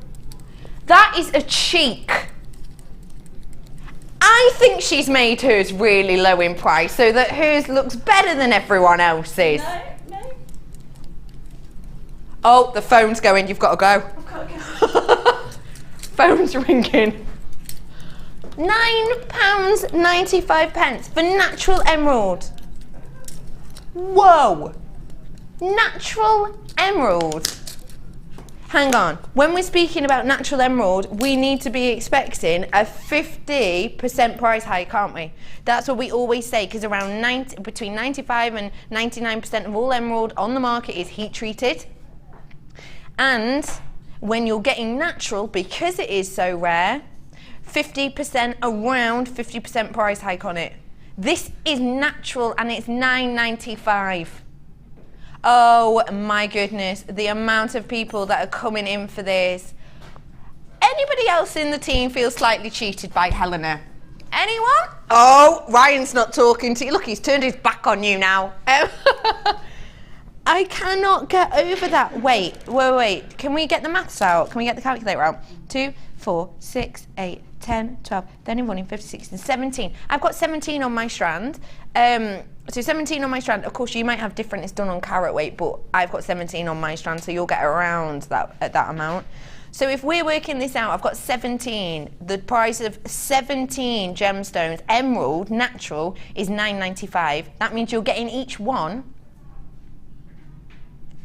That is a cheek. I think she's made hers really low in price so that hers looks better than everyone else's. No. Oh, the phone's going. You've got to go. I've got to go. Phone's ringing. £9.95 for natural emerald. Whoa. Natural emerald. Hang on. When we're speaking about natural emerald, we need to be expecting a 50% price hike, aren't we? That's what we always say, because around between 95 and 99% of all emerald on the market is heat treated. And when you're getting natural, because it is so rare, 50%, around 50% price hike on it. This is natural and it's $9.95. Oh my goodness, the amount of people that are coming in for this. Anybody else in the team feel slightly cheated by Helena? Anyone? Oh, Ryan's not talking to you. Look, he's turned his back on you now. I cannot get over that. Wait. Can we get the maths out? Can we get the calculator out? 2, 4, 6, 8, 10, 12, 13, 14, 15, 16, 17. I've got 17 on my strand. So 17 on my strand. Of course, you might have different. It's done on carat weight, but I've got 17 on my strand, so you'll get around that at that amount. So if we're working this out, I've got 17. The price of 17 gemstones, emerald, natural, is $9.95. That means you're getting each one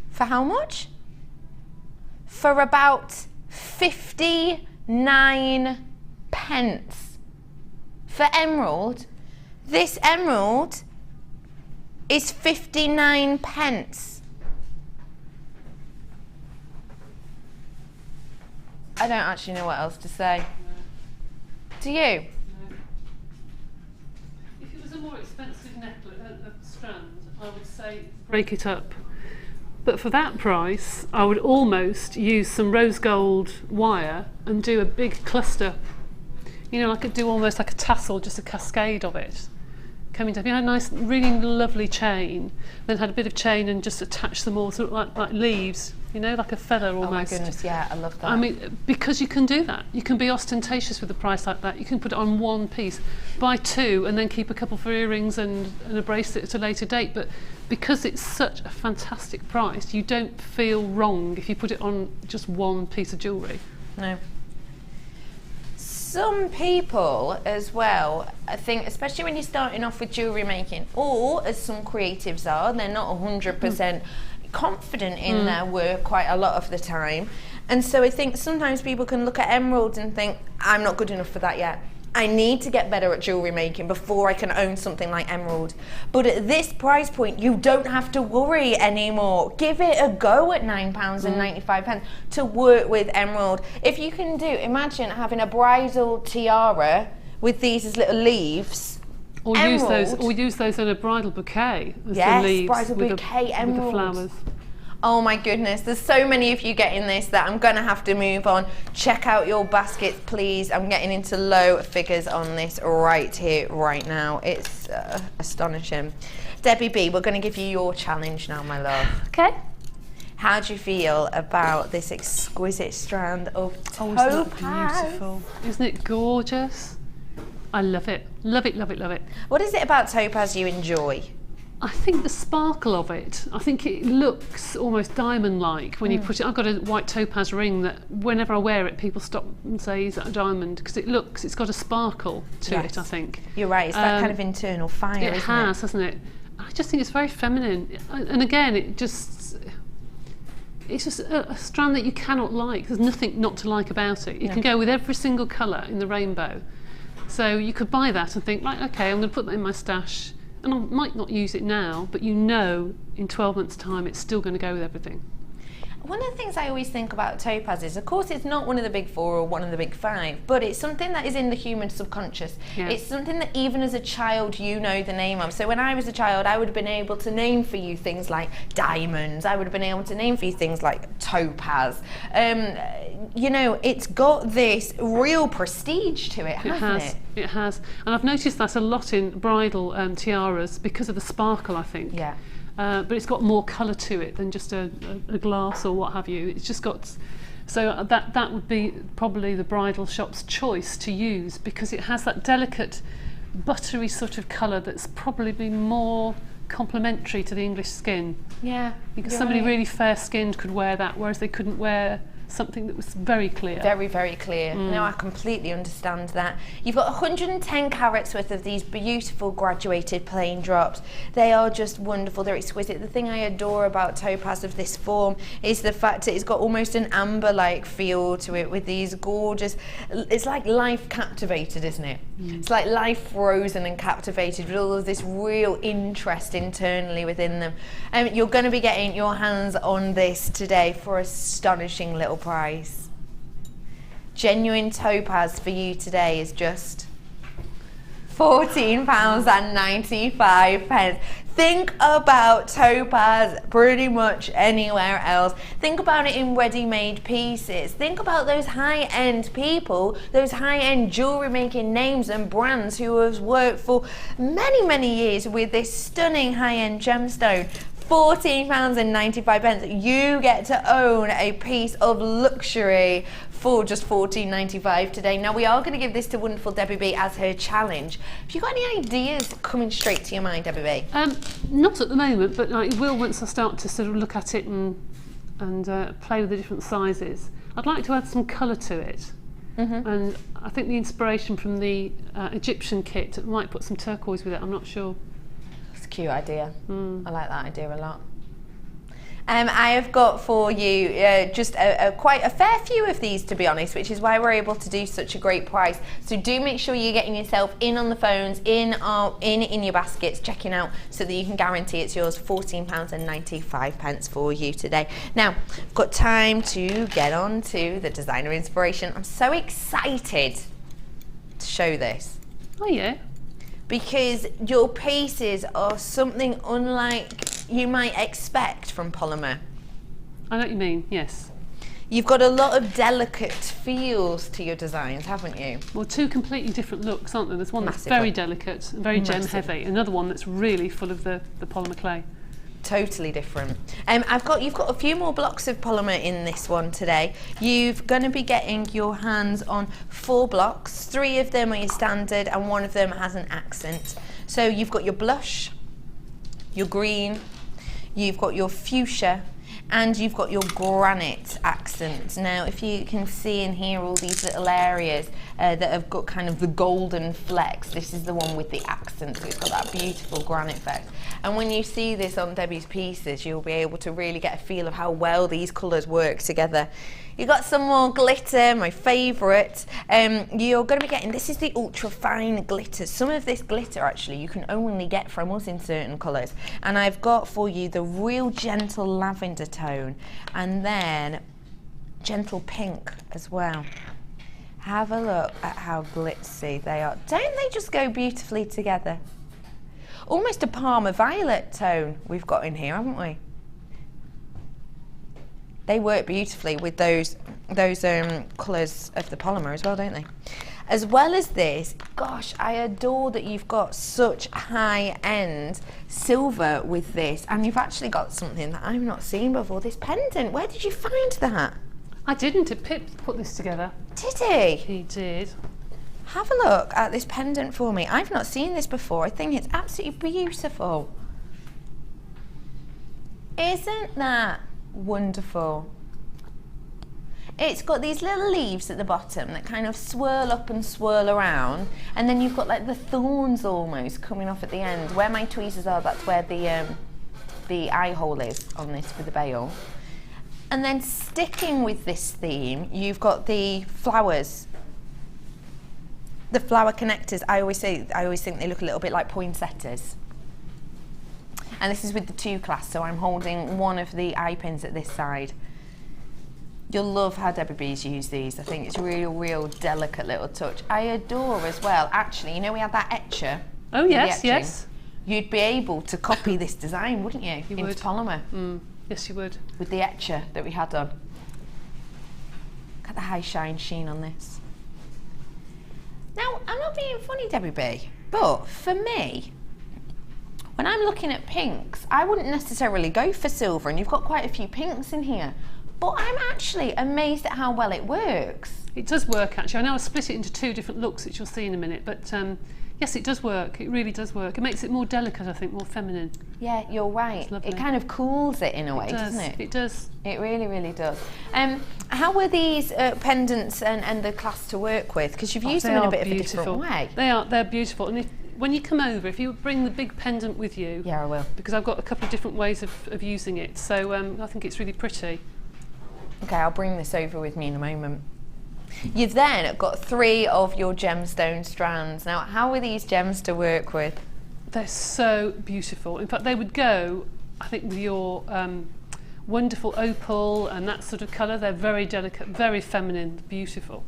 for how much? For about 59 pence. For emerald, this emerald is 59 pence. I don't actually know what else to say. No. Do you? No. If it was a more expensive necklace, strand, I would say break it up. But for that price, I would almost use some rose gold wire and do a big cluster. You know, I could do almost like a tassel, just a cascade of it. coming down. If you had a nice, really lovely chain, then had a bit of chain and just attached them all, sort of like leaves, you know, like a feather almost. Oh my goodness, yeah, I love that. I mean, because you can do that. You can be ostentatious with a price like that. You can put it on one piece, buy two, and then keep a couple for earrings and a bracelet at a later date. But because it's such a fantastic price, you don't feel wrong if you put it on just one piece of jewellery. No. Some people as well, I think, especially when you're starting off with jewellery making, or as some creatives are, they're not 100% confident in their work quite a lot of the time. And so I think sometimes people can look at emeralds and think, I'm not good enough for that yet. I need to get better at jewellery making before I can own something like emerald. But at this price point, you don't have to worry anymore. Give it a go at £9.95 to work with emerald. If you can do, imagine having a bridal tiara with these as little leaves. Or use those in a bridal bouquet as yes, the leaves bridal bouquet emerald. with the flowers. Oh my goodness, there's so many of you getting this that I'm going to have to move on. Check out your baskets, please. I'm getting into low figures on this right here, right now. It's astonishing. Debbie B, we're going to give you your challenge now, my love. Okay. How do you feel about this exquisite strand of Topaz? Isn't that beautiful? Isn't it gorgeous? I love it. Love it, love it, love it. What is it about Topaz you enjoy? I think the sparkle of it. I think it looks almost diamond-like when you put it. I've got a white topaz ring that whenever I wear it, people stop and say, "Is that a diamond?" Because it's got a sparkle to it. I think you're right. It's that kind of internal fire. It has, hasn't it? I just think it's very feminine. And again, it's just a strand that you cannot like. There's nothing not to like about it. You can go with every single colour in the rainbow. So you could buy that and think, right, okay, I'm going to put that in my stash. And I might not use it now, but you know in 12 months' time it's still going to go with everything. One of the things I always think about topaz is, of course, it's not one of the big four or one of the big five, but it's something that is in the human subconscious. Yeah. It's something that even as a child you know the name of. So when I was a child, I would have been able to name for you things like diamonds. I would have been able to name for you things like topaz. You know, it's got this real prestige to it, hasn't it? It has. And I've noticed that a lot in bridal tiaras because of the sparkle, I think. Yeah. But it's got more colour to it than just a glass or what have you. It's just got, so that would be probably the bridal shop's choice to use because it has that delicate, buttery sort of colour that's probably more complementary to the English skin. Yeah. Because somebody really fair-skinned could wear that, whereas they couldn't wear something that was very clear. Very, very clear. No, I completely understand that. You've got 110 carats worth of these beautiful graduated plain drops. They are just wonderful. They're exquisite. The thing I adore about topaz of this form is the fact that it's got almost an amber-like feel to it with these gorgeous, it's like life captivated, isn't it? It's like life frozen and captivated with all of this real interest internally within them. You're going to be getting your hands on this today for astonishing little price. Genuine topaz for you today is just £14.95. Think about topaz pretty much anywhere else. Think about it in ready-made pieces. Think about those high-end people, those high-end jewellery making names and brands who have worked for many, many years with this stunning high-end gemstone. £14.95. You get to own a piece of luxury for just $14.95 today. Now we are going to give this to wonderful Debbie B as her challenge. Have you got any ideas coming straight to your mind, Debbie B? Not at the moment, but I will once I start to sort of look at it and play with the different sizes. I'd like to add some colour to it. And I think the inspiration from the Egyptian kit, I might put some turquoise with it, I'm not sure. It's a cute idea. I like that idea a lot. I have got for you just quite a fair few of these, to be honest, which is why we're able to do such a great price. So do make sure you're getting yourself in on the phones, in your baskets, checking out so that you can guarantee it's yours. £14.95 for you today. Now, I've got time to get on to the designer inspiration. I'm so excited to show this. Oh yeah. Because your pieces are something unlike you might expect from Polymer. I know what you mean, yes. You've got a lot of delicate feels to your designs, haven't you? Well, two completely different looks, aren't there? There's one that's Massively. very delicate and very gem heavy, another one that's really full of the polymer clay. Totally different. You've got a few more blocks of polymer in this one today. You're going to be getting your hands on 4 blocks. 3 of them are your standard and 1 of them has an accent. So you've got your blush, your green, you've got your fuchsia, and you've got your granite accent. Now, if you can see in here all these little areas that have got kind of the golden flecks, this is the one with the accent, so it's got that beautiful granite effect. And when you see this on Debbie's pieces, you'll be able to really get a feel of how well these colours work together. You've got some more glitter, my favourite. You're going to be getting, this is the ultra fine glitter. Some of this glitter actually you can only get from us in certain colours. And I've got for you the real gentle lavender tone and then gentle pink as well. Have a look at how glitzy they are. Don't they just go beautifully together? Almost a Parma violet tone we've got in here, haven't we? They work beautifully with those colours of the polymer as well, don't they? As well as this, gosh, I adore that you've got such high-end silver with this, and you've actually got something that I've not seen before, this pendant. Where did you find that? I didn't. Pip put this together. Did he? He did. Have a look at this pendant for me. I've not seen this before. I think it's absolutely beautiful. Isn't that wonderful? It's got these little leaves at the bottom that kind of swirl up and swirl around, and then you've got like the thorns almost coming off at the end. Where my tweezers are, that's where the eye hole is on this with the bail. And then sticking with this theme, you've got the flowers. The flower connectors, I always think they look a little bit like poinsettias. And this is with the 2 clasp, so I'm holding one of the eye pins at this side. You'll love how Debbie B's use these. I think it's a real delicate little touch. I adore as well, actually, you know we had that etcher? Oh yes, yes. You'd be able to copy this design, wouldn't you? You into would. polymer. Yes, you would. With the etcher that we had on. Look at the high shine sheen on this. Now, I'm not being funny, Debbie B, but for me, when I'm looking at pinks, I wouldn't necessarily go for silver, and you've got quite a few pinks in here, but I'm actually amazed at how well it works. It does work, actually. I know I split it into 2 different looks, which you'll see in a minute, but yes, it does work. It really does work. It makes it more delicate, I think, more feminine. Yeah, you're right. It kind of cools it in a way, doesn't it? It does. It really does. How were these pendants and the clasp to work with? Because you've used them in a bit of a different way. They're beautiful. And when you come over, if you bring the big pendant with you. Yeah, I will. Because I've got a couple of different ways of using it. So I think it's really pretty. Okay, I'll bring this over with me in a moment. You've then got 3 of your gemstone strands. Now, how are these gems to work with? They're so beautiful. In fact, they would go, I think, with your wonderful opal and that sort of colour. They're very delicate, very feminine, beautiful.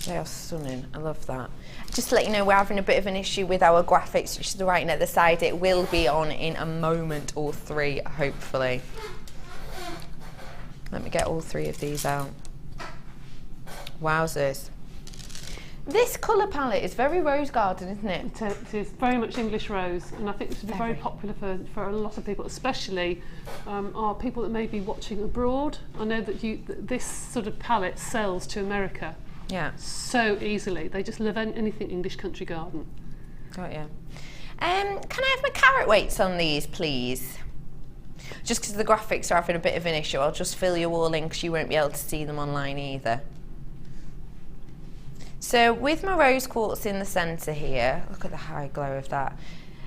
They are stunning. I love that. Just to let you know, we're having a bit of an issue with our graphics, which is right at the side. It will be on in a moment or 3, hopefully. Let me get all 3 of these out. Wowzers. This colour palette is very Rose Garden, isn't it? It is very much English rose, and I think this would be very popular for a lot of people, especially our people that may be watching abroad. I know that this sort of palette sells to America. Yeah. So easily. They just love anything English country garden. Got you. Can I have my carat weights on these, please? Just because the graphics are having a bit of an issue, I'll just fill you all in because you won't be able to see them online either. So with my rose quartz in the centre here, look at the high glow of that.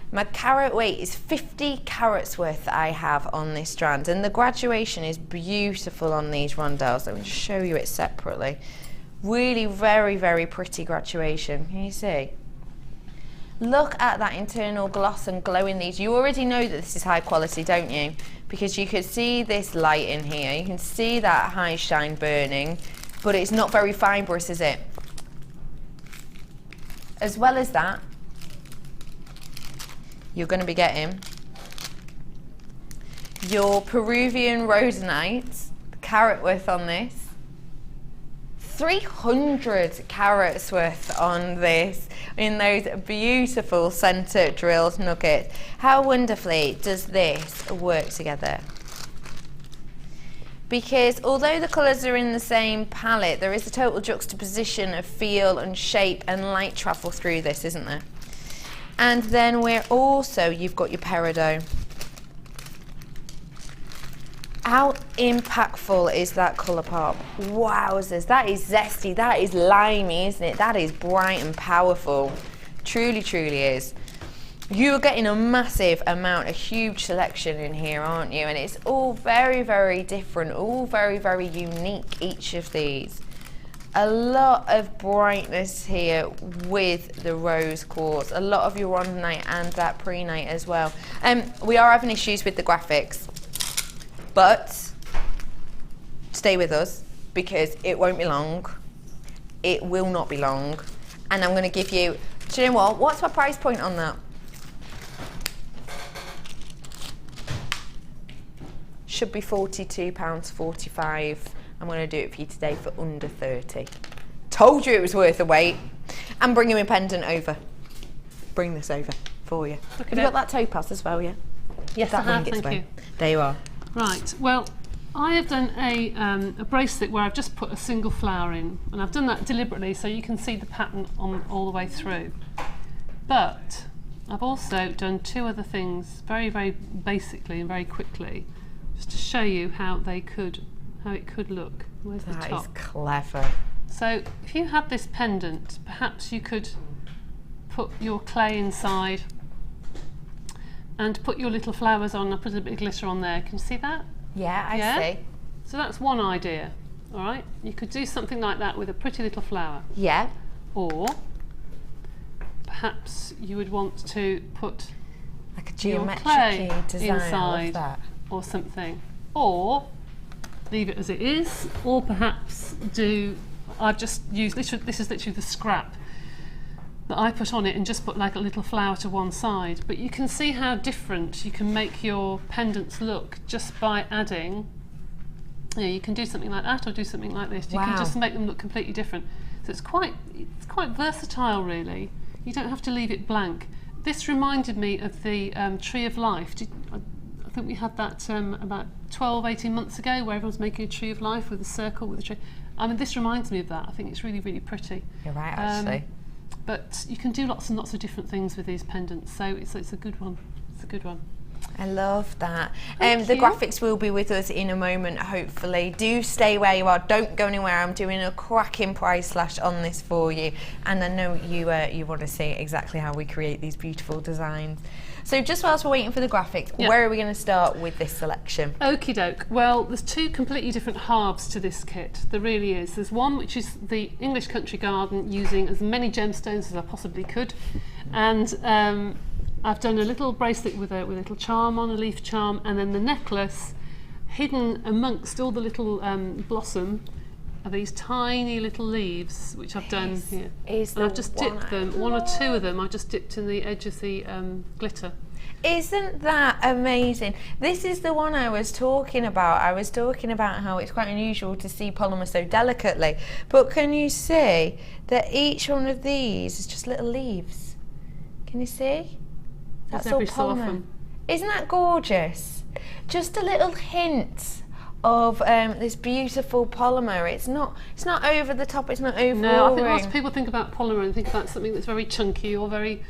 My carat weight is 50 carats worth that I have on this strand, and the graduation is beautiful on these rondelles. Let me show you it separately. Really very pretty graduation. Can you see? Look at that internal gloss and glow in these. You already know that this is high quality, don't you? Because you can see this light in here. You can see that high shine burning, but it's not very fibrous, is it? As well as that, you're going to be getting your Peruvian rhodonite, carat worth on this. 300 carats worth on this in those beautiful centre drilled nuggets. How wonderfully does this work together? Because although the colours are in the same palette, there is a total juxtaposition of feel and shape and light travel through this, isn't there? And then you've got your Peridot. How impactful is that colour pop? Wowzers, that is zesty, that is limey, isn't it? That is bright and powerful. Truly, truly is. You are getting a massive amount, a huge selection in here, aren't you? And it's all very, very different, all very, very unique, each of these. A lot of brightness here with the rose quartz, a lot of your on night and that pre-night as well. We are having issues with the graphics, but stay with us because it won't be long. It will not be long. And I'm going to give you, do you know what? What's my price point on that? Should be £42.45. I'm going to do it for you today for under 30. Told you it was worth the wait. I'm bringing my pendant over. Bring this over for you. Have you got that topaz as well, yeah? Yes, I have, thank you. There you are. Right, well, I have done a bracelet where I've just put a single flower in, and I've done that deliberately so you can see the pattern on all the way through. But I've also done two other things very, very basically and very quickly, just to show you how it could look. Where's the top? That is clever. So if you had this pendant, perhaps you could put your clay inside and put your little flowers on. I put a bit of glitter on there. Can you see that? Yeah, I see. So that's one idea, all right? You could do something like that with a pretty little flower. Yeah. Or perhaps you would want to put like a your geometric clay design inside that. Or something. Or leave it as it is, or perhaps I've just used, this is literally the scrap that I put on it and just put like a little flower to one side. But you can see how different you can make your pendants look just by adding, you can do something like that or do something like this. You can just make them look completely different. So it's quite versatile really. You don't have to leave it blank. This reminded me of the Tree of Life. I think we had that about 12, 18 months ago where everyone's making a tree of life with a circle with a tree. I mean, this reminds me of that. I think it's really, really pretty. You're right, actually. But you can do lots and lots of different things with these pendants, so it's a good one. It's a good one. I love that. The graphics will be with us in a moment, hopefully. Do stay where you are. Don't go anywhere. I'm doing a cracking price slash on this for you. And I know you want to see exactly how we create these beautiful designs. So just whilst we're waiting for the graphics, where are we going to start with this selection? Okie doke. Well, there's two completely different halves to this kit. There really is. There's one which is the English country garden using as many gemstones as I possibly could. And I've done a little bracelet with a little charm on, a leaf charm, and then the necklace hidden amongst all the little blossom are these tiny little leaves, which I've done here. And I've just dipped them, one or two of them, I've just dipped in the edge of the glitter. Isn't that amazing? This is the one I was talking about. I was talking about how it's quite unusual to see polymer so delicately. But can you see that each one of these is just little leaves? Can you see? That's all polymer. Isn't that gorgeous? Just a little hint of this beautiful polymer. It's not over the top. It's not over. No, I think lots of people think about polymer and think about something that's very chunky or very.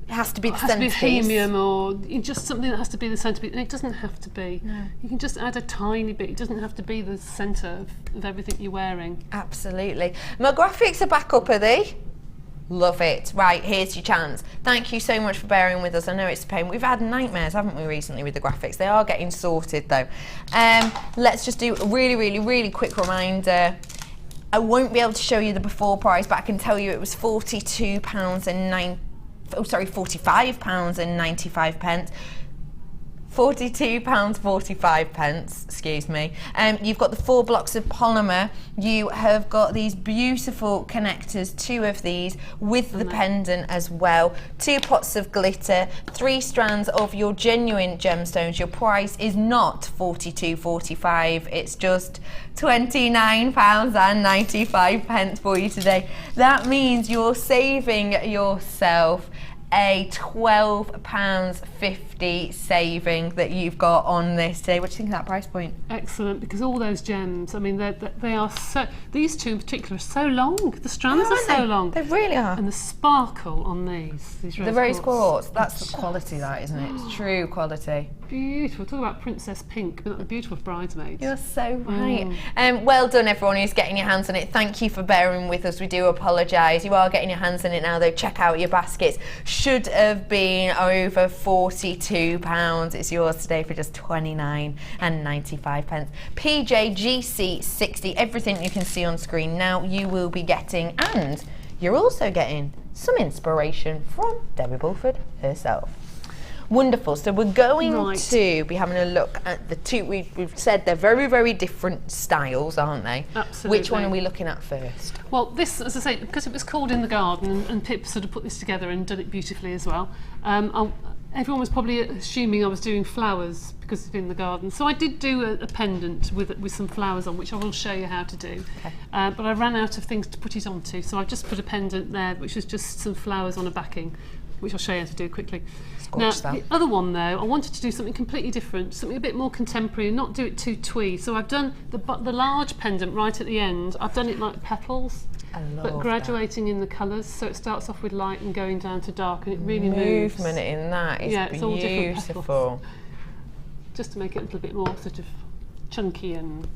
It has to be the centrepiece. Has to be helium or just something that has to be the centrepiece. And it doesn't have to be. No. You can just add a tiny bit. It doesn't have to be the centre of everything you're wearing. Absolutely. My graphics are back up, are they? Love it. Right, here's your chance. Thank you so much for bearing with us. I know it's a pain. We've had nightmares, haven't we, recently with the graphics? They are getting sorted, though. Let's just do a really, really, really quick reminder. I won't be able to show you the before price, but I can tell you it was £45.95. £42.45, excuse me. You've got the 4 blocks of polymer. You have got these beautiful connectors, 2 of these with the pendant as well. 2 pots of glitter, 3 strands of your genuine gemstones. Your price is not £42.45, it's just £29.95 for you today. That means you're saving yourself a £12.50 saving that you've got on this today. What do you think of that price point? Excellent, because all those gems, I mean, they are so, these 2 in particular are so long. The strands are so long. They really are. And the sparkle on these the rose quartz, that's the quality, that, isn't it? It's true quality. Beautiful. Talk about Princess Pink, but the beautiful bridesmaids. You're so right. Well done, everyone who's getting your hands on it. Thank you for bearing with us. We do apologise. You are getting your hands on it now, though. Check out your baskets. Should have been over £42. It's yours today for just £29.95. PJGC 60. Everything you can see on screen now, you will be getting, and you're also getting some inspiration from Debbie Bulford herself. Wonderful. So we're going to be having a look at the 2. We've said they're very, very different styles, aren't they? Absolutely. Which one are we looking at first? Well, this, as I say, because it was called In the Garden, and Pip sort of put this together and done it beautifully as well. Everyone was probably assuming I was doing flowers because it's in the garden. So I did do a pendant with some flowers on, which I will show you how to do. Okay. But I ran out of things to put it onto, so I've just put a pendant there, which is just some flowers on a backing, which I'll show you how to do quickly. Now, the other one, though, I wanted to do something completely different, something a bit more contemporary and not do it too twee. So I've done the large pendant right at the end. I've done it like petals, but graduating in the colours. So it starts off with light and going down to dark, and it really moves. Movement in that is it's all different beautiful. Petals, just to make it a little bit more sort of chunky and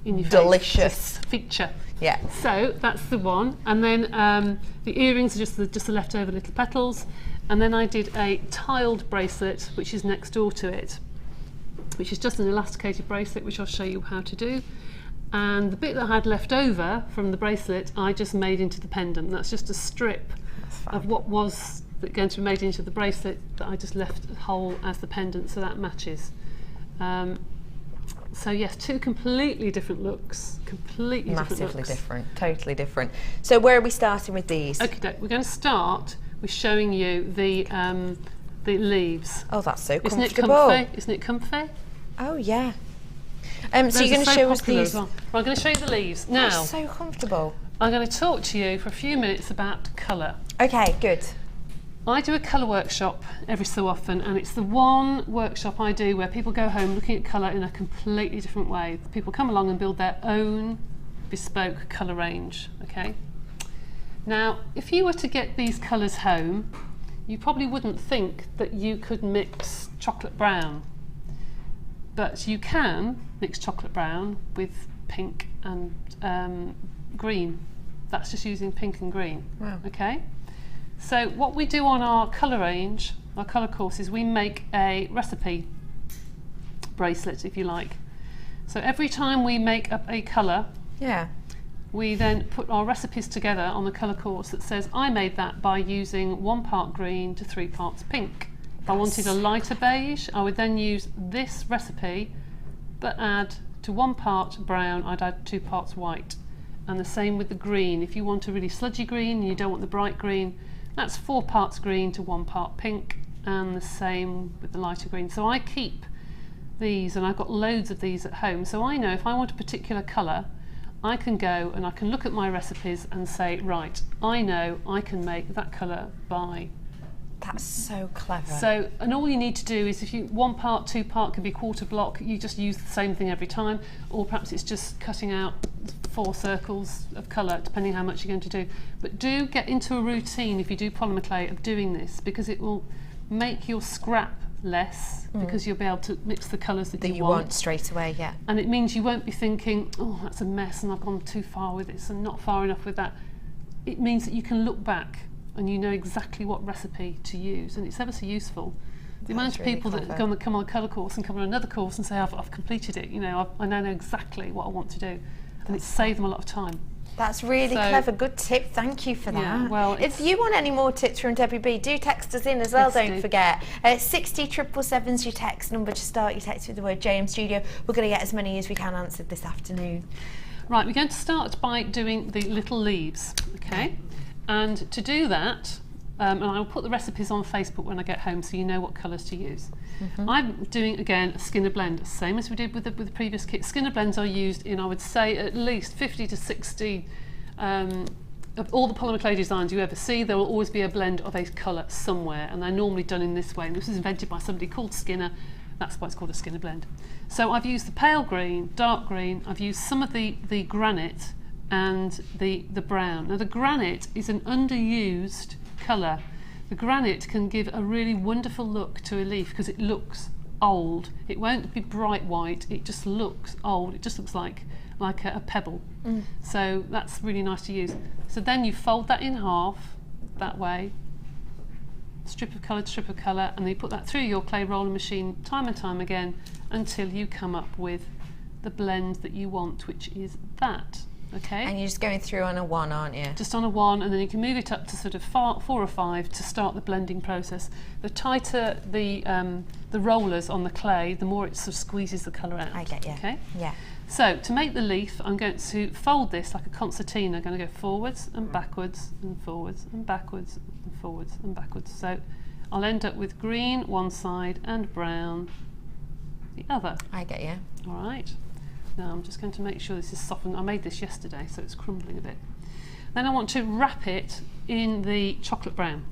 in your delicious face feature. Yeah. So that's the one, and then the earrings are just the leftover little petals. And then I did a tiled bracelet, which is next door to it, which is just an elasticated bracelet, which I'll show you how to do. And the bit that I had left over from the bracelet, I just made into the pendant. That's just a strip of what was going to be made into the bracelet that I just left whole as the pendant, so that matches. So yes, 2 completely different looks, massively different, totally different. So where are we starting with these? Okay, we're going to start with showing you the leaves. Oh, that's so comfortable. Isn't it comfy? Oh yeah. So you're going to show us these. Well, I'm going to show you the leaves now. That's so comfortable. I'm going to talk to you for a few minutes about colour. Okay, good. I do a colour workshop every so often, and it's the one workshop I do where people go home looking at colour in a completely different way. People come along and build their own bespoke colour range. Okay. Now, if you were to get these colours home, you probably wouldn't think that you could mix chocolate brown. But you can mix chocolate brown with pink and green. That's just using pink and green. Wow. Okay? So what we do on our colour range, our colour course, is we make a recipe bracelet, if you like. So every time we make up a colour, we then put our recipes together on the colour course that says, I made that by using 1 part green to 3 parts pink. If I wanted a lighter beige, I would then use this recipe, but add to 1 part brown, I'd add 2 parts white. And the same with the green. If you want a really sludgy green and you don't want the bright green, that's 4 parts green to 1 part pink, and the same with the lighter green. So I keep these, and I've got loads of these at home, so I know if I want a particular colour, I can go and I can look at my recipes and say, right, I know I can make that colour by. That's so clever. So, and all you need to do is, if you 1 part, 2 part can be quarter block, you just use the same thing every time, or perhaps it's just cutting out 4 circles of colour, depending how much you're going to do. But do get into a routine, if you do polymer clay, of doing this, because it will make your scrap less, because you'll be able to mix the colours that you want straight away. Yeah. And it means you won't be thinking, oh, that's a mess and I've gone too far with this and not far enough with that. It means that you can look back and you know exactly what recipe to use, and it's ever so useful. The amount of people that come on a colour course and come on another course and say, I've completed it, you know, I now know exactly what I want to do, and it's saved them a lot of time. That's really clever. Good tip. Thank you for that. Yeah, well, if you want any more tips from Debbie B, do text us in as well. Don't forget. 60777's your text number. Just start your text with the word JM Studio. We're going to get as many as we can answered this afternoon. Right, we're going to start by doing the little leaves. Okay, and to do that, and I'll put the recipes on Facebook when I get home, so you know what colours to use. I'm doing, again, a Skinner blend, same as we did with the previous kit. Skinner blends are used in, I would say, at least 50 to 60 of all the polymer clay designs you ever see. There will always be a blend of a colour somewhere, and they're normally done in this way. And this was invented by somebody called Skinner. That's why it's called a Skinner blend. So I've used the pale green, dark green. I've used some of the granite and the brown. Now the granite is an underused colour. The granite can give a really wonderful look to a leaf because it looks old. It won't be bright white, it just looks old. It just looks like a pebble. So that's really nice to use. So then you fold that in half that way, strip of colour, and then you put that through your clay roller machine time and time again until you come up with the blend that you want, which is that. Okay. And you're just going through on a 1, aren't you? Just on a 1, and then you can move it up to sort of 4 or 5 to start the blending process. The tighter the rollers on the clay, the more it sort of squeezes the colour out. I get you. Okay. Yeah. So to make the leaf, I'm going to fold this like a concertina. I'm going to go forwards and backwards and forwards and backwards and forwards and backwards. So I'll end up with green one side and brown the other. I get you. All right. Now I'm just going to make sure this is softened. I made this yesterday, so it's crumbling a bit. Then I want to wrap it in the chocolate brown.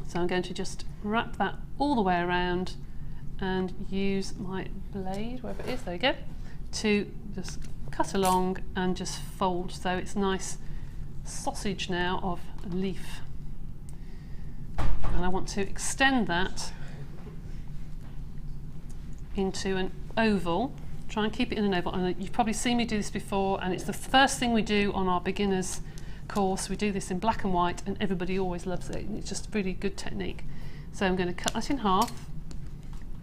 So I'm going to just wrap that all the way around and use my blade, wherever it is, there you go, to just cut along and just fold so it's nice sausage now of a leaf. And I want to extend that into an oval. Try and keep it in an oval. And you've probably seen me do this before, and it's the first thing we do on our beginners course. We do this in black and white, and everybody always loves it. It's just a really good technique. So I'm going to cut that in half,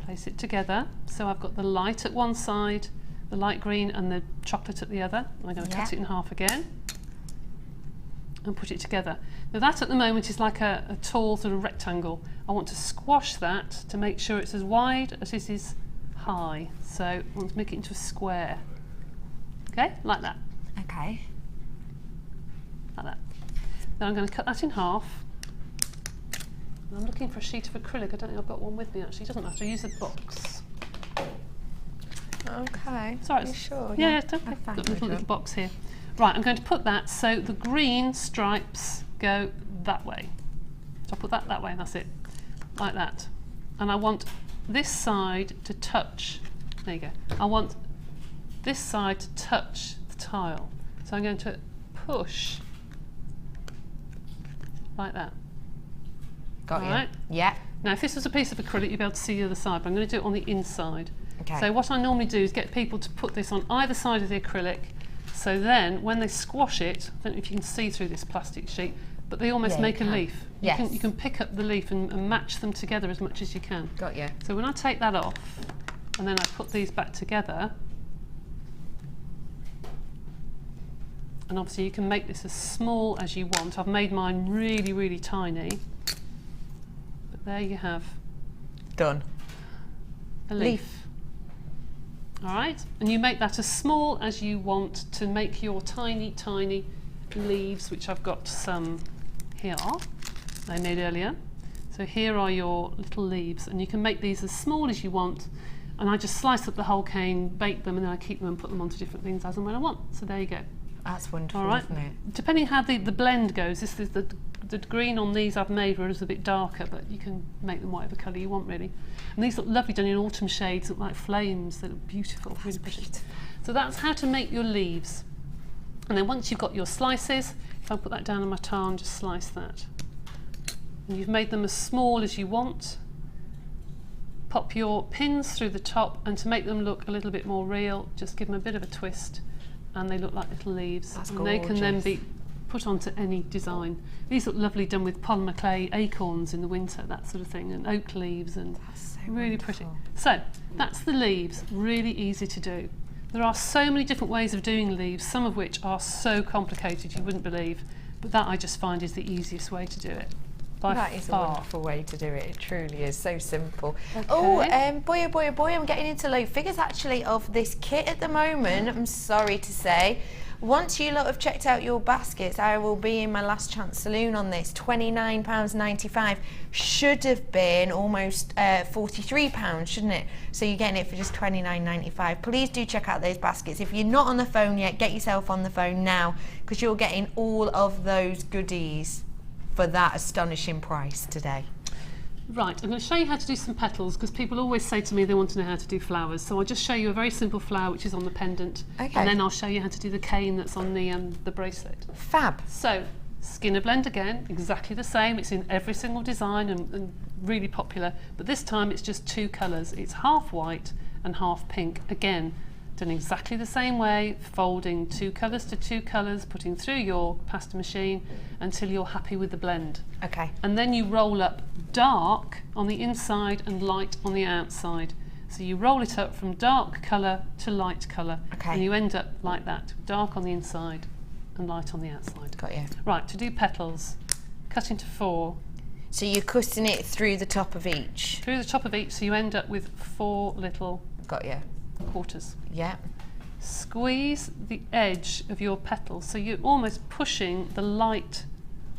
place it together. So I've got the light at one side, the light green, and the chocolate at the other. I'm going to cut it in half again and put it together. Now that at the moment is like a tall sort of rectangle. I want to squash that to make sure it's as wide as it is high. So I want to make it into a square. Okay, like that. Okay. Like that. Then I'm going to cut that in half. And I'm looking for a sheet of acrylic. I don't think I've got one with me actually. It doesn't matter. I use a box. Okay. Sorry. Are you sure? Yeah, it's okay. Got a little box here. Right, I'm going to put that so the green stripes go that way. So I'll put that that way, and that's it. Like that. And I want this side to touch, there you go. I want this side to touch the tile. So I'm going to push like that. Got you. Right? Yeah. Now if this was a piece of acrylic you'd be able to see the other side, but I'm going to do it on the inside. Okay. So what I normally do is get people to put this on either side of the acrylic, so then when they squash it, I don't know if you can see through this plastic sheet, but they almost make a leaf. You can pick up the leaf and match them together as much as you can. Got you. So when I take that off and then I put these back together, and obviously you can make this as small as you want. I've made mine really, really tiny, but there you have. Done. A leaf. All right, and you make that as small as you want to make your tiny, tiny leaves, which I've got some here I made earlier. So here are your little leaves, and you can make these as small as you want, and I just slice up the whole cane, bake them, and then I keep them and put them onto different things as and when I want. So there you go. That's wonderful, all right. Isn't it? Depending how the blend goes, this is the green on these I've made were a little bit darker, but you can make them whatever colour you want really. And these look lovely done in autumn shades, look like flames, they look beautiful. That's really pretty. beautiful. So that's how to make your leaves. And then once you've got your slices, if I put that down on my tile and just slice that. And you've made them as small as you want. Pop your pins through the top, and to make them look a little bit more real, just give them a bit of a twist, and they look like little leaves. That's and gorgeous. they can then be put onto any design. These look lovely done with polymer clay acorns in the winter, that sort of thing, and oak leaves, and That's so really wonderful. pretty. So that's the leaves, really easy to do. There are so many different ways of doing leaves, some of which are so complicated you wouldn't believe, but that I just find is the easiest way to do it. That is a wonderful way to do it. It truly is so simple. Okay. Oh, boy, oh boy, oh boy, I'm getting into low figures actually of this kit at the moment. I'm sorry to say. Once you lot have checked out your baskets, I will be in my last chance saloon on this. £29.95 should have been almost £43, shouldn't it? So you're getting it for just £29.95. Please do check out those baskets. If you're not on the phone yet, get yourself on the phone now, because you're getting all of those goodies for that astonishing price today. Right, I'm going to show you how to do some petals, because people always say to me they want to know how to do flowers. So I'll just show you a very simple flower which is on the pendant, and then I'll show you how to do the cane that's on the bracelet. Fab. So Skinner blend again, exactly the same. It's in every single design and really popular, but this time it's just 2 colours. It's half white and half pink. Again, done exactly the same way, folding 2 colours to 2 colours, putting through your pasta machine until you're happy with the blend. Okay. And then you roll up dark on the inside and light on the outside. So you roll it up from dark colour to light colour. Okay. And you end up like that, dark on the inside and light on the outside. Got you. Right, to do petals, cut into 4. So you're cutting it through the top of each? Through the top of each, so you end up with 4 little Got you. quarters. Yeah. Squeeze the edge of your petal, so you're almost pushing the light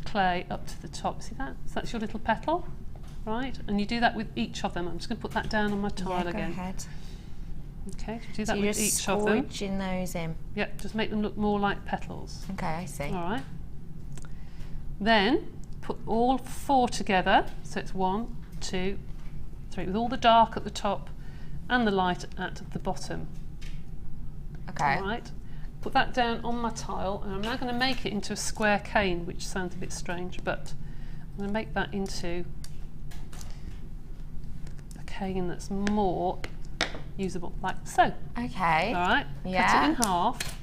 clay up to the top. See that? So that's your little petal, right? And you do that with each of them. I'm just going to put that down on my tile again. Go ahead. Okay, so do that So with each of them. you're just squidging those in. Yep, just make them look more like petals. Okay, I see. All right. Then put all 4 together. So it's 1, 2, 3, with all the dark at the top and the light at the bottom. Okay. All right. Put that down on my tile, and I'm now going to make it into a square cane, which sounds a bit strange, but I'm going to make that into a cane that's more usable, like so. Okay. All right. Yeah. Cut it in half.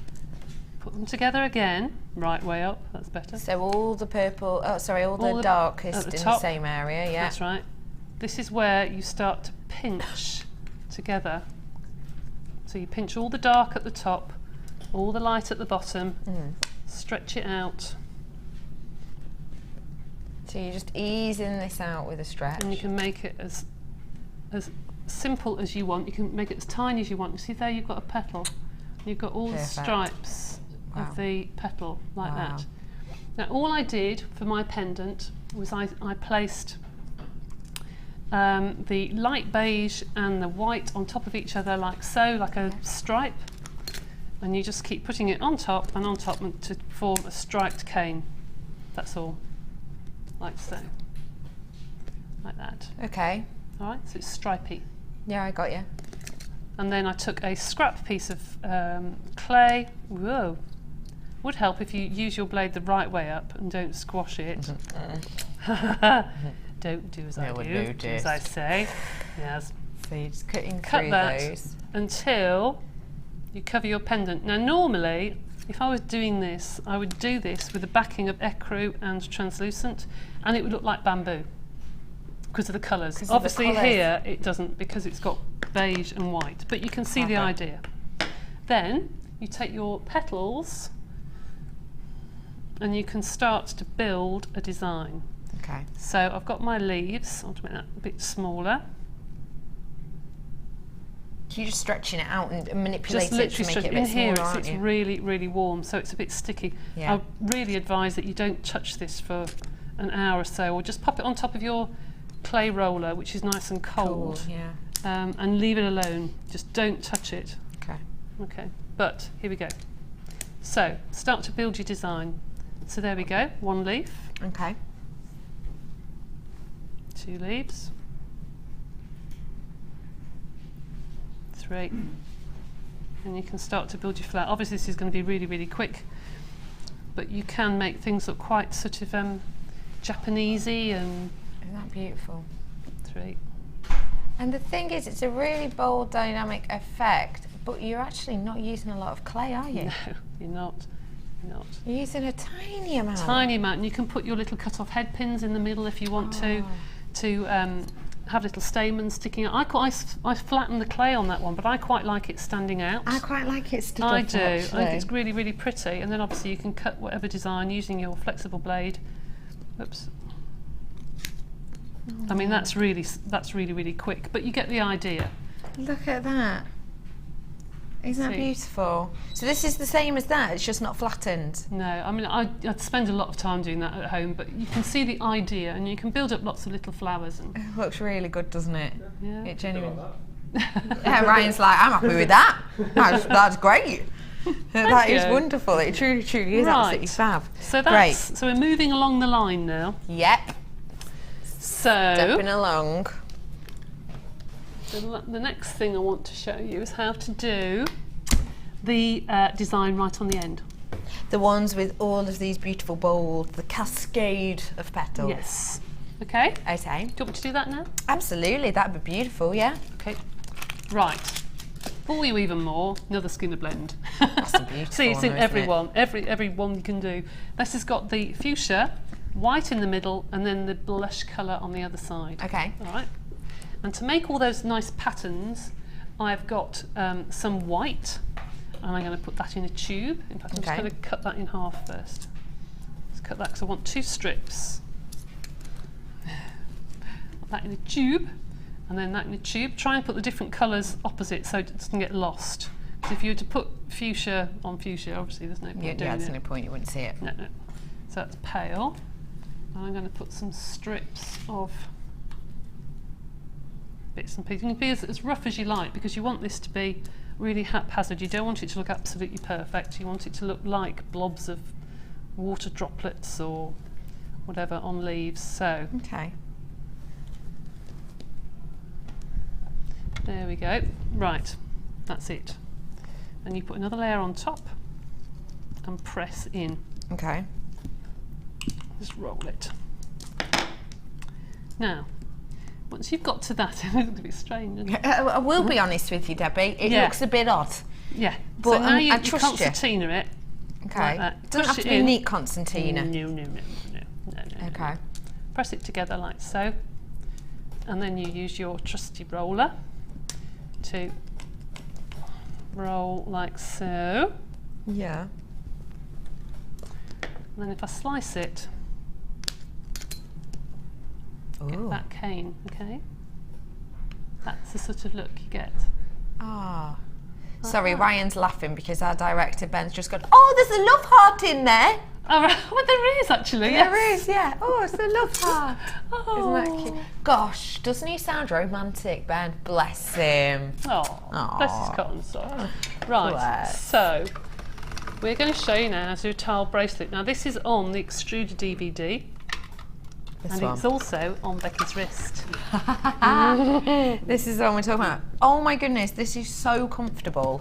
Put them together again, right way up. That's better. So all the purple, all the darkest in the same area, yeah. That's right. This is where you start to pinch together. So you pinch all the dark at the top, all the light at the bottom, stretch it out. So you're just easing this out with a stretch. And you can make it as simple as you want. You can make it as tiny as you want. You see there, you've got a petal. You've got all the stripes of the petal like that. Now all I did for my pendant was I placed the light beige and the white on top of each other like so, like a stripe, and you just keep putting it on top and on top to form a striped cane. That's all, like so, like that. Okay. All right, so it's stripy. Yeah, I got you. And then I took a scrap piece of clay. Whoa. Would help if you use your blade the right way up and don't squash it. Don't do as I do, do as I say. Yes. So you're just cutting Cut through that those until you cover your pendant. Now normally, if I was doing this, I would do this with a backing of ecru and translucent, and it would look like bamboo because of the colours. Obviously here it doesn't, because it's got beige and white, but you can see the idea. Then you take your petals and you can start to build a design. Okay. So I've got my leaves. I'll make that a bit smaller. You're just stretching it out and manipulating it to make it a bit in here smaller, it's really, really warm, so it's a bit sticky. Yeah. I really advise that you don't touch this for an hour or so, or just pop it on top of your clay roller, which is nice and cold. Yeah. And leave it alone. Just don't touch it. Okay. Okay. But here we go. So start to build your design. So there we go. 1 leaf. Okay. 2 leaves. 3. And you can start to build your flower. Obviously this is going to be really, really quick, but you can make things look quite sort of Japanesey and... Isn't that beautiful? 3. And the thing is, it's a really bold dynamic effect, but you're actually not using a lot of clay, are you? No, you're not. You're not. You're using a tiny amount. Tiny amount, and you can put your little cut-off head pins in the middle if you want to have little stamens sticking out. I flattened the clay on that one, but I quite like it standing out. I quite like it stood I up, do. I actually. think it's really, really pretty. And then obviously you can cut whatever design using your flexible blade. Oops. I mean, that's really, really quick, but you get the idea. Look at that. Isn't that beautiful? So this is the same as that, it's just not flattened? No, I mean, I'd spend a lot of time doing that at home, but you can see the idea and you can build up lots of little flowers. And It looks really good, doesn't it? Yeah. It genuinely... Yeah, Ryan's like, I'm happy with that. That's great. That is wonderful. It truly, truly is absolutely fab. So that's so we're moving along the line now. Yep. So Stepping along. The next thing I want to show you is how to do the design right on the end. The ones with all of these beautiful bold, the cascade of petals. Yes. Okay. Okay. Do you want me to do that now? Absolutely, that'd be beautiful, yeah. Okay. Right. For you even more, another Skinner blend. That's a beautiful See, it's in one, every isn't it? one. Every one you can do. This has got the fuchsia, white in the middle, and then the blush colour on the other side. Okay. All right. And to make all those nice patterns, I've got some white, and I'm going to put that in a tube. In fact, I'm just going to cut that in half first. Let's cut that because I want 2 strips. Put that in a tube, and then that in a tube. Try and put the different colours opposite so it doesn't get lost. Because if you were to put fuchsia on fuchsia, obviously there's no point doing it. Yeah, there's no point, you wouldn't see it. No. So that's pale. And I'm going to put some strips of bits and pieces. You can be as rough as you like because you want this to be really haphazard. You don't want it to look absolutely perfect. You want it to look like blobs of water droplets or whatever on leaves. So okay. There we go. Right, that's it. And you put another layer on top and press in. Okay. Just roll it. Now, once you've got to that, it looks a bit strange, isn't it? I will be honest with you, Debbie. It looks a bit odd. Yeah. But so now I you trust concertina it. Okay. Like that. It doesn't Push have to it be in. neat concertina. No. Okay. Press it together like so. And then you use your trusty roller to roll like so. Yeah. And then if I slice it, get that cane, okay? That's the sort of look you get. Ah. Sorry, Ryan's laughing because our director Ben's just gone, oh, there's a love heart in there. Oh, right. Well, there is actually. There is, yeah. Oh, it's a love heart. Oh. Isn't that cute? Gosh, doesn't he sound romantic, Ben? Bless him. Oh, bless his cotton sock. Right, Bless. so we're going to show you now how to do a tile bracelet. Now, this is on the extruded DVD. And it's also on Becky's wrist. This is what we're talking about. Oh my goodness, this is so comfortable.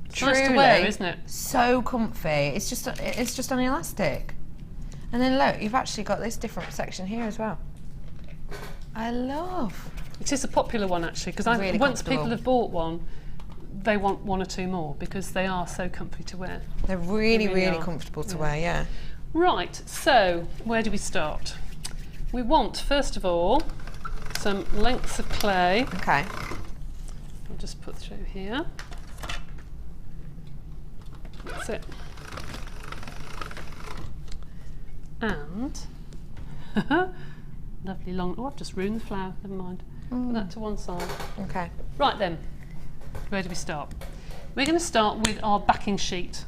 It's nice to wear, isn't it? So comfy. It's just on elastic. And then look, you've actually got this different section here as well. I love. It is a popular one actually because Really once comfortable. people have bought one, they want 1 or 2 more because they are so comfy to wear. They're really, They really really are. comfortable to wear, yeah. Right, so where do we start? We want, first of all, some lengths of clay. Okay. I'll just put through here. That's it. And lovely long. Oh, I've just ruined the flower. Never mind. Put that to one side. Okay. Right then, where do we start? We're going to start with our backing sheet.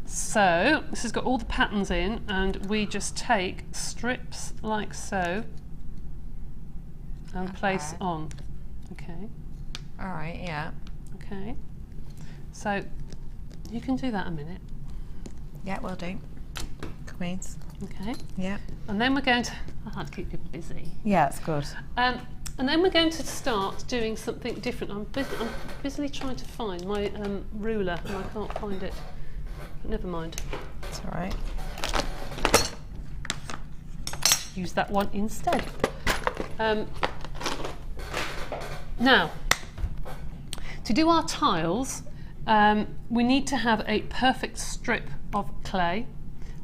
So this has got all the patterns in, and we just take strips like so and place on. Okay. All right, yeah. Okay. So you can do that a minute. Yeah, will do. Queens. Okay. Yeah. And then we're going to. I like to keep people busy. Yeah, that's good. And then we're going to start doing something different. I'm busily trying to find my ruler, and I can't find it. But never mind. That's all right. Use that one instead. Now, to do our tiles, we need to have a perfect strip of clay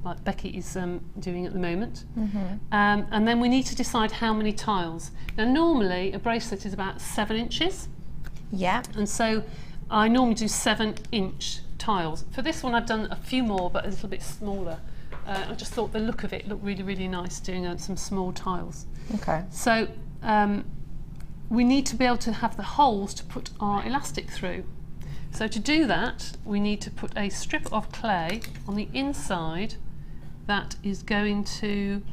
like Becky is doing at the moment. And then we need to decide how many tiles. Now normally a bracelet is about 7 inches. Yeah. And so I normally do 7-inch tiles. For this one I've done a few more but a little bit smaller. I just thought the look of it looked really, really nice doing some small tiles. Okay. So we need to be able to have the holes to put our elastic through. So to do that, we need to put a strip of clay on the inside that is going to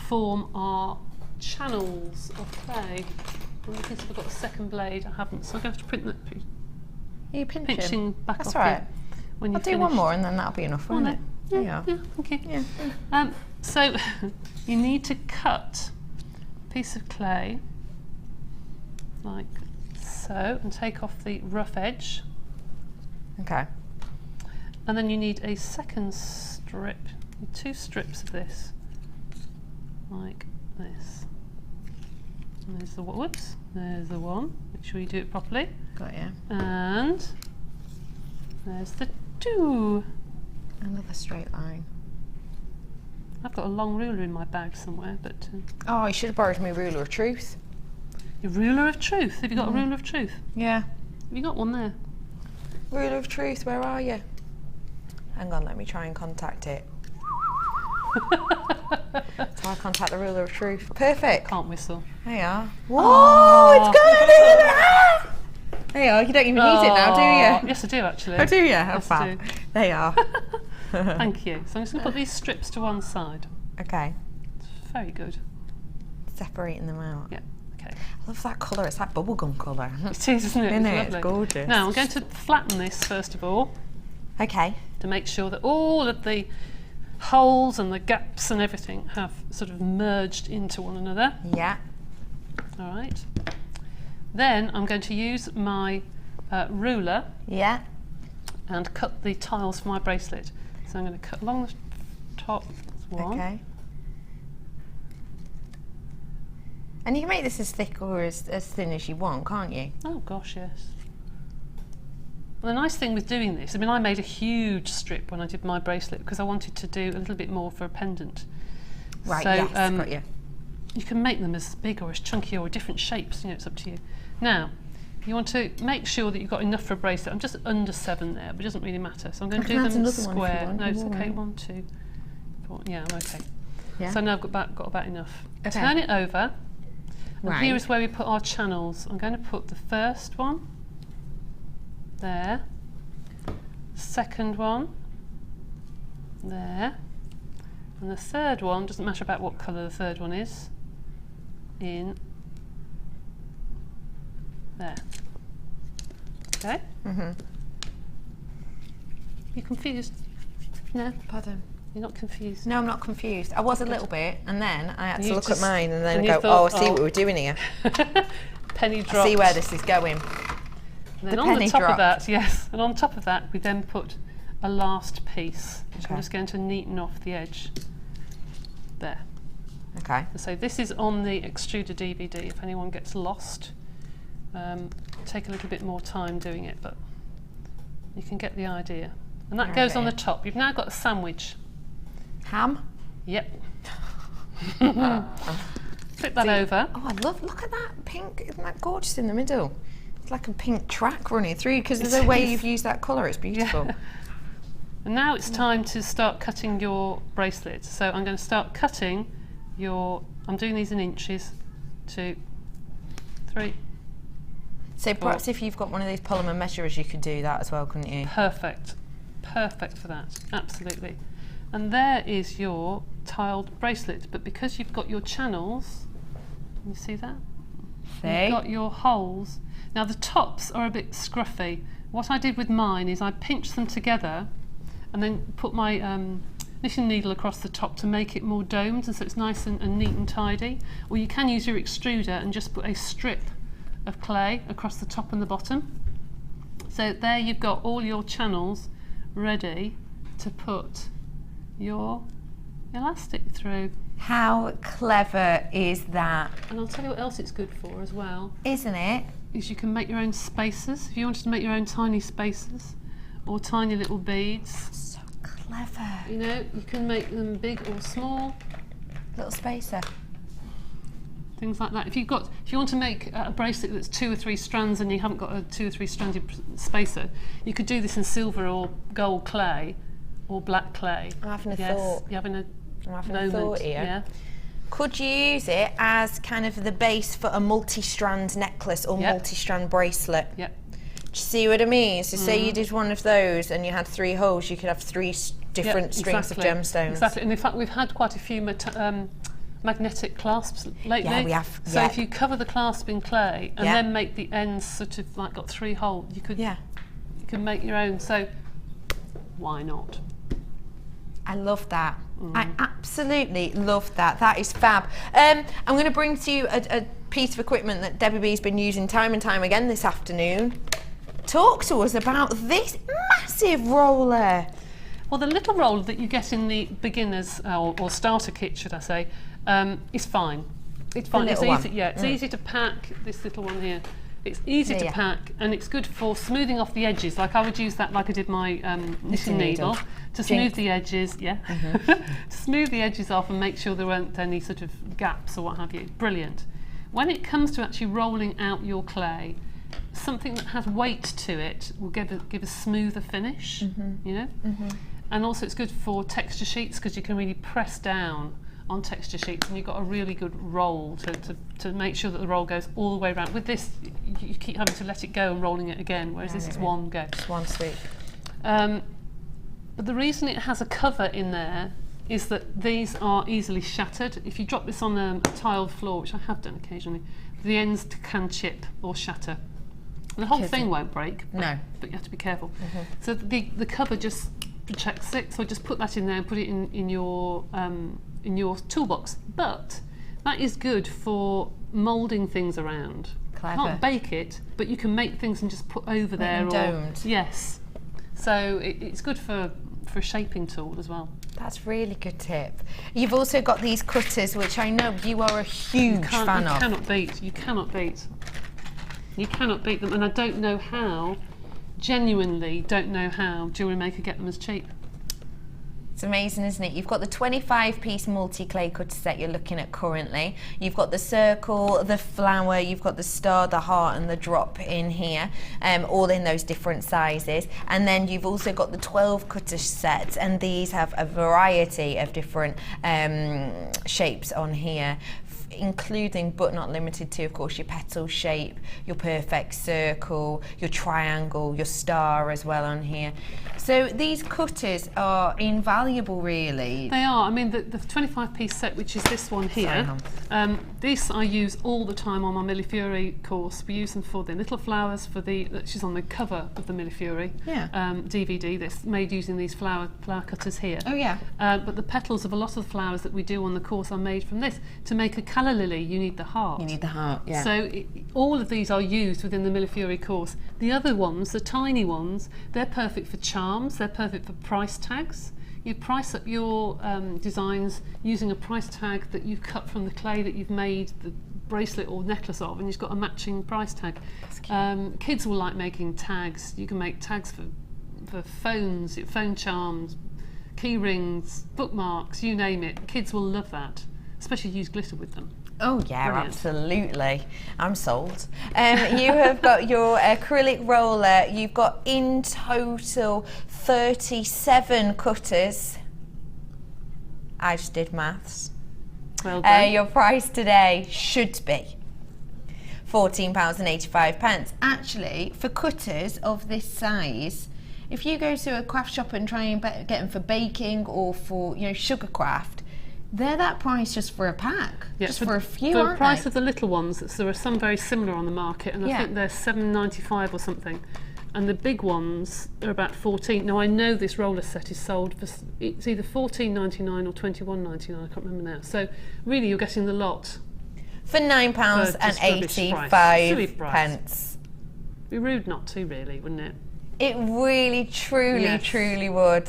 form our channels of clay. Well, I guess if I've got a second blade, I haven't, so I'm going to have to print that. Are you pinching back That's off all right. when you I'll do one more and then that'll be enough, won't it? Yeah, okay. Yeah. So you need to cut a piece of clay like so and take off the rough edge. Okay. And then you need a second strip, 2 strips of this, like this. And there's the whoops. There's the one. Make sure you do it properly. Got you. And there's the 2. Another straight line. I've got a long ruler in my bag somewhere, but. Oh, you should have borrowed my ruler of truth. Your ruler of truth. Have you got a ruler of truth? Yeah. Have you got one there? Ruler of truth, where are you? Hang on, let me try and contact it. So I contact the ruler of truth. Perfect. Can't whistle. There you are. Whoa, it's going in! There you are. You don't even need it now, do you? Yes, I do actually. Oh, do you? Yes, Oh, I fab. do. There you are. Thank you. So I'm just going to put these strips to one side. Okay. Very good. Separating them out. Yeah. Okay. I love that colour. It's that bubblegum colour. It is, isn't it? Isn't It's it? lovely. It's gorgeous. Now I'm going to flatten this first of all. Okay. To make sure that all of the holes and the gaps and everything have sort of merged into one another. Yeah. All right. Then I'm going to use my ruler. Yeah. And cut the tiles for my bracelet. So I'm going to cut along the top. That's one. Okay. And you can make this as thick or as thin as you want, can't you? Oh gosh, yes. Well, the nice thing with doing this, I mean, I made a huge strip when I did my bracelet because I wanted to do a little bit more for a pendant. Right, so, yes, got you. You can make them as big or as chunky or different shapes, you know, it's up to you. Now, you want to make sure that you've got enough for a bracelet. I'm just under 7 there, but it doesn't really matter. So I'm going to do them square. No, it's okay. 1, 2, 4. Yeah, I'm okay. Yeah. So now I've got about enough. Okay. Turn it over. And Right. here is where we put our channels. I'm going to put the first one there, second one there, and the third one, doesn't matter about what colour the third one is, in there. Okay? You confused? No? Pardon? You're not confused? No, I'm not confused. I was a little bit, and then I had to You look at just- mine and then and go, you thought, I see what we're doing here. Penny I dropped. see where this is going. And then The on the penny top of dropped. that, yes, and on top of that we then put a last piece, which Okay. I'm just going to neaten off the edge. There. Okay. So this is on the extruder DVD if anyone gets lost. Take a little bit more time doing it, but you can get the idea. And that goes on the top. You've now got a sandwich. Ham? Yep. Flip that over. Oh, I love, look at that pink, isn't that gorgeous in the middle? It's like a pink track running through because of the way you've used that colour, it's beautiful. Yeah. And now it's time to start cutting your bracelet. So I'm going to start cutting I'm doing these in inches, 2, 3. So perhaps if you've got one of these polymer measurers, you could do that as well, couldn't you? Perfect. Perfect for that, absolutely. And there is your tiled bracelet, but because you've got your channels, can you see that? You've got your holes. Now the tops are a bit scruffy. What I did with mine is I pinched them together and then put my knitting needle across the top to make it more domed, and so it's nice and neat and tidy. Or you can use your extruder and just put a strip of clay across the top and the bottom. So there you've got all your channels ready to put your elastic through. How clever is that? And I'll tell you what else it's good for as well. Isn't it? Is you can make your own spacers. If you wanted to make your own tiny spacers or tiny little beads. So Clever. You know, you can make them big or small. Little spacer. Things like that. If you want to make a bracelet that's 2 or 3 strands and you haven't got a 2 or 3 stranded spacer, you could do this in silver or gold clay or black clay. I'm having a thought. You're having a a thought here. Yeah. Could you use it as kind of the base for a multi-strand necklace or multi-strand bracelet? Yep. Do you see what I mean? So say you did one of those and you had 3 holes, you could have 3 different strings of gemstones. Exactly. And in fact, we've had quite a few magnetic clasps lately. Yeah, we have. So if you cover the clasp in clay and then make the ends sort of like got 3 holes, you can make your own. So why not? I love that. I absolutely love that. That is fab. I'm going to bring to you a piece of equipment that Debbie B's been using time and time again this afternoon. Talk to us about this massive roller. Well, the little roller that you get in the beginners or starter kit, should I say, is fine. It's fine. It's easy. Yeah, it's easy to pack. This little one here. It's easy to pack, and it's good for smoothing off the edges. Like I would use that, like I did my knitting needle, to smooth the edges. Yeah, to smooth the edges off and make sure there weren't any sort of gaps or what have you. Brilliant. When it comes to actually rolling out your clay, something that has weight to it will give a smoother finish. You know, and also it's good for texture sheets because you can really press down on texture sheets, and you've got a really good roll to make sure that the roll goes all the way around. With this, you keep having to let it go and rolling it again, whereas this is one go. Just one sweep. But the reason it has a cover in there is that these are easily shattered. If you drop this on a tiled floor, which I have done occasionally, the ends can chip or shatter. The whole thing won't break, but you have to be careful. So the cover just protects it, so just put that in there and put it in your toolbox. But that is good for moulding things around. Clever. You can't bake it, but you can make things and just put over there. Domed. Yes. So it's good for a shaping tool as well. That's a really good tip. You've also got these cutters, which I know you are a huge fan of. You cannot beat. You cannot beat them, and I don't know how, genuinely don't know how Jewellery Maker get them as cheap. It's amazing, isn't it? You've got the 25-piece multi-clay cutter set you're looking at currently. You've got the circle, the flower, you've got the star, the heart and the drop in here, all in those different sizes. And then you've also got the 12 cutter sets, and these have a variety of different shapes on here, including but not limited to, of course, your petal shape, your perfect circle, your triangle, your star as well on here. So these cutters are invaluable, really. They are. I mean, the 25-piece set, which is this one here, this I use all the time on my Millefiori course. We use them for the little flowers, which is on the cover of the Millefiori DVD. That's made using these flower cutters here. Oh yeah. But the petals of a lot of the flowers that we do on the course are made from this. To make a calla lily, you need the heart. You need the heart, yeah. So all of these are used within the Millefiori course. The other ones, the tiny ones, they're perfect for charms, they're perfect for price tags. You price up your designs using a price tag that you've cut from the clay that you've made the bracelet or necklace of, and you've got a matching price tag. Kids will like making tags. You can make tags for phones, phone charms, key rings, bookmarks, you name it. Kids will love that, especially use glitter with them. Oh yeah, Brilliant. Absolutely. I'm sold. You have got your acrylic roller. You've got in total 37 cutters. I just did maths. Well done. Your price today should be £14.85. Actually, for cutters of this size, if you go to a craft shop and try and get them for baking or for sugar craft, they're that price just for a pack, just for a few, for aren't the price they? of the little ones, there are some very similar on the market, and I think they're $7.95 or something. And the big ones are about $14. Now I know this roller set is sold for it's either $14.99 or $21.99. I can't remember now. So really, you're getting the lot for £9.85. Be rude not to, really, wouldn't it? It really, truly would.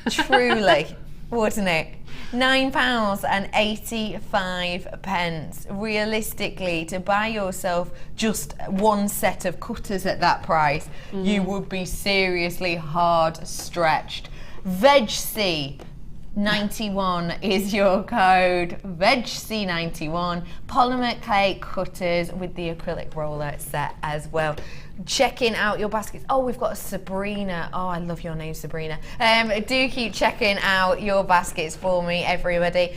Truly, wouldn't it? £9.85. Realistically, to buy yourself just one set of cutters at that price, you would be seriously hard stretched. VegC91 is your code. VegC91. Polymer clay cutters with the acrylic roller set as well. Checking out your baskets. Oh, we've got a Sabrina. Oh, I love your name, Sabrina. Do keep checking out your baskets for me, everybody.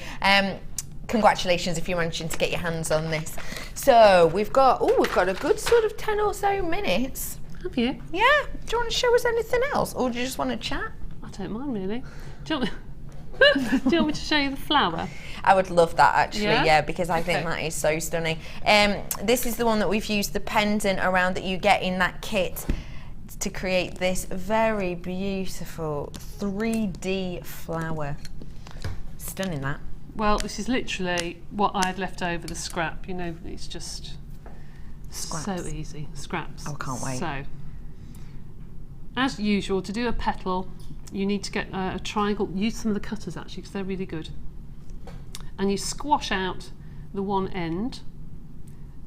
Congratulations if you're managing to get your hands on this. So we've got a good sort of 10 or so minutes. Have you? Yeah. Do you want to show us anything else, or do you just want to chat? I don't mind really. Do you want me to show you the flower? I would love that actually, yeah, because I think that is so stunning. This is the one that we've used the pendant around that you get in that kit to create this very beautiful 3D flower. Stunning, that. Well, this is literally what I had left over, the scrap. You know, it's just Scraps. so easy. Scraps. Oh, can't wait. So, as usual, to do a petal, you need to get a triangle. Use some of the cutters actually, because they're really good. And you squash out the one end,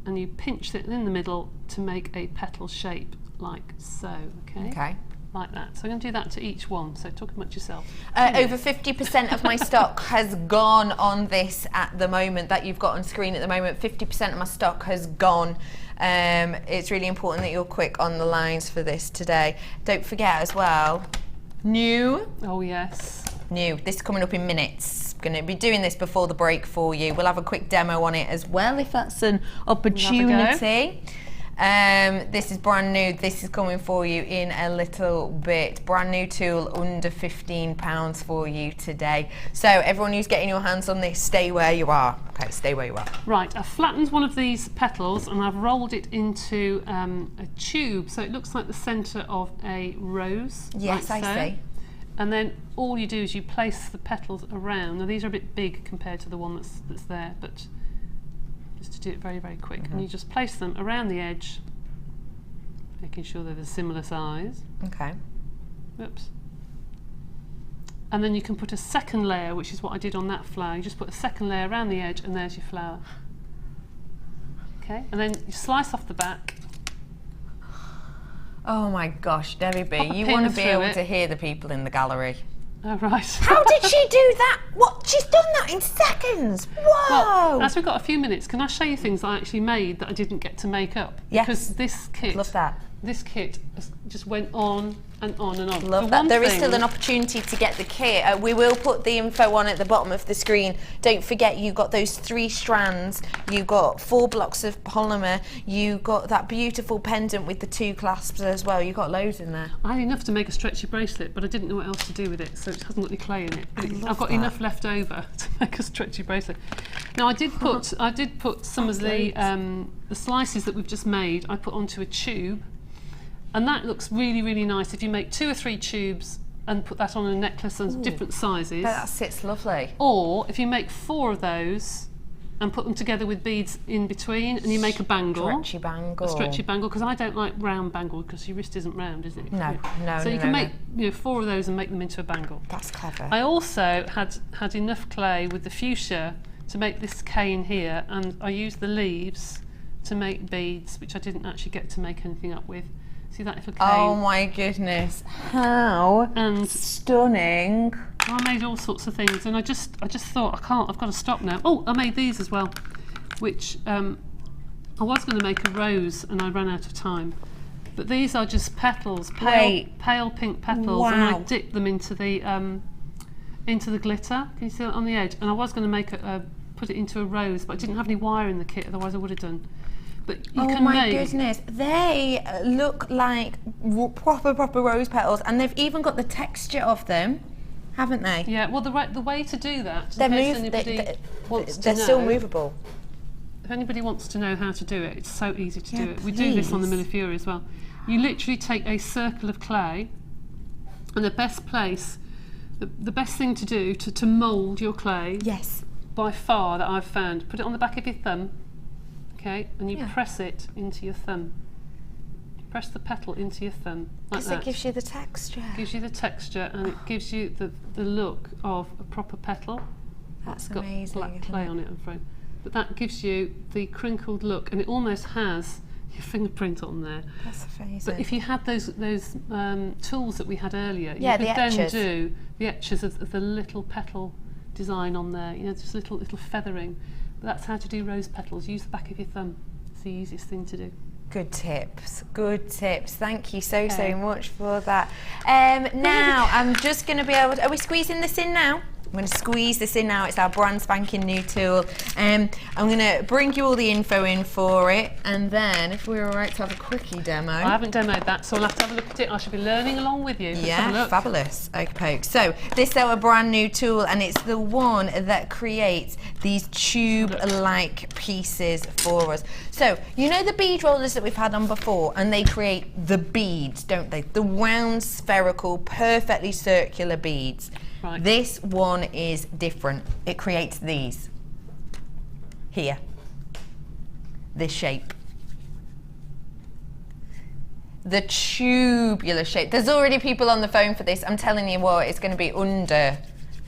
and you pinch it in the middle to make a petal shape, like so. Okay. Okay. Like that. So I'm going to do that to each one. So talk about yourself. Over 50% of my stock has gone on this at the moment, that you've got on screen at the moment. 50% of my stock has gone. It's really important that you're quick on the lines for this today. Don't forget as well, new. Oh yes. New. This is coming up in minutes. Going to be doing this before the break for you. We'll have a quick demo on it as well, if that's an opportunity. This is brand new. This is coming for you in a little bit. Brand new tool, under £15 for you today. So everyone who's getting your hands on this, stay where you are. Okay, stay where you are. Right, I've flattened one of these petals and I've rolled it into a tube, so it looks like the centre of a rose. Yes, like I see. And then all you do is you place the petals around. Now these are a bit big compared to the one that's there, but just to do it very, very quick. And you just place them around the edge, making sure they're the similar size. Okay. Oops. And then you can put a second layer, which is what I did on that flower. You just put a second layer around the edge and there's your flower. Okay, and then you slice off the back. Oh my gosh, Debbie B, you want to be able to hear the people in the gallery. Oh, right. How did she do that? What? She's done that in seconds. Whoa! Well, as we've got a few minutes, can I show you things I actually made that I didn't get to make up? Yes. Because this kit, love that. This kit just went on and on and on. Love that. There is still an opportunity to get the kit. We will put the info on at the bottom of the screen. Don't forget, you got those 3 strands. You got 4 blocks of polymer. You got that beautiful pendant with the 2 clasps as well. You got loads in there. I had enough to make a stretchy bracelet, but I didn't know what else to do with it, so it hasn't got any clay in it. I've got enough left over to make a stretchy bracelet. Now I did put some of the slices that we've just made. I put onto a tube. And that looks really, really nice if you make 2 or 3 tubes and put that on a necklace of different sizes. That sits lovely. Or if you make 4 of those and put them together with beads in between and you make a bangle. Stretchy bangle. A stretchy bangle, because I don't like round bangle because your wrist isn't round, is it? No, no. So you can make 4 of those and make them into a bangle. That's clever. I also had enough clay with the fuchsia to make this cane here, and I used the leaves to make beads, which I didn't actually get to make anything up with. See that little cane? Oh my goodness, how stunning. I made all sorts of things, and I just thought, I've got to stop now. Oh, I made these as well, which I was going to make a rose and I ran out of time. But these are just petals, pale pink petals, wow. And I dipped them into the glitter. Can you see that on the edge? And I was going to make put it into a rose, but I didn't have any wire in the kit, otherwise I would have done. But you can my goodness, they look like proper rose petals, and they've even got the texture of them, haven't they? Yeah. Well, the way to do that, they're still movable. If anybody wants to know how to do it, it's so easy to do it. We do this on the Millefiori as well. You literally take a circle of clay, and the best place, the best thing to do to mould your clay, yes, by far that I've found, put it on the back of your thumb. Okay, and you press it into your thumb. Press the petal into your thumb, like that. Because it gives you the texture. It gives you the texture, and it gives you the look of a proper petal. That's got amazing. Black clay on it, I'm afraid. But that gives you the crinkled look, and it almost has your fingerprint on there. That's amazing. But if you had those tools that we had earlier, Yeah, you could the then etchers. do the etchers of the little petal design on there, you know, just little feathering. But that's how to do rose petals. Use the back of your thumb. It's the easiest thing to do. Good tips, good tips. Thank you so much for that. Now, I'm just going to be able to, are we squeezing this in now? I'm going to squeeze this in now. It's our brand spanking new tool. I'm going to bring you all the info in for it, and then if we're all right to have a quickie demo. I haven't demoed that, so I'll have to have a look at it. I should be learning along with you. Let's have a Yeah, look. fabulous. Okay, so this is our brand new tool, and it's the one that creates these tube-like pieces for us. So, you know the bead rollers that we've had on before, and they create the beads, don't they? The round, spherical, perfectly circular beads. Right. This one is different. It creates these. Here. This shape. The tubular shape. There's already people on the phone for this. I'm telling you what, it's going to be under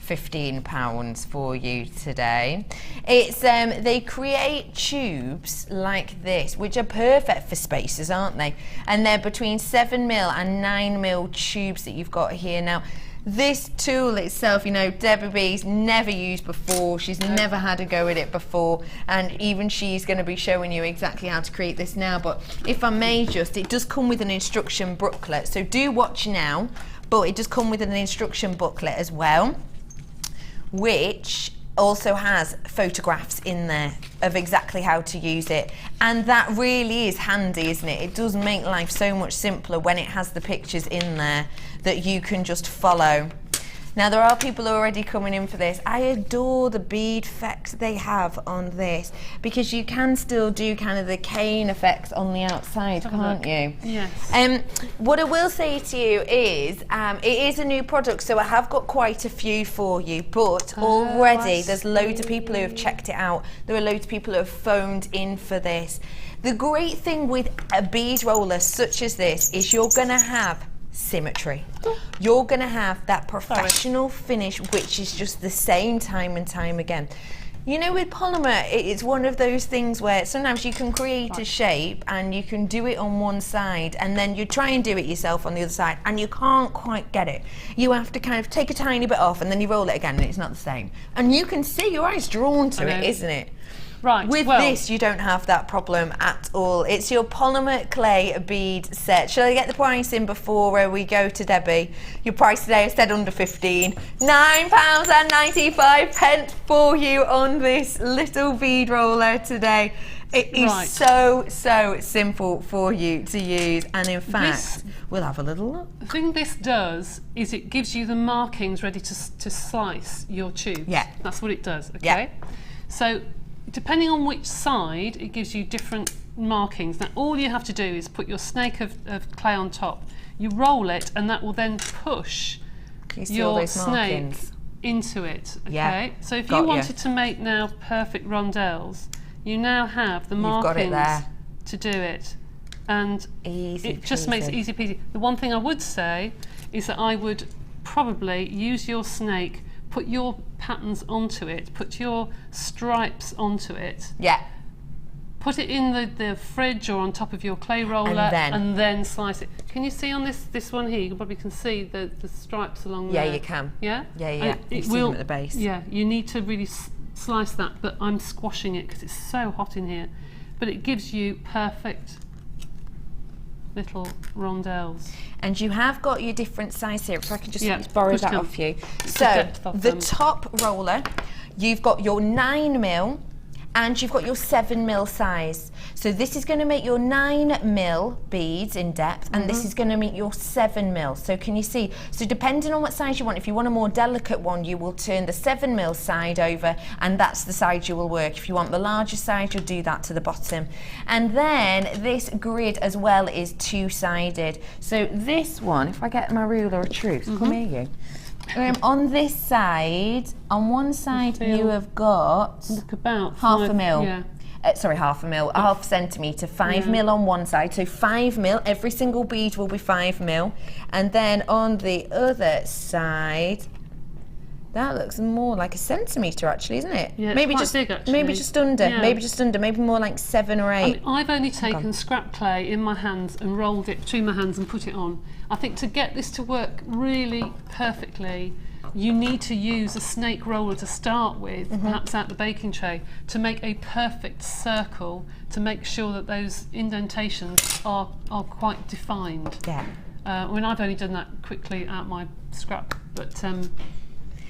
£15 for you today. It's they create tubes like this, which are perfect for spacers, aren't they? And they're between 7mm and 9mm tubes that you've got here now. This tool itself, you know, Debbie B's never used before. She's never had a go at it before, and even she's going to be showing you exactly how to create this now. But if I may just, it does come with an instruction booklet, so do watch now. But it does come with an instruction booklet as well, which also has photographs in there of exactly how to use it, and that really is handy, isn't it? It does make life so much simpler when it has the pictures in there that you can just follow. Now, there are people already coming in for this. I adore the bead effects they have on this, because you can still do kind of the cane effects on the outside, can't you? Yes. What I will say to you is, it is a new product, so I have got quite a few for you, but already there's loads of people who have checked it out. There are loads of people who have phoned in for this. The great thing with a bead roller such as this is you're going to have symmetry. You're going to have that professional finish, which is just the same time and time again. You know, with polymer, it's one of those things where sometimes you can create a shape and you can do it on one side, and then you try and do it yourself on the other side, and you can't quite get it. You have to kind of take a tiny bit off, and then you roll it again, and it's not the same. And you can see your eyes drawn to it, isn't it? Right. With this, you don't have that problem at all. It's your polymer clay bead set. Shall I get the pricing before we go to Debbie? Your price today is said under 15. £9.95 for you on this little bead roller today. It is so simple for you to use, and in fact, we'll have a little look. The thing this does is it gives you the markings ready to slice your tubes. Yeah. That's what it does, okay? Yeah. So, depending on which side, it gives you different markings. Now, all you have to do is put your snake of clay on top. You roll it, and that will then push your snake into it. Okay. Yeah. So if you wanted to make now perfect rondelles, you now have the markings to do it, and it just makes it easy peasy. The one thing I would say is that I would probably use your snake, put your patterns onto it, put your stripes onto it. Yeah. Put it in the fridge or on top of your clay roller, and then slice it. Can you see on this one here? You probably can see the stripes along there. Yeah, you can. Yeah? Yeah. It will at the base. Yeah, you need to really slice that, but I'm squashing it because it's so hot in here. But it gives you perfect little rondelles. And you have got your different size here, if I can just borrow that off you. It's So the top roller, you've got your 9mm and you've got your 7mm size. So this is going to make your 9mm beads in depth, and this is going to make your 7mm. So can you see? So depending on what size you want, if you want a more delicate one, you will turn the 7mm side over, and that's the side you will work. If you want the larger side, you'll do that to the bottom. And then this grid as well is two-sided. So this one, if I get my ruler of truth, come here you. On this side, on one side you have got about half a mil. Half a mil, half centimetre, 5mm on one side. So 5mm, every single bead will be 5mm. And then on the other side, That looks more like a centimetre actually, isn't it? Yeah, it's maybe quite just big, actually. maybe just under, Yeah. maybe more like 7 or 8. I mean, I've only taken scrap clay in my hands and rolled it between my hands and put it on. I think to get this to work really perfectly, you need to use a snake roller to start with, perhaps out the baking tray, to make a perfect circle, to make sure that those indentations are quite defined. Yeah. I mean, I've only done that quickly out my scrap, but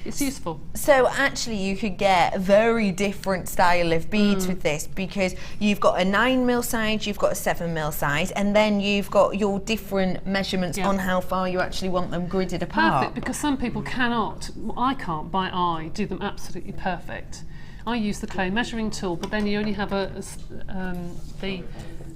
it's useful. So actually you could get a very different style of beads with this, because you've got a 9mm size, you've got a 7mm size, and then you've got your different measurements on how far you actually want them gridded apart. Perfect, because some people cannot, I can't by eye do them absolutely perfect. I use the clay measuring tool, but then you only have the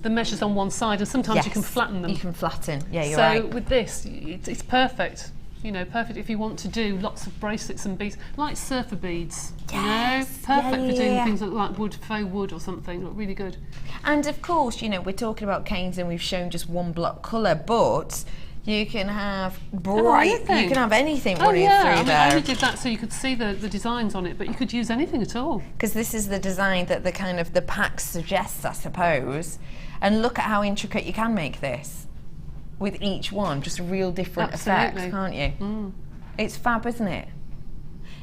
measures on one side, and sometimes you can flatten them. You can flatten, yeah, you're right. So with this, it's perfect. You know, perfect if you want to do lots of bracelets and beads, like surfer beads. Yes. You know, perfect for doing yeah. things like wood, faux wood or something. Look really good. And of course, you know, we're talking about canes and we've shown just one block colour, but you can have bright, you can have anything running through there. I only did that so you could see the designs on it, but you could use anything at all. Because this is the design that the kind of the pack suggests, I suppose. And look at how intricate you can make this with each one, just real different effects, can't you? It's fab, isn't it?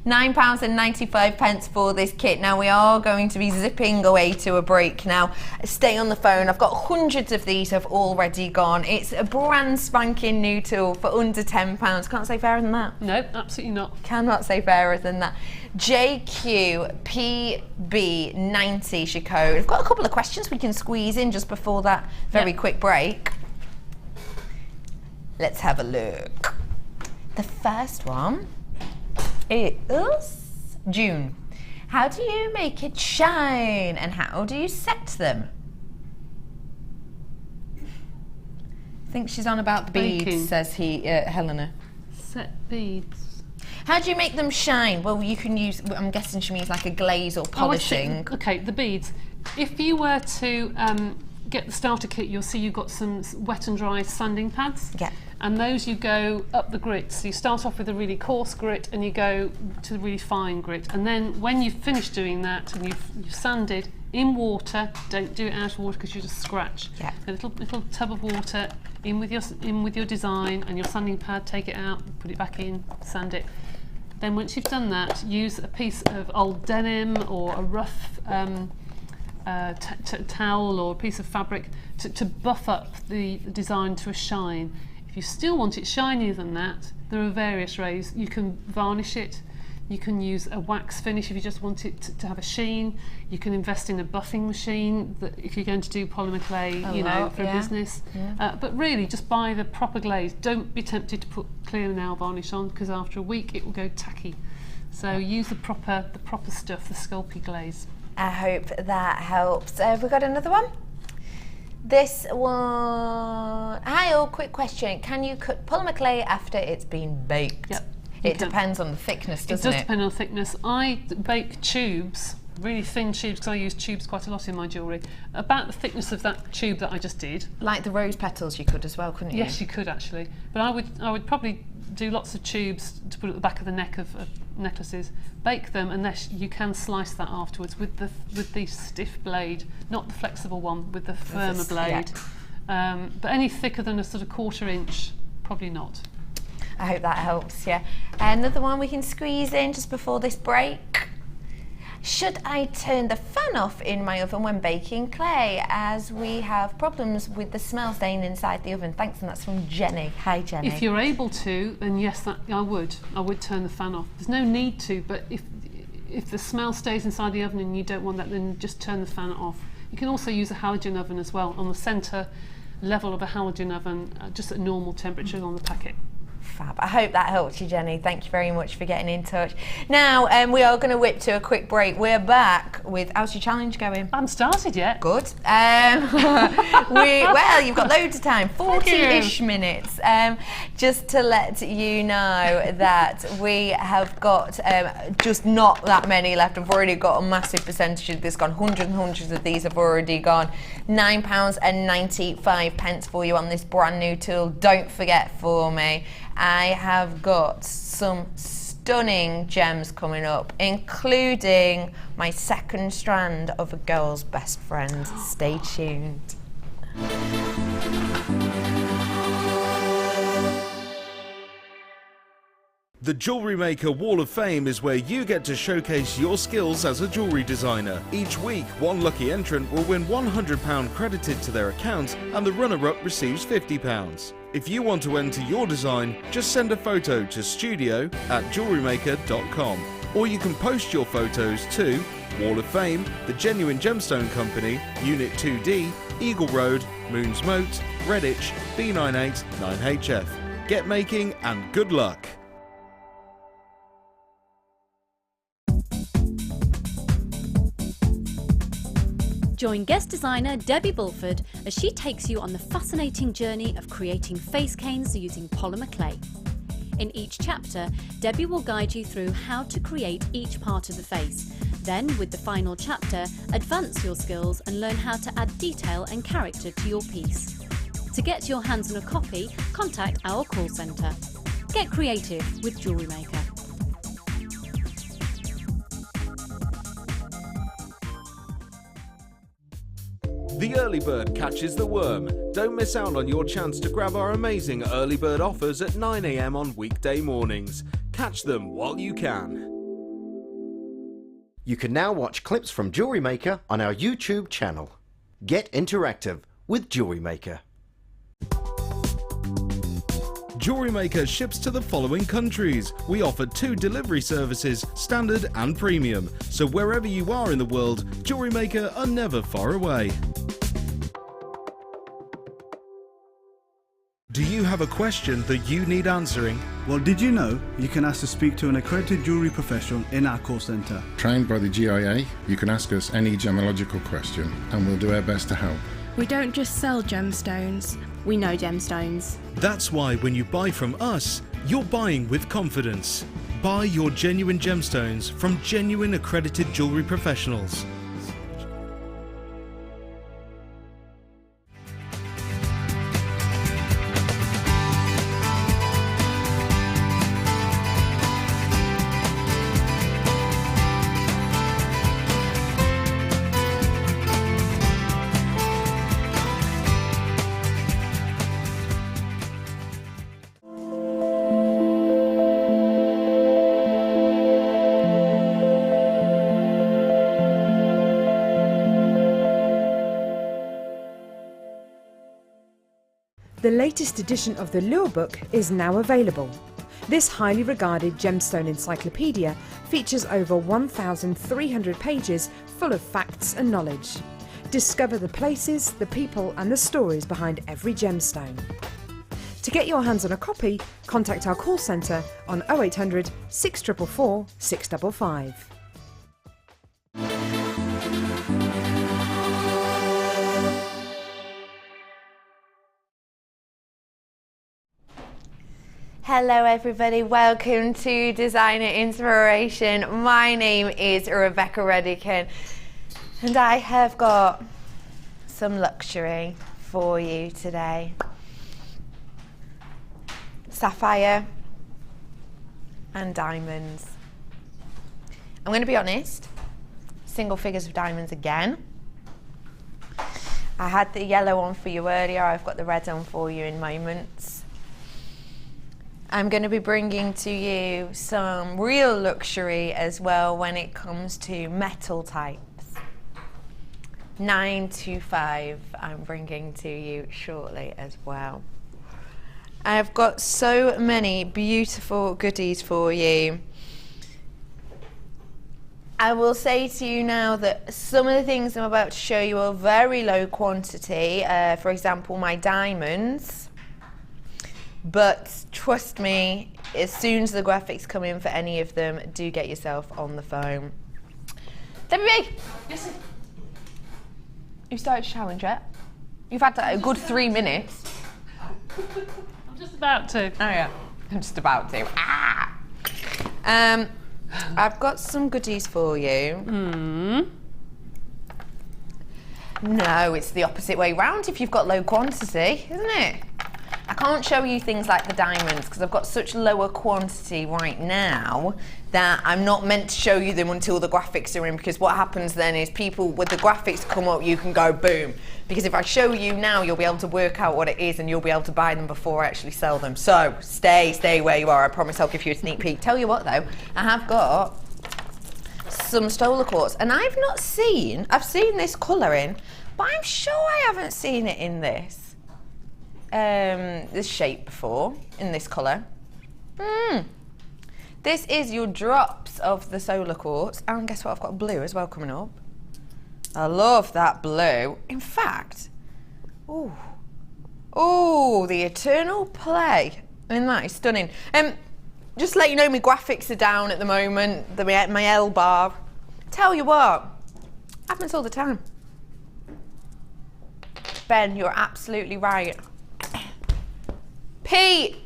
£9.95 for this kit. Now we are going to be zipping away to a break now. Stay on the phone. I've got hundreds of these have already gone. It's a brand spanking new tool for under £10. Can't say fairer than that. No, absolutely not. Cannot say fairer than that. JQPB90 is your code. I've got a couple of questions we can squeeze in just before that very quick break. Let's have a look. The first one is June. How do you make it shine and how do you set them? I think she's on about the beads, says Helena. Set beads. How do you make them shine? Well, you can use, I'm guessing she means like a glaze or polishing. Okay, the beads. If you were to get the starter kit, you'll see you've got some wet and dry sanding pads. Yeah. And those you go up the grit. So you start off with a really coarse grit and you go to the really fine grit. And then when you've finished doing that and you've sanded in water, don't do it out of water because you just scratch. Yeah. A little tub of water in with your design and your sanding pad, take it out, put it back in, sand it. Then once you've done that, use a piece of old denim or a rough towel or a piece of fabric to buff up the design to a shine. If you still want it shinier than that, there are various ways. You can varnish it, you can use a wax finish if you just want it to have a sheen. You can invest in a buffing machine that if you're going to do polymer clay, for a business. Yeah. But really, just buy the proper glaze. Don't be tempted to put clear nail varnish on because after a week it will go tacky. So use the proper stuff, the Sculpey glaze. I hope that helps. Have we got another one? This one. Hi all, quick question. Can you cut polymer clay after it's been baked? Yep. It depends on the thickness, doesn't it? It does depend on the thickness. I bake tubes, really thin tubes, because I use tubes quite a lot in my jewellery, about the thickness of that tube that I just did. Like the rose petals you could as well, couldn't you? Yes, you could actually. But I would probably do lots of tubes to put at the back of the neck of necklaces, bake them, and you can slice that afterwards with the stiff blade, not the flexible one, with the firmer blade. Yeah. But any thicker than a sort of 1/4 inch, probably not. I hope that helps, yeah. Another one we can squeeze in just before this break. Should I turn the fan off in my oven when baking clay, as we have problems with the smell stain inside the oven? Thanks, and that's from Jenny. Hi, Jenny. If you're able to, then yes, I would turn the fan off. There's no need to, but if the smell stays inside the oven and you don't want that, then just turn the fan off. You can also use a halogen oven as well, on the centre level of a halogen oven, just at normal temperature on the packet. Fab. I hope that helps you, Jenny. Thank you very much for getting in touch. Now, we are going to whip to a quick break. We're back with, how's your challenge going? I haven't started yet. Good. Well, you've got loads of time, 40-ish minutes. Just to let you know that we have got just not that many left. I've already got a massive percentage of this gone. Hundreds and hundreds of these have already gone. £9.95 for you on this brand new tool. Don't forget for me, I have got some stunning gems coming up, including my second strand of a girl's best friend. Stay tuned. The Jewellery Maker Wall of Fame is where you get to showcase your skills as a jewellery designer. Each week, one lucky entrant will win £100 credited to their account and the runner-up receives £50. If you want to enter your design, just send a photo to studio@jewellerymaker.com, or you can post your photos to Wall of Fame, The Genuine Gemstone Company, Unit 2D, Eagle Road, Moons Moat, Redditch, B98 9HF. Get making and good luck! Join guest designer Debbie Bulford as she takes you on the fascinating journey of creating face canes using polymer clay. In each chapter, Debbie will guide you through how to create each part of the face. Then, with the final chapter, advance your skills and learn how to add detail and character to your piece. To get your hands on a copy, contact our call centre. Get creative with Jewellery Maker. The early bird catches the worm. Don't miss out on your chance to grab our amazing early bird offers at 9 AM on weekday mornings. Catch them while you can. You can now watch clips from Jewellery Maker on our YouTube channel. Get interactive with Jewellery Maker. Jewellery Maker ships to the following countries. We offer 2 delivery services, standard and premium. So wherever you are in the world, Jewellery Maker are never far away. Do you have a question that you need answering? Well, did you know you can ask to speak to an accredited jewellery professional in our call centre? Trained by the GIA, you can ask us any gemological question and we'll do our best to help. We don't just sell gemstones, we know gemstones. That's why when you buy from us, you're buying with confidence. Buy your genuine gemstones from genuine accredited jewellery professionals. The latest edition of the Lure Book is now available. This highly regarded gemstone encyclopedia features over 1,300 pages full of facts and knowledge. Discover the places, the people and the stories behind every gemstone. To get your hands on a copy, contact our call centre on 0800 644 655. Hello everybody, welcome to Designer Inspiration. My name is Rebecca Redican and I have got some luxury for you today. Sapphire and diamonds. I'm going to be honest, single figures of diamonds again. I had the yellow on for you earlier, I've got the red on for you in moments. I'm going to be bringing to you some real luxury as well when it comes to metal types. 925 I'm bringing to you shortly as well. I've got so many beautiful goodies for you. I will say to you now that some of the things I'm about to show you are very low quantity, for example my diamonds. But trust me, as soon as the graphics come in for any of them, do get yourself on the phone. Debbie! Yes. You started showering yet? You've had a good 3 minutes. I'm just about to. Oh yeah, I'm just about to. Ah! I've got some goodies for you. No, it's the opposite way round if you've got low quantity, isn't it? I can't show you things like the diamonds because I've got such lower quantity right now that I'm not meant to show you them until the graphics are in, because what happens then is people, with the graphics come up, you can go boom. Because if I show you now, you'll be able to work out what it is and you'll be able to buy them before I actually sell them. So stay where you are. I promise I'll give you a sneak peek. Tell you what though, I have got some Solar Quartz, and I've seen this colouring, but I'm sure I haven't seen it in this shape before, in this colour. This is your drops of the Solar Quartz, and guess what, I've got blue as well coming up. I love that blue. In fact, the eternal play in that is stunning. Just to let you know, my graphics are down at the moment, my L bar. Tell you what, happens all the time. Ben, you're absolutely right. Pete,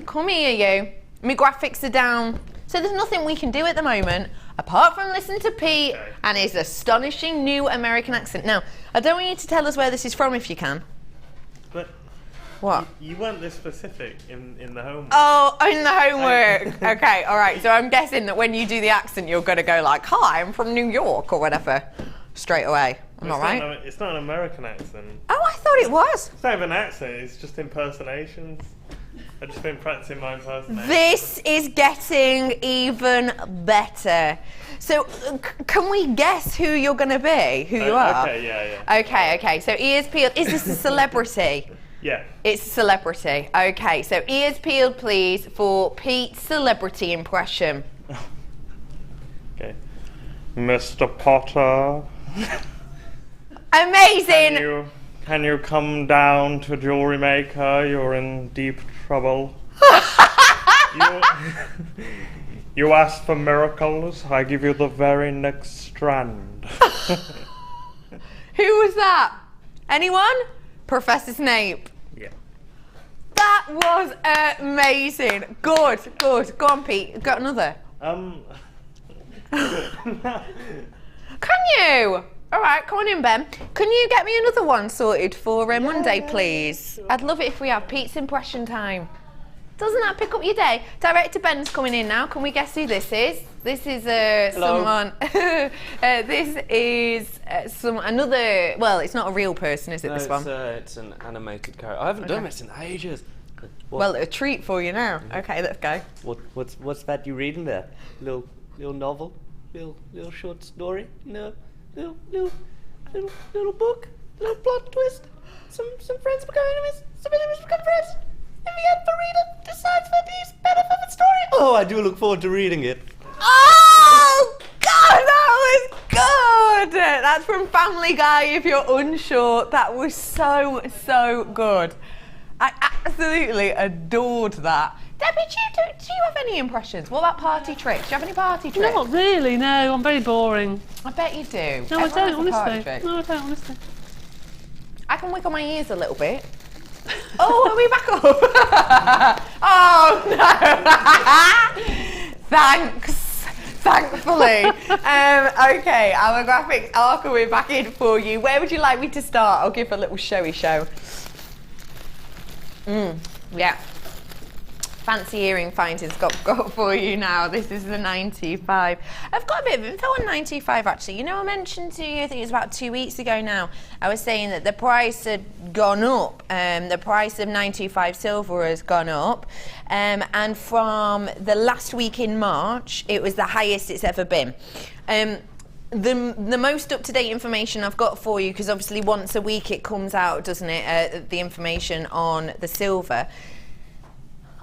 come here you. My graphics are down. So there's nothing we can do at the moment apart from listen to Pete and his astonishing new American accent. Now, I don't want you to tell us where this is from if you can. But what? You weren't this specific in the homework. Oh, in the homework. Okay, all right. So I'm guessing that when you do the accent, you're going to go like, "Hi, I'm from New York" or whatever, straight away. Am I right? It's not an American accent. Oh, I thought it was. It's not even an accent. It's just impersonations. I've just been practicing my impersonation. This is getting even better. So, can we guess who you're going to be? Who you are? Okay, yeah. Okay. So, ears peeled. Is this a celebrity? Yeah. It's a celebrity. Okay, so ears peeled, please, for Pete's celebrity impression. Okay. Mr. Potter. Amazing! Can you come down to Jewellery Maker? You're in deep trouble. You asked for miracles. I give you the very next Strand. Who was that? Anyone? Professor Snape. Yeah. That was amazing. Good. Go on, Pete. Got another? Can you? All right, come on in, Ben. Can you get me another one sorted for Monday, please? Sure. I'd love it if we have Pete's impression time. Doesn't that pick up your day? Director Ben's coming in now. Can we guess who this is? This is someone. This is another. Well, it's not a real person, is it? No, this one. It's an animated character. I haven't done this in ages. Well, a treat for you now. Okay, let's go. What's that you reading there? Little novel? Little short story? No. Little book, little plot twist. Some friends become enemies, some enemies become friends. In the end, the reader decides that he's better for the story. Oh, I do look forward to reading it. Oh God, that was good. That's from Family Guy. If you're unsure, that was so good. I absolutely adored that. Debbie, do you have any impressions? What about party tricks? Do you have any party tricks? Not really, no. I'm very boring. I bet you do. No, I don't, honestly. I can wiggle my ears a little bit. Oh, are we back up? Oh, no. Thanks. Thankfully. Okay, our graphics are coming back in for you. Where would you like me to start? I'll give a little showy show. Yeah. Fancy earring findings got for you now. This is the 925. I've got a bit of info on 925 actually. You know, I mentioned to you, I think it was about 2 weeks ago now, I was saying that the price had gone up. The price of 925 silver has gone up. And from the last week in March, it was the highest it's ever been. The most up-to-date information I've got for you, because obviously once a week it comes out, doesn't it, the information on the silver.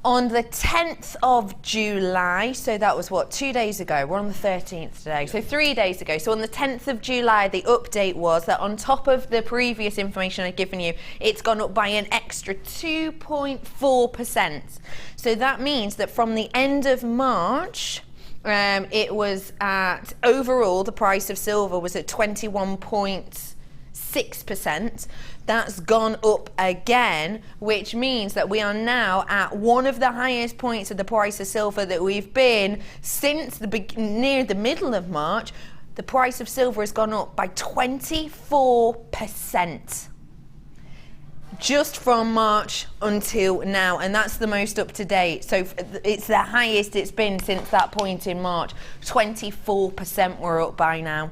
On the 10th of July, so that was what, 2 days ago, we're on the 13th today, so 3 days ago. So on the 10th of July, the update was that on top of the previous information I'd given you, it's gone up by an extra 2.4%. So that means that from the end of March, it was at, overall, the price of silver was at 21.6%. That's gone up again, which means that we are now at one of the highest points of the price of silver that we've been since near the middle of March. The price of silver has gone up by 24%. just from March until now, and that's the most up to date. So it's the highest it's been since that point in March. 24% we're up by now.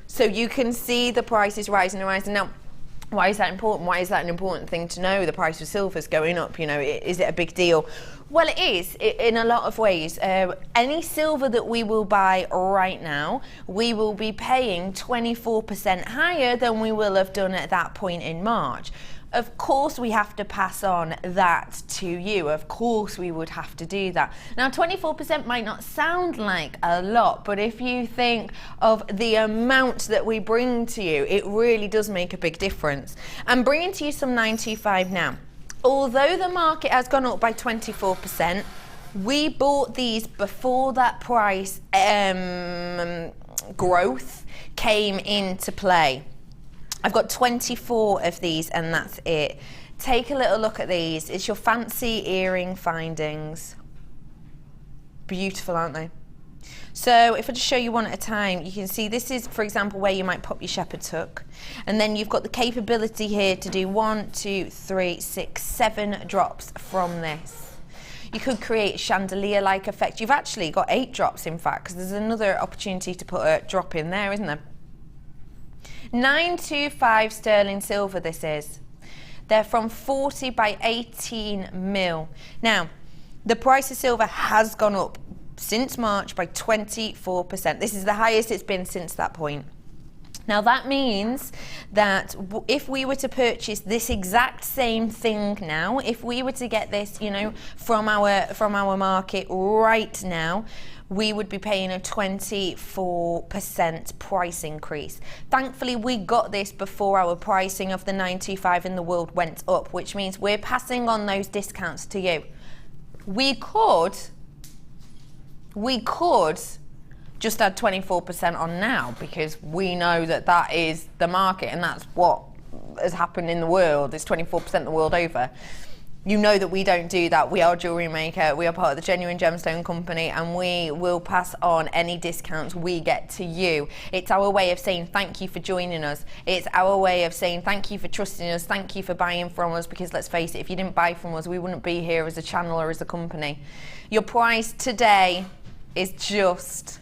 So you can see the price is rising and rising. Now, why is that important? Why is that an important thing to know? The price of silver is going up, you know, is it a big deal? Well, it is in a lot of ways. Any silver that we will buy right now, we will be paying 24% higher than we will have done at that point in March. Of course we have to pass on that to you. Of course we would have to do that. Now 24% might not sound like a lot, but if you think of the amount that we bring to you, it really does make a big difference. I'm bringing to you some 925 now. Although the market has gone up by 24%, we bought these before that price growth came into play. I've got 24 of these and that's it. Take a little look at these. It's your fancy earring findings. Beautiful, aren't they? So if I just show you one at a time, you can see this is, for example, where you might pop your shepherd's hook. And then you've got the capability here to do 1, 2, 3, 6, 7 drops from this. You could create a chandelier-like effect. You've actually got 8 drops, in fact, because there's another opportunity to put a drop in there, isn't there? 925 sterling silver this is. They're from 40 by 18 mil. Now, the price of silver has gone up since March by 24%. This is the highest it's been since that point. Now that means that if we were to purchase this exact same thing now, if we were to get this, you know, from our market right now, we would be paying a 24% price increase. Thankfully, we got this before our pricing of the 925 in the world went up, which means we're passing on those discounts to you. We could just add 24% on now because we know that that is the market and that's what has happened in the world. It's 24% the world over. You know that we don't do that. We are Jewellery Maker. We are part of the Genuine Gemstone Company and we will pass on any discounts we get to you. It's our way of saying thank you for joining us. It's our way of saying thank you for trusting us. Thank you for buying from us because let's face it, if you didn't buy from us, we wouldn't be here as a channel or as a company. Your price today is just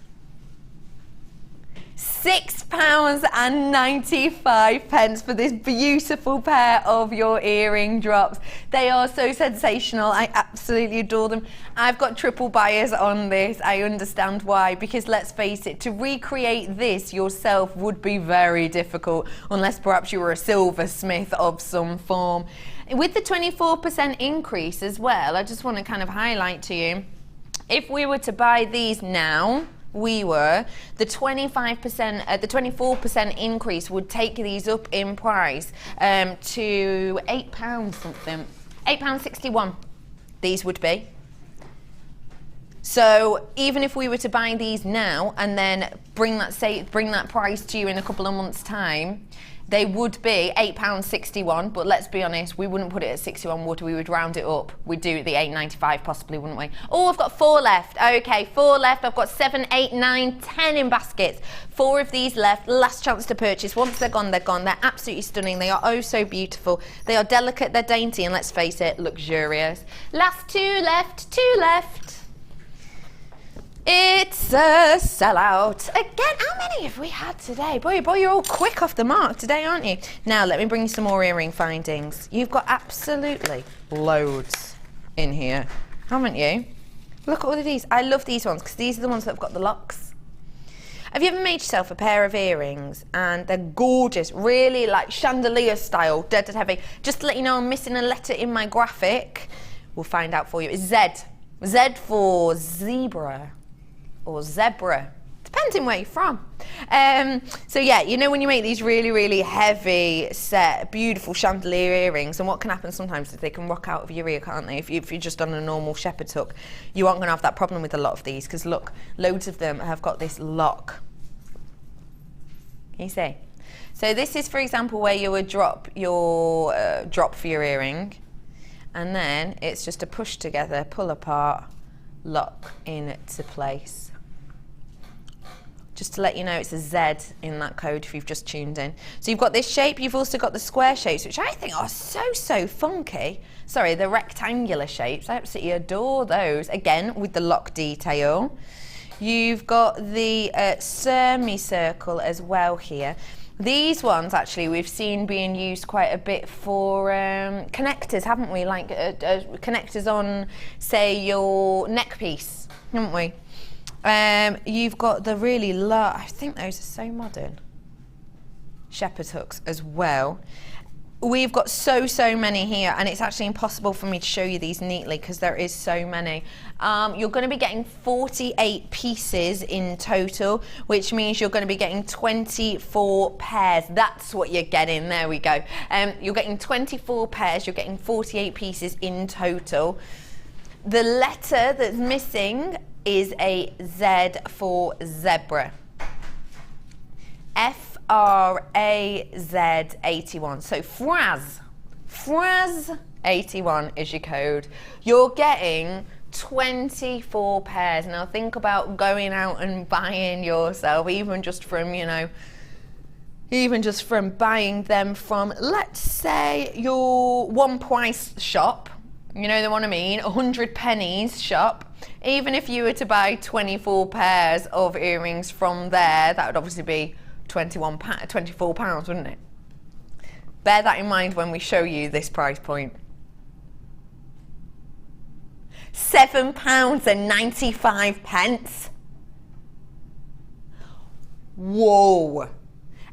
£6.95 for this beautiful pair of your earring drops. They are so sensational. I absolutely adore them. I've got triple buyers on this. I understand why, because let's face it, to recreate this yourself would be very difficult unless perhaps you were a silversmith of some form. With the 24% increase as well, I just want to kind of highlight to you, if we were to buy these now, the 24% increase would take these up in price to £8 something, £8.61 these would be. So even if we were to buy these now and then bring that price to you in a couple of months' time, they would be £8.61, but let's be honest, we wouldn't put it at 61, would we? We would round it up. We'd do the £8.95 possibly, wouldn't we? Oh, I've got 4 left. Okay, 4 left. I've got 7, 8, 9, 10 in baskets. 4 of these left. Last chance to purchase. Once they're gone, they're gone. They're absolutely stunning. They are oh so beautiful. They are delicate, they're dainty, and let's face it, luxurious. Last 2 left. 2 left. It's a sellout. Again, how many have we had today? Boy, you're all quick off the mark today, aren't you? Now, let me bring you some more earring findings. You've got absolutely loads in here, haven't you? Look at all of these. I love these ones because these are the ones that have got the locks. Have you ever made yourself a pair of earrings and they're gorgeous, really like chandelier style, dead heavy? Just to let you know, I'm missing a letter in my graphic. We'll find out for you. It's Z. Z for zebra. Or zebra, depending where you're from. So yeah, you know when you make these really, really heavy set, beautiful chandelier earrings, and what can happen sometimes is they can rock out of your ear, can't they? If you're just on a normal shepherd's hook, you aren't going to have that problem with a lot of these, because look, loads of them have got this lock. Can you see? So this is, for example, where you would drop for your earring, and then it's just a push together, pull apart, lock into place. Just to let you know, it's a Z in that code if you've just tuned in. So you've got this shape, you've also got the square shapes, which I think are so funky. Sorry, the rectangular shapes, I absolutely adore those. Again, with the lock detail. You've got the semicircle as well here. These ones, actually, we've seen being used quite a bit for connectors, haven't we? Like connectors on, say, your neck piece, haven't we? You've got the really large, I think those are so modern, shepherd hooks as well. We've got so many here, and it's actually impossible for me to show you these neatly because there is so many. You're going to be getting 48 pieces in total, which means you're going to be getting 24 pairs. That's what you're getting. There we go. You're getting 24 pairs. You're getting 48 pieces in total. The letter that's missing is a Z for zebra. FRAZ81. So FRAZ 81 is your code. You're getting 24 pairs. Now think about going out and buying yourself, even just from, you know, buying them from, let's say, your one price shop. You know the one I mean, 100 pennies shop. Even if you were to buy 24 pairs of earrings from there, that would obviously be £24, wouldn't it? Bear that in mind when we show you this price point. £7.95. Whoa.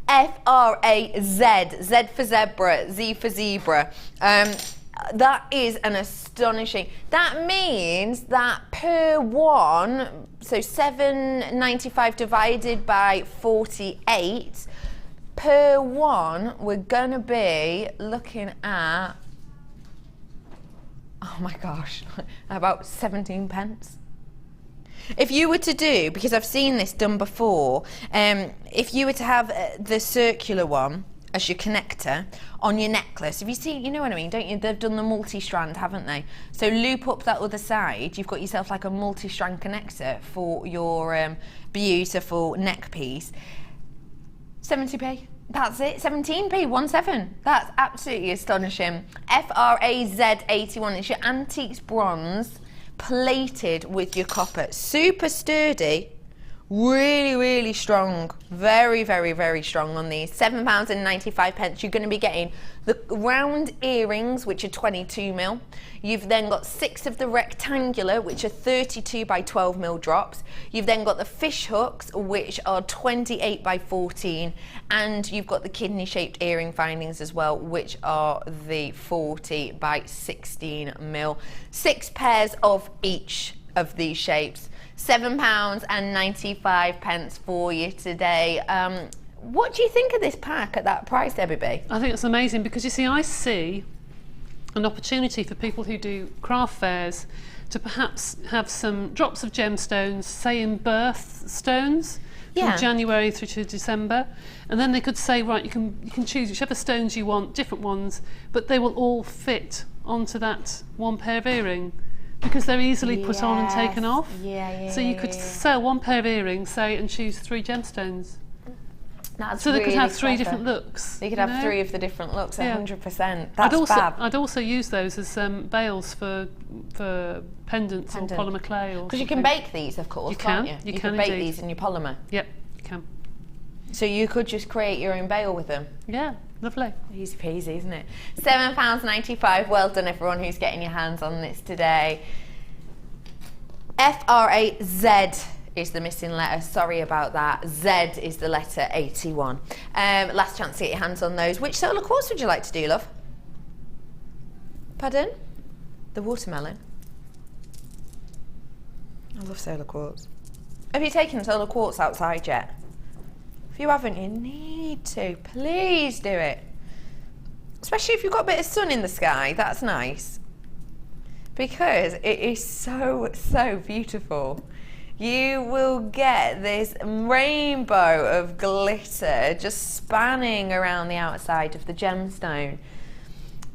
FRAZ, Z for zebra, Z for zebra. That is an astonishing. That means that per one, so £7.95 divided by 48, per one, we're going to be looking at, oh my gosh, about 17 pence. If you were to do, because I've seen this done before, if you were to have the circular one as your connector on your necklace, have you seen, you know what I mean, don't you? They've done the multi-strand, haven't they? So loop up that other side, you've got yourself like a multi-strand connector for your beautiful neck piece. 70p. That's it, 17p, 17. That's absolutely astonishing. FRAZ81 is your antiques bronze plated with your copper. Super sturdy, really strong. Very strong on these. £7.95. You're going to be getting the round earrings, which are 22mm. You've then got 6 of the rectangular, which are 32 by 12mm drops. You've then got the fish hooks, which are 28 by 14, and you've got the kidney-shaped earring findings as well, which are the 40 by 16mm. 6 pairs of each of these shapes. £7.95 for you today. What do you think of this pack at that price, Debbie B? I think it's amazing because, you see, I see an opportunity for people who do craft fairs to perhaps have some drops of gemstones, say in birthstones, from January through to December, and then they could say, right, you can choose whichever stones you want, different ones, but they will all fit onto that one pair of earring, because they're easily put on and taken off. So you could sell one pair of earrings, say, and choose 3 gemstones. That's so they really could have 3 clever. different looks. They could have 3 of the different looks, 100%. That's fab. I'd also use those as bales for pendants or polymer clay. Because you can bake these, of course, can't you? You can bake indeed. these in your polymer. Yep, you can. So you could just create your own bale with them. Yeah, lovely. Easy peasy, isn't it? £7.95. Well done, everyone who's getting your hands on this today. FRAZ is the missing letter. Sorry about that. Z is the letter 81. Last chance to get your hands on those. Which solar quartz would you like to do, love? Pardon? The watermelon. I love solar quartz. Have you taken solar quartz outside yet? If you haven't, you need to. Please do it. Especially if you've got a bit of sun in the sky. That's nice. Because it is so beautiful. You will get this rainbow of glitter just spanning around the outside of the gemstone.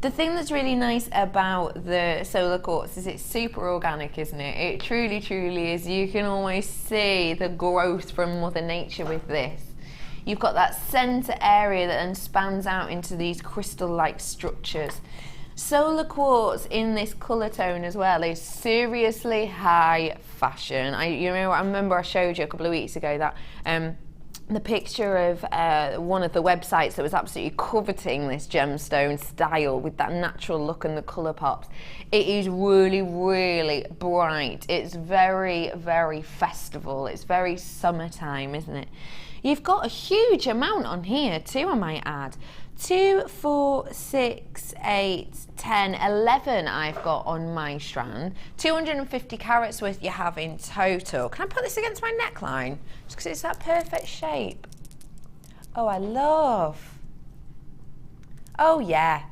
The thing that's really nice about the solar quartz is it's super organic, isn't it? It truly, truly is. You can almost see the growth from Mother Nature with this. You've got that centre area that then spans out into these crystal-like structures. Solar quartz in this colour tone as well is seriously high fashion. I remember I showed you a couple of weeks ago that the picture of one of the websites that was absolutely coveting this gemstone style with that natural look and the colour pops. It is really, really bright. It's very, very festival. It's very summertime, isn't it? You've got a huge amount on here too, I might add. 2, 4, 6, 8, 10, 11 I've got on my strand. 250 carats worth you have in total. Can I put this against my neckline? Just because it's that perfect shape. Oh, I love. Oh, yeah.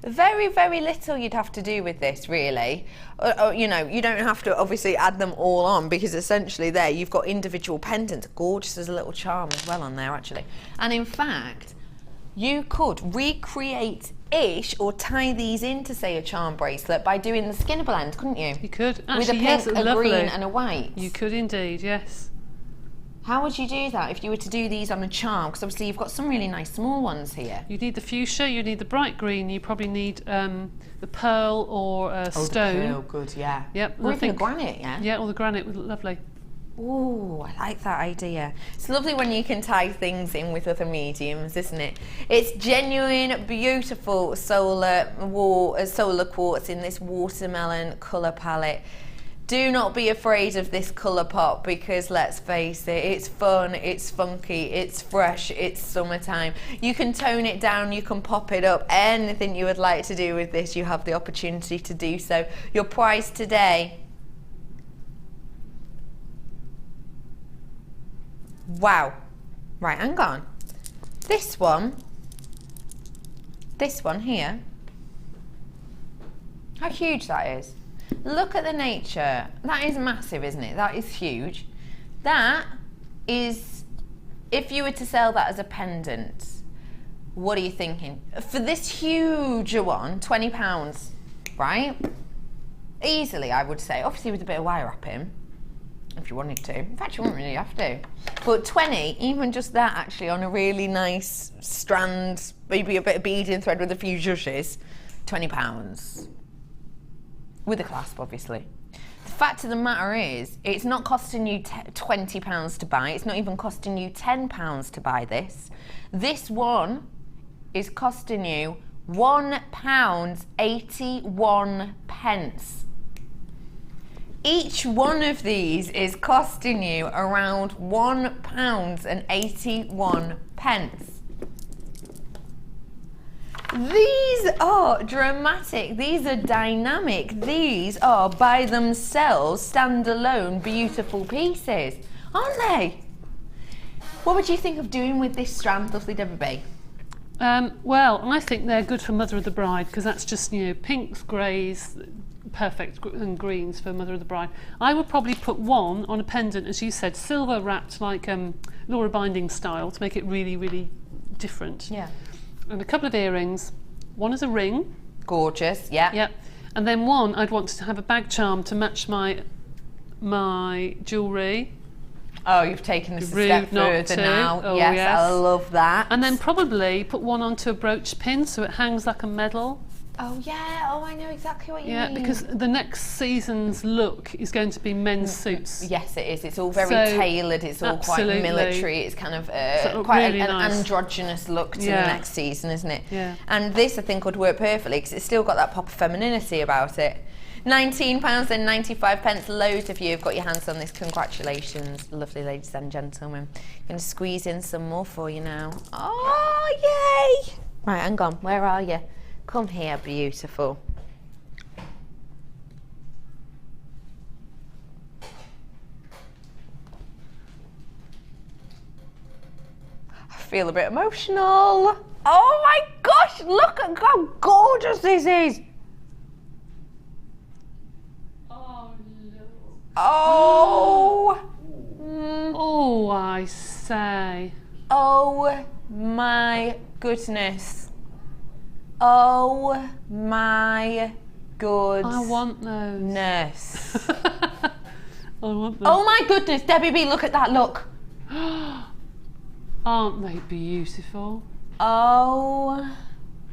Very, very little you'd have to do with this, really. You know, you don't have to obviously add them all on because essentially there you've got individual pendants. Gorgeous as a little charm as well on there, actually. And in fact, you could recreate-ish or tie these into, say, a charm bracelet by doing the skinner blend, couldn't you? You could. Actually, with a pink, yes, a lovely. green and a white. You could indeed, yes. How would you do that if you were to do these on a charm? Because obviously you've got some really nice small ones here. You need the fuchsia, you need the bright green, you probably need the pearl or stone. The pearl, good, yeah. Yep. Or even the granite, yeah? Yeah, or the granite would look lovely. Ooh, I like that idea. It's lovely when you can tie things in with other mediums, isn't it? It's genuine, beautiful solar quartz in this watermelon colour palette. Do not be afraid of this colour pop because let's face it, it's fun, it's funky, it's fresh, it's summertime. You can tone it down, you can pop it up. Anything you would like to do with this, you have the opportunity to do so. Your price today. Wow. Right, hang on. This one here. How huge that is. Look at the nature. That is massive, isn't it? That is huge. That is, if you were to sell that as a pendant, what are you thinking? For this huge one, £20, right? Easily, I would say. Obviously with a bit of wire wrapping, if you wanted to. In fact, you wouldn't really have to. But 20, even just that actually on a really nice strand, maybe a bit of beading thread with a few zhuzhes, £20. With a clasp, obviously. The fact of the matter is, it's not costing you £20 to buy. It's not even costing you £10 to buy this. This one is costing you £1.81. Each one of these is costing you around £1.81. These are dramatic, these are dynamic, these are by themselves standalone beautiful pieces, aren't they? What would you think of doing with this strand, lovely Debbie? Well, I think they're good for Mother of the Bride because that's just, you know, pinks, greys, perfect, and greens for Mother of the Bride. I would probably put one on a pendant, as you said, silver wrapped like Laura Binding style to make it really, really different. Yeah. And a couple of earrings. One is a ring. Gorgeous, yeah. Yeah. And then one, I'd want to have a bag charm to match my jewellery. Oh, you've taken this a step further now. Oh, yes, I love that. And then probably put one onto a brooch pin so it hangs like a medal. Oh yeah, oh I know exactly what you mean. Yeah, because the next season's look is going to be men's suits. Yes, it is. It's all very tailored, it's all quite military, it's kind of quite really an nice androgynous look to the next season, isn't it? Yeah. And this I think would work perfectly because it's still got that pop of femininity about it. £19.95. Loads of you have got your hands on this. Congratulations, lovely ladies and gentlemen. I'm going to squeeze in some more for you now. Oh, yay! Right, hang on. Where are you? Come here, beautiful. I feel a bit emotional. Oh my gosh, look at how gorgeous this is. Oh. Oh, I say. Oh my goodness. Oh my goodness. I want those. I want them. Oh my goodness, Debbie B, look at that, look. Aren't they beautiful? Oh,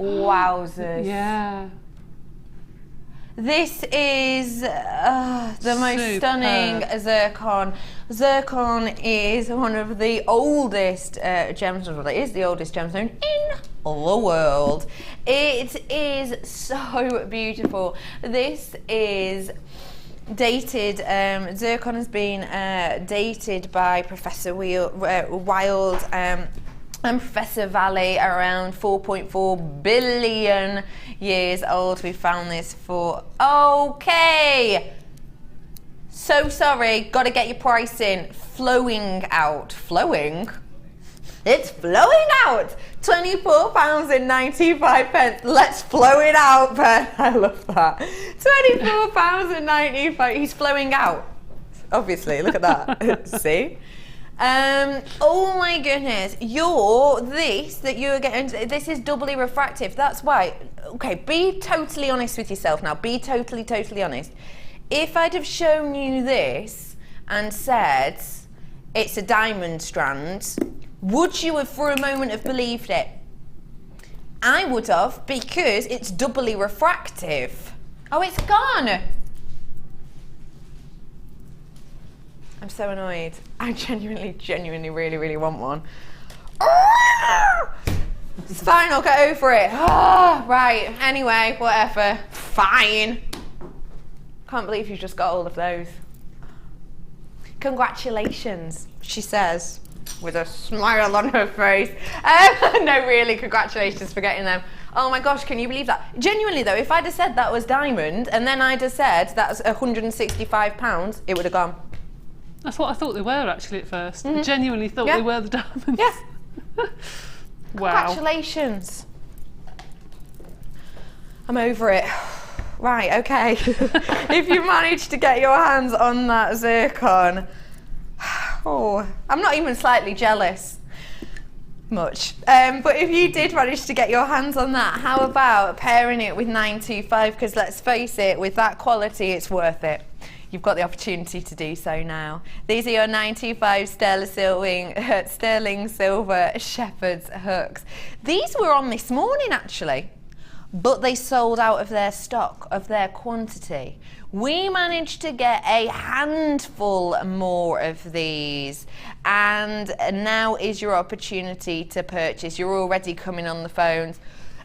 wowzers. Yeah. This is the most Superb. stunning zircon. Zircon is one of the oldest gemstones, well, it is the oldest gemstone in the world. It is so beautiful. This is dated, zircon has been dated by Professor Wild and Professor Valley around 4.4 billion years old. We found this for, okay, so sorry, gotta get your price in. Flowing out, flowing? It's flowing out! £24.95. Let's flow it out, Ben. I love that. £24.95. He's flowing out. Obviously, look at that. See? Oh my goodness. This is doubly refractive. That's why. Okay, be totally honest with yourself now. Be totally honest. If I'd have shown you this and said it's a diamond strand, would you have for a moment have believed it? I would have, because it's doubly refractive. Oh, it's gone. I'm so annoyed. I genuinely really want one. It's fine, I'll get over it. Right, anyway, whatever. Fine. Can't believe you just got all of those. Congratulations, she says, with a smile on her face. No, really, congratulations for getting them. Oh my gosh, can you believe that? Genuinely though, if I'd have said that was diamond, and then I'd have said that's £165, it would have gone. That's what I thought they were actually at first. I genuinely thought they were the diamonds. Yeah. Wow. Congratulations. I'm over it. Right, okay. If you managed to get your hands on that zircon, oh, I'm not even slightly jealous. Much. But if you did manage to get your hands on that, how about pairing it with 925? Because let's face it, with that quality, it's worth it. You've got the opportunity to do so now. These are your 925 sterling silver shepherd's hooks. These were on this morning actually, but they sold out of their stock, of their quantity. We managed to get a handful more of these, and now is your opportunity to purchase. You're already coming on the phones.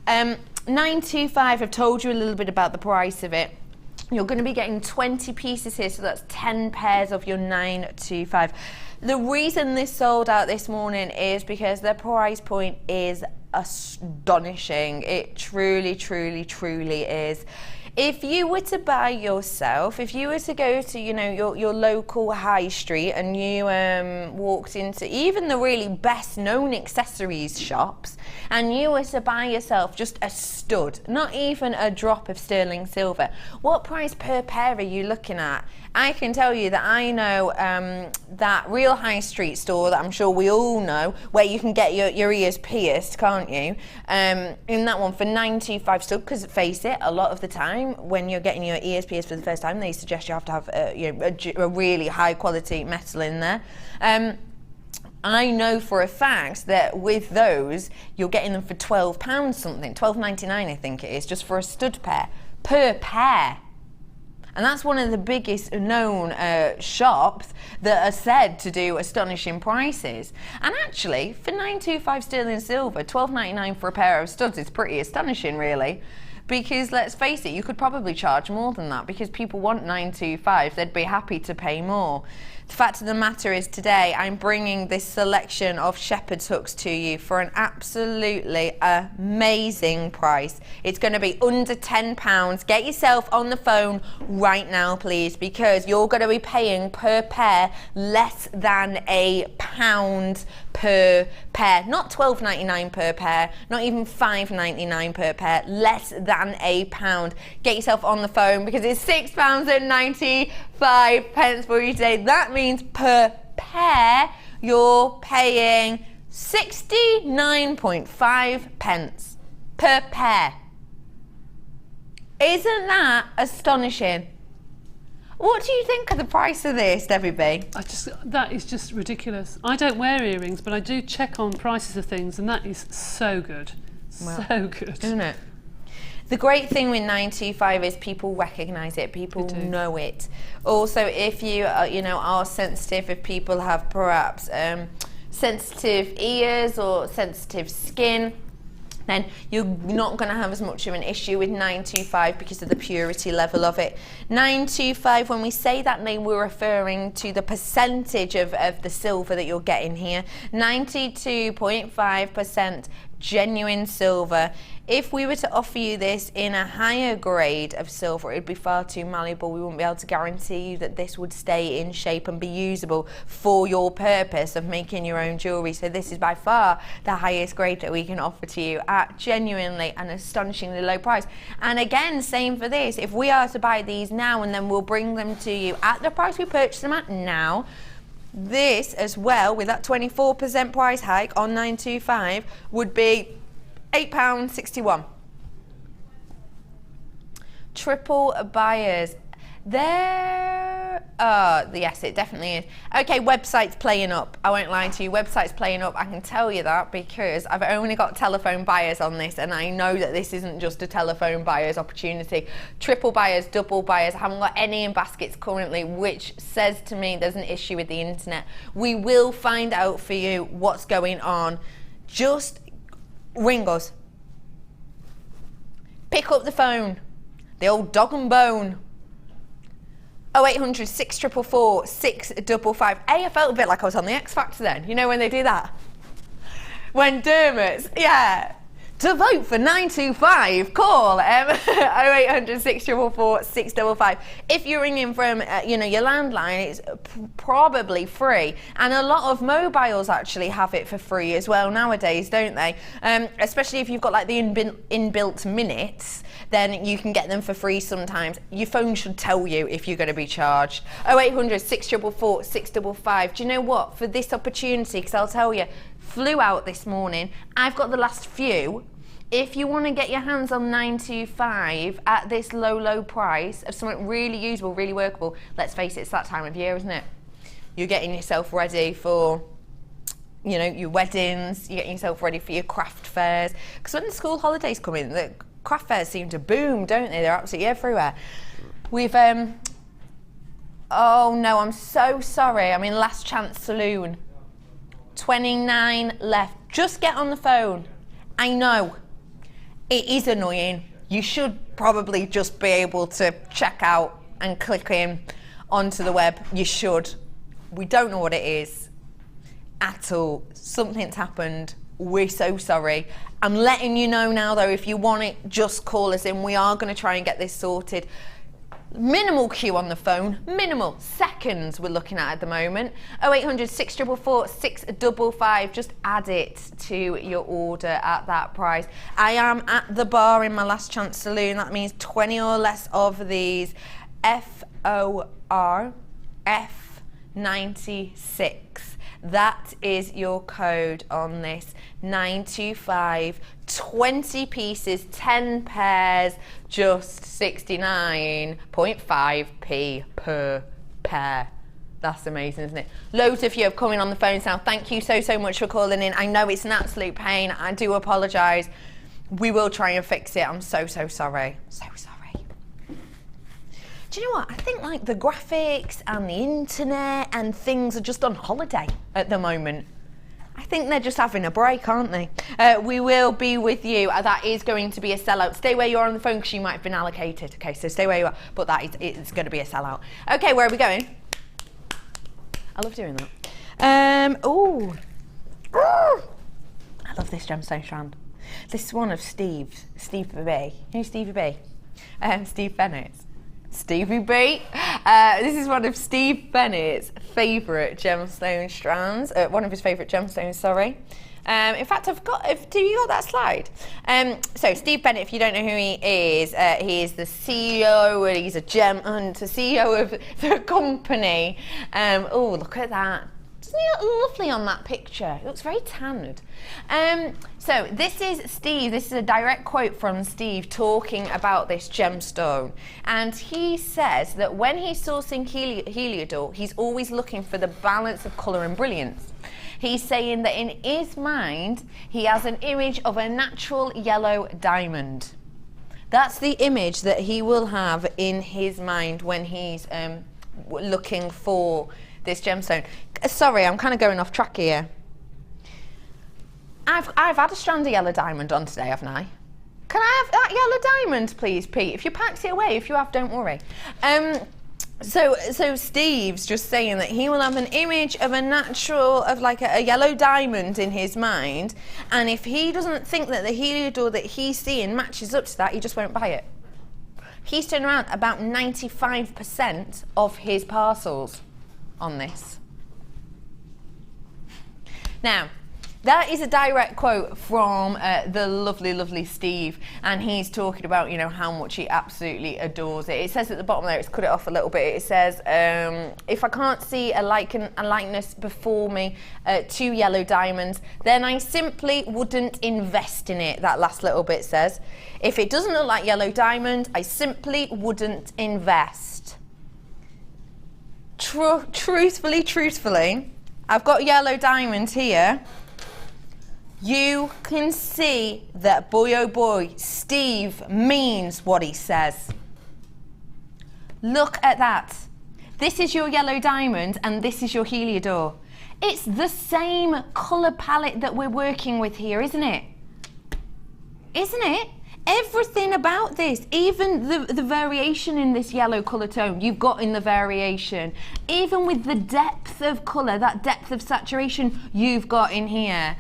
925, I've told you a little bit about the price of it. You're going to be getting 20 pieces here, so that's 10 pairs of your 925. The reason this sold out this morning is because their price point is astonishing. It truly is. If you were to buy yourself, if you were to go to, you know, your local high street and you walked into even the really best known accessories shops and you were to buy yourself just a stud, not even a drop of sterling silver, what price per pair are you looking at? I can tell you that I know that real high street store that I'm sure we all know, where you can get your ears pierced, can't you? In that one for 925 stud, because face it, a lot of the time when you're getting your ears pierced for the first time, they suggest you have to have a really high quality metal in there. I know for a fact that with those, you're getting them for £12 something, £12.99 I think it is, just for a stud pair, per pair. And that's one of the biggest known shops that are said to do astonishing prices. And actually, for 925 sterling silver, £12.99 for a pair of studs is pretty astonishing, really. Because let's face it, you could probably charge more than that, because people want 925, they'd be happy to pay more. The fact of the matter is today I'm bringing this selection of shepherd's hooks to you for an absolutely amazing price. It's going to be under £10. Get yourself on the phone right now, please, because you're going to be paying per pair less than £1 per pair. Not £12.99 per pair, not even £5.99 per pair, less than £1. Get yourself on the phone because it's £6.95 for you today. That means per pair you're paying 69.5 pence per pair. Isn't that astonishing? What do you think of the price of this, Debbie B? That is just ridiculous. I don't wear earrings, but I do check on prices of things, and that is so good. Well, so good. Isn't it? The great thing with 925 is people recognise it, people know it. Also, if you are sensitive, if people have perhaps sensitive ears or sensitive skin, then you're not going to have as much of an issue with 925 because of the purity level of it. 925, when we say that name, we're referring to the percentage of the silver that you're getting here. 92.5% genuine silver. If we were to offer you this in a higher grade of silver, it would be far too malleable. We wouldn't be able to guarantee you that this would stay in shape and be usable for your purpose of making your own jewellery. So this is by far the highest grade that we can offer to you at genuinely an astonishingly low price. And again, same for this. If we are to buy these now and then we'll bring them to you at the price we purchased them at now, this as well, with that 24% price hike on 925, would be £8.61. Triple buyers. Yes, it definitely is. Okay, website's playing up. I won't lie to you, website's playing up. I can tell you that because I've only got telephone buyers on this, and I know that this isn't just a telephone buyer's opportunity. Triple buyers, double buyers. I haven't got any in baskets currently, which says to me there's an issue with the internet. We will find out for you what's going on. Just ring us. Pick up the phone. The old dog and bone. 0800 644 655. Hey, I felt a bit like I was on the X Factor then. You know when they do that? When Dermot's, yeah. To vote for 925, call 0800 644 655. If you're ringing from your landline, it's probably free, and a lot of mobiles actually have it for free as well nowadays, don't they? Especially if you've got like the inbuilt minutes, then you can get them for free sometimes. Your phone should tell you if you're going to be charged. 0800 644 655. Do you know what? For this opportunity, because I'll tell you, flew out this morning. I've got the last few. If you want to get your hands on 925 at this low price of something really usable, really workable, let's face it, it's that time of year, isn't it? You're getting yourself ready for, your weddings, you're getting yourself ready for your craft fairs. Because when the school holidays come in, the craft fairs seem to boom, don't they? They're absolutely everywhere. We've, oh no, I'm so sorry. I'm in Last Chance Saloon. 29 left. Just get on the phone. I know. It is annoying. You should probably just be able to check out and click in onto the web. You should. We don't know what it is at all. Something's happened. We're so sorry. I'm letting you know now though, if you want it, just call us in. We are going to try and get this sorted. Minimal queue on the phone, minimal seconds we're looking at the moment. 0800 644 655, just add it to your order at that price. I am at the bar in my Last Chance Saloon. That means 20 or less of these FOR F96. That is your code on this. 925, 20 pieces, 10 pairs, just 69.5p per pair. That's amazing, isn't it? Loads of you have come in on the phones now. Thank you so much for calling in. I know it's an absolute pain. I do apologise. We will try and fix it. I'm so sorry. So sorry. Do you know what? I think like the graphics and the internet and things are just on holiday at the moment. I think they're just having a break, aren't they? We will be with you. That is going to be a sellout. Stay where you are on the phone because you might have been allocated. Okay, so stay where you are. But it's going to be a sellout. Okay, where are we going? I love doing that. I love this gemstone strand. This is one of Steve B. You know Stevie B? Steve Bennett's. Stevie B. This is one of Steve Bennett's favourite gemstone strands. One of his favourite gemstones, sorry. In fact, do you got that slide? So Steve Bennett, if you don't know who he is the CEO, and he's a gem hunter, CEO of the company. Oh, look at that. Doesn't he look lovely on that picture? It looks very tanned. So this is Steve. This is a direct quote from Steve talking about this gemstone. And he says that when he's sourcing Heliodor, he's always looking for the balance of colour and brilliance. He's saying that in his mind, he has an image of a natural yellow diamond. That's the image that he will have in his mind when he's looking for this gemstone. Sorry, I'm kind of going off track here. I've had a strand of yellow diamond on today, haven't I? Can I have that yellow diamond, please, Pete? If you packed it away, if you have, don't worry. So Steve's just saying that he will have an image of a natural, of like a yellow diamond in his mind, and if he doesn't think that the Heliodor that he's seeing matches up to that, he just won't buy it. He's turned around about 95% of his parcels on this. Now, that is a direct quote from the lovely, lovely Steve, and he's talking about, you know, how much he absolutely adores it. It says at the bottom there, it's cut it off a little bit, it says, if I can't see a likeness before me, 2 yellow diamonds, then I simply wouldn't invest in it, that last little bit says. If it doesn't look like yellow diamond, I simply wouldn't invest. Truthfully, I've got yellow diamonds here. You can see that, boy oh boy, Steve means what he says. Look at that. This is your yellow diamond and this is your Heliodor. It's the same colour palette that we're working with here, isn't it? Isn't it? Everything about this, even the variation in this yellow colour tone, you've got in the variation. Even with the depth of colour, that depth of saturation, you've got in here.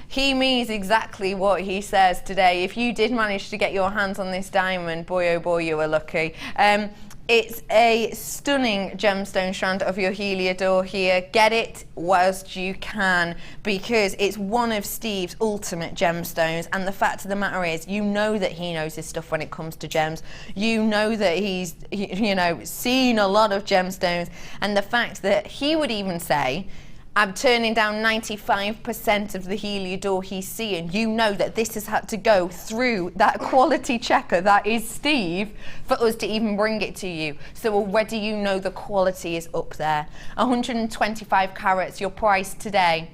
He means exactly what he says today. If you did manage to get your hands on this diamond, boy oh boy, you were lucky. It's a stunning gemstone strand of your Heliodor here. Get it whilst you can, because it's one of Steve's ultimate gemstones, and the fact of the matter is, you know that he knows his stuff when it comes to gems. You know that he's, you know, seen a lot of gemstones, and the fact that he would even say, I'm turning down 95% of the Heliodor he's seeing. You know that this has had to go through that quality checker that is Steve for us to even bring it to you. So already you know the quality is up there. 125 carats, your price today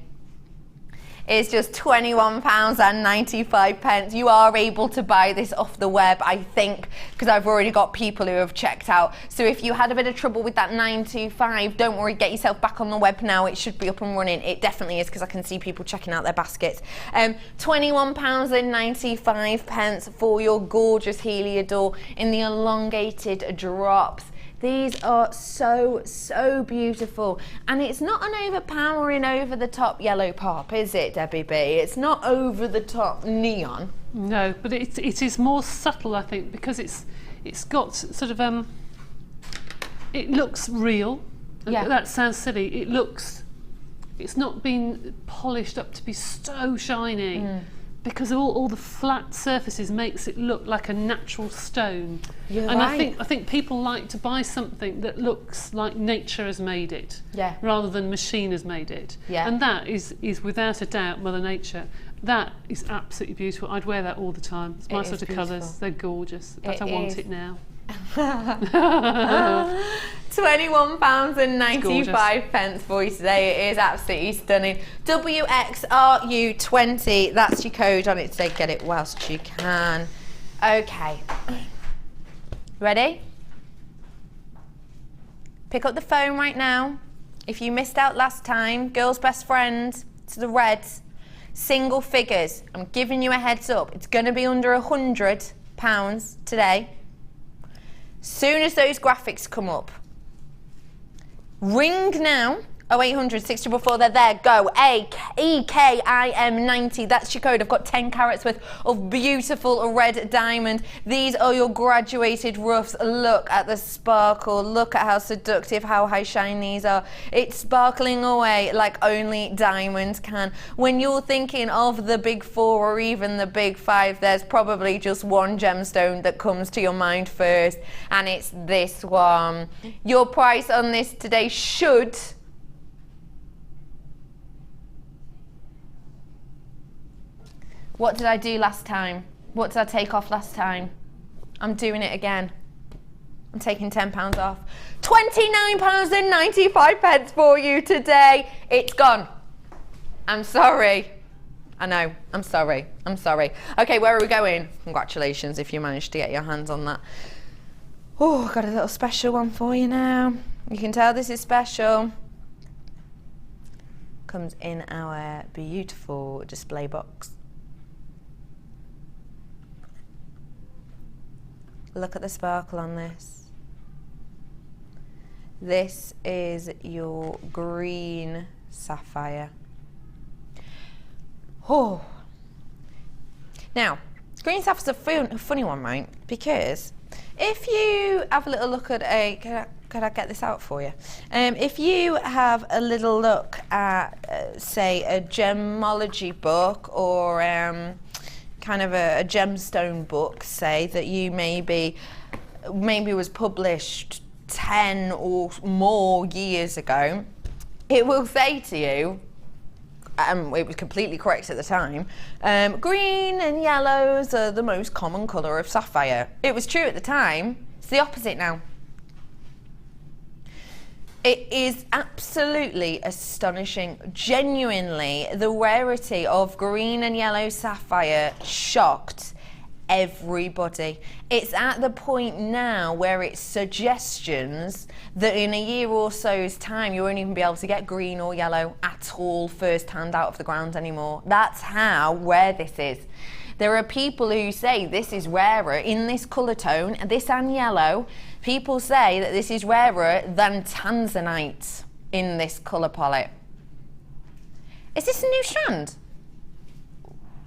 is just £21.95. You are able to buy this off the web, I think, because I've already got people who have checked out. So if you had a bit of trouble with that 925, don't worry, get yourself back on the web now. It should be up and running. It definitely is, because I can see people checking out their baskets. £21.95 for your gorgeous Heliodor in the elongated drops. These are so, so beautiful. And it's not an overpowering, over-the-top yellow pop, is it, Debbie B? It's not over-the-top neon. No, but it is more subtle, I think, because it's got sort of, it looks real. Yeah. That sounds silly. It's not been polished up to be so shiny. Because all the flat surfaces makes it look like a natural stone. You're and right. I think people like to buy something that looks like nature has made it, rather than machine has made it. Yeah. And that is without a doubt Mother Nature. That is absolutely beautiful. I'd wear that all the time. It's my sort of colours. They're gorgeous. But I want it now. £21.95 for you today. It is absolutely stunning. WXRU20, that's your code on it today. Get it whilst you can. Okay, ready? Pick up the phone right now. If you missed out last time, girl's best friend to the Reds, single figures. I'm giving you a heads up. It's going to be under £100 today. Soon as those graphics come up, ring now. 0800 644, they're there, go. EKIM90, that's your code. I've got 10 carats worth of beautiful red diamond. These are your graduated roughs. Look at the sparkle, look at how seductive, how high shine these are. It's sparkling away like only diamonds can. When you're thinking of the big 4 or even the big 5, there's probably just one gemstone that comes to your mind first, and it's this one. Your price on this today should What did I do last time? What did I take off last time? I'm doing it again. I'm taking £10 off. £29.95 for you today. It's gone. I'm sorry. I know, I'm sorry. Okay, where are we going? Congratulations if you managed to get your hands on that. Oh, got a little special one for you now. You can tell this is special. Comes in our beautiful display box. Look at the sparkle on this. This is your green sapphire. Oh. Now, green sapphire's a funny one, right? Because if you have a little look at could I get this out for you? If you have a little look at, say, a gemology book or kind of a gemstone book, say, that you maybe was published 10 or more years ago, it will say to you, it was completely correct at the time, green and yellows are the most common colour of sapphire. It was true at the time, it's the opposite now. It is absolutely astonishing. Genuinely, the rarity of green and yellow sapphire shocked everybody. It's at the point now where it's suggestions that in a year or so's time you won't even be able to get green or yellow at all first hand out of the ground anymore. That's how rare this is. There are people who say this is rarer in this colour tone, this and yellow. People say that this is rarer than tanzanite in this colour palette. Is this a new strand?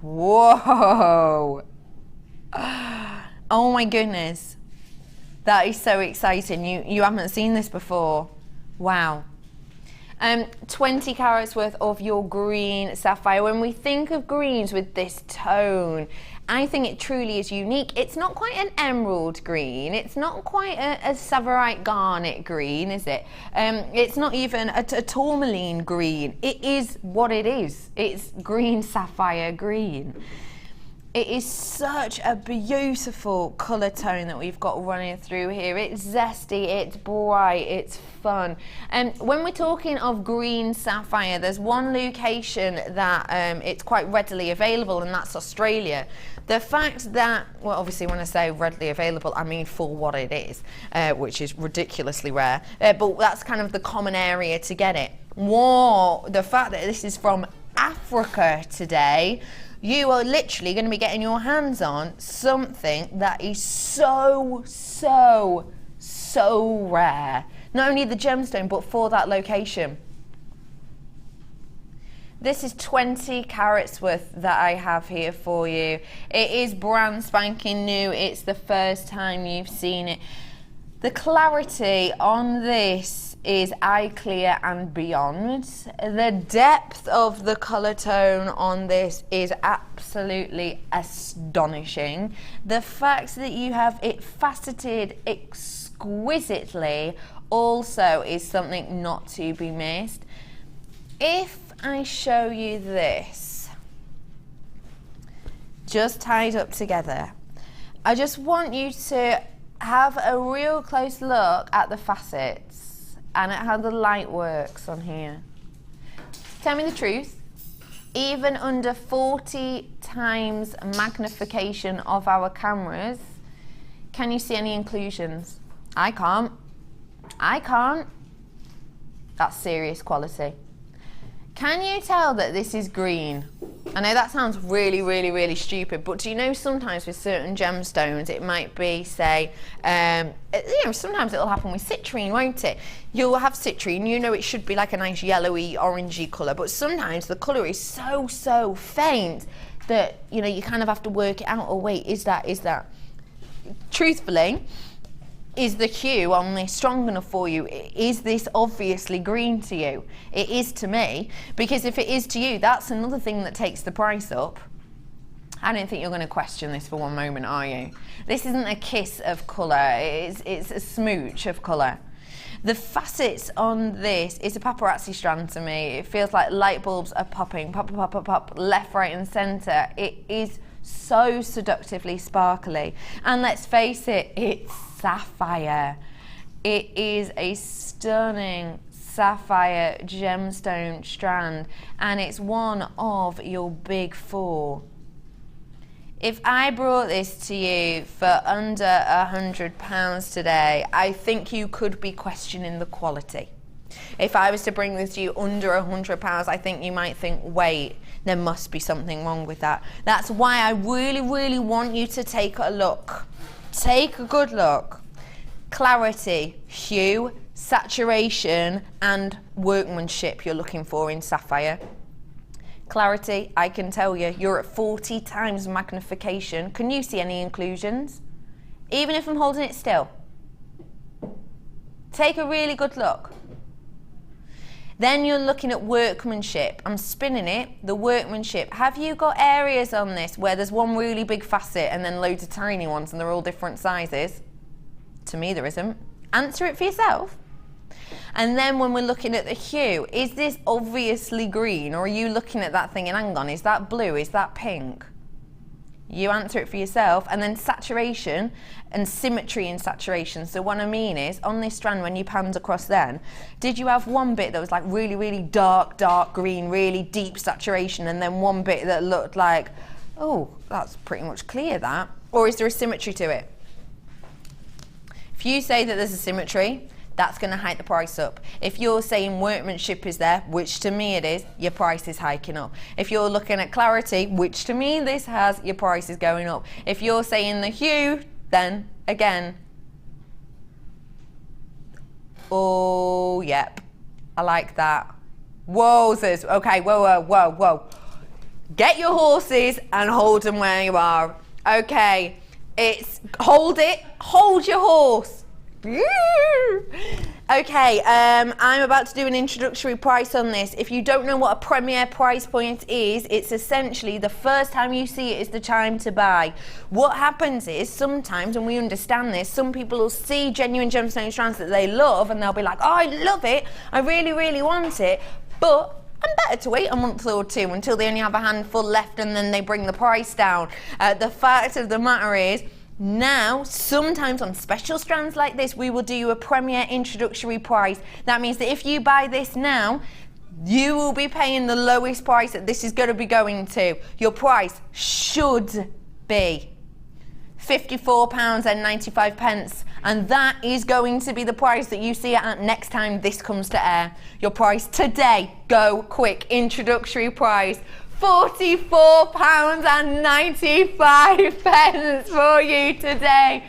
Whoa! Oh my goodness. That is so exciting. You haven't seen this before. Wow. 20 carats worth of your green sapphire. When we think of greens with this tone, I think it truly is unique. It's not quite an emerald green. It's not quite a Savarite garnet green, is it? It's not even a tourmaline green. It is what it is. It's green sapphire green. It is such a beautiful colour tone that we've got running through here. It's zesty, it's bright, it's fun. And when we're talking of green sapphire, there's one location that it's quite readily available, and that's Australia. The fact that, well, obviously when I say readily available, I mean for what it is, which is ridiculously rare, but that's kind of the common area to get it. Whoa, the fact that this is from Africa today, you are literally going to be getting your hands on something that is so rare. Not only the gemstone, but for that location. This is 20 carats worth that I have here for you. It is brand spanking new. It's the first time you've seen it. The clarity on this is eye clear and beyond. The depth of the colour tone on this is absolutely astonishing. The fact that you have it faceted exquisitely also is something not to be missed. If I show you this, just tied up together, I just want you to have a real close look at the facets and at how the light works on here. Tell me the truth, even under 40 times magnification of our cameras, can you see any inclusions? I can't. That's serious quality. Can you tell that this is green? I know that sounds really stupid, but do you know sometimes with certain gemstones it might be, say, sometimes it'll happen with citrine, won't it? You'll have citrine, you know it should be like a nice yellowy, orangey colour, but sometimes the colour is so faint that, you know, you kind of have to work it out. Oh wait, is that? Truthfully, is the hue on this strong enough for you? Is this obviously green to you? It is to me, because if it is to you, that's another thing that takes the price up. I don't think you're going to question this for one moment, are you? This isn't a kiss of colour, it's a smooch of colour. The facets on this is a paparazzi strand to me. It feels like light bulbs are popping, pop, pop, pop, pop, left, right and centre. It is so seductively sparkly. And let's face it, it's sapphire. It is a stunning sapphire gemstone strand, and it's one of your big 4. If I brought this to you for under £100 today, I think you could be questioning the quality. If I was to bring this to you under £100, I think you might think, wait, there must be something wrong with that. That's why I really, really want you to take a look. Take a good look. Clarity, hue, saturation, and workmanship you're looking for in sapphire. Clarity, I can tell you, you're at 40 times magnification. Can you see any inclusions? Even if I'm holding it still. Take a really good look. Then you're looking at workmanship. I'm spinning it, the workmanship. Have you got areas on this where there's one really big facet and then loads of tiny ones and they're all different sizes? To me, there isn't. Answer it for yourself. And then when we're looking at the hue, is this obviously green, or are you looking at that thing and hang on, is that blue, is that pink? You answer it for yourself. And then saturation and symmetry in saturation. So what I mean is, on this strand, when you panned across then, did you have one bit that was like really, really dark, dark green, really deep saturation, and then one bit that looked like, oh, that's pretty much clear that? Or is there a symmetry to it? If you say that there's a symmetry, that's going to hike the price up. If you're saying workmanship is there, which to me it is, your price is hiking up. If you're looking at clarity, which to me this has, your price is going up. If you're saying the hue, then again, oh, yep, I like that. Whoa, sis, okay, whoa, whoa, whoa, whoa. Get your horses and hold them where you are. Okay, hold your horse. Okay, I'm about to do an introductory price on this. If you don't know what a premier price point is, it's essentially the first time you see it is the time to buy. What happens is sometimes, and we understand this, some people will see genuine gemstone strands that they love and they'll be like, oh, I love it, I really, really want it, but I'm better to wait a month or two until they only have a handful left and then they bring the price down. The fact of the matter is, now, sometimes on special strands like this, we will do you a premier introductory price. That means that if you buy this now, you will be paying the lowest price that this is going to be going to. Your price should be £54.95, and that is going to be the price that you see it at next time this comes to air. Your price today, go quick, introductory price. £44.95 for you today.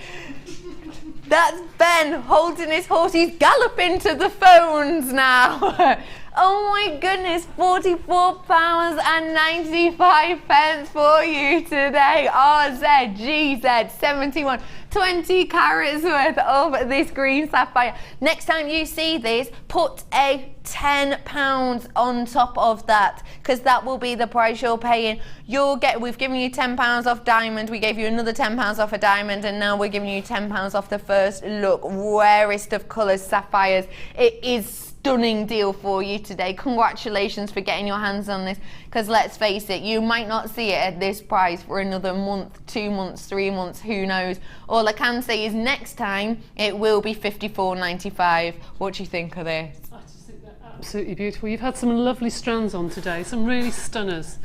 That's Ben holding his horse. He's galloping to the phones now. Oh my goodness, £44.95 for you today. RZGZ 71. 20 carats worth of this green sapphire. Next time you see this, put a £10 on top of that, because that will be the price you're paying. We've given you £10 off diamond, we gave you another £10 off a diamond, and now we're giving you £10 off the first look, rarest of colours, sapphires. It is stunning deal for you today. Congratulations for getting your hands on this, because let's face it, you might not see it at this price for another month, 2 months, 3 months, who knows. All I can say is next time it will be £54.95. What do you think of this? I just think they're absolutely beautiful. You've had some lovely strands on today, some really stunners.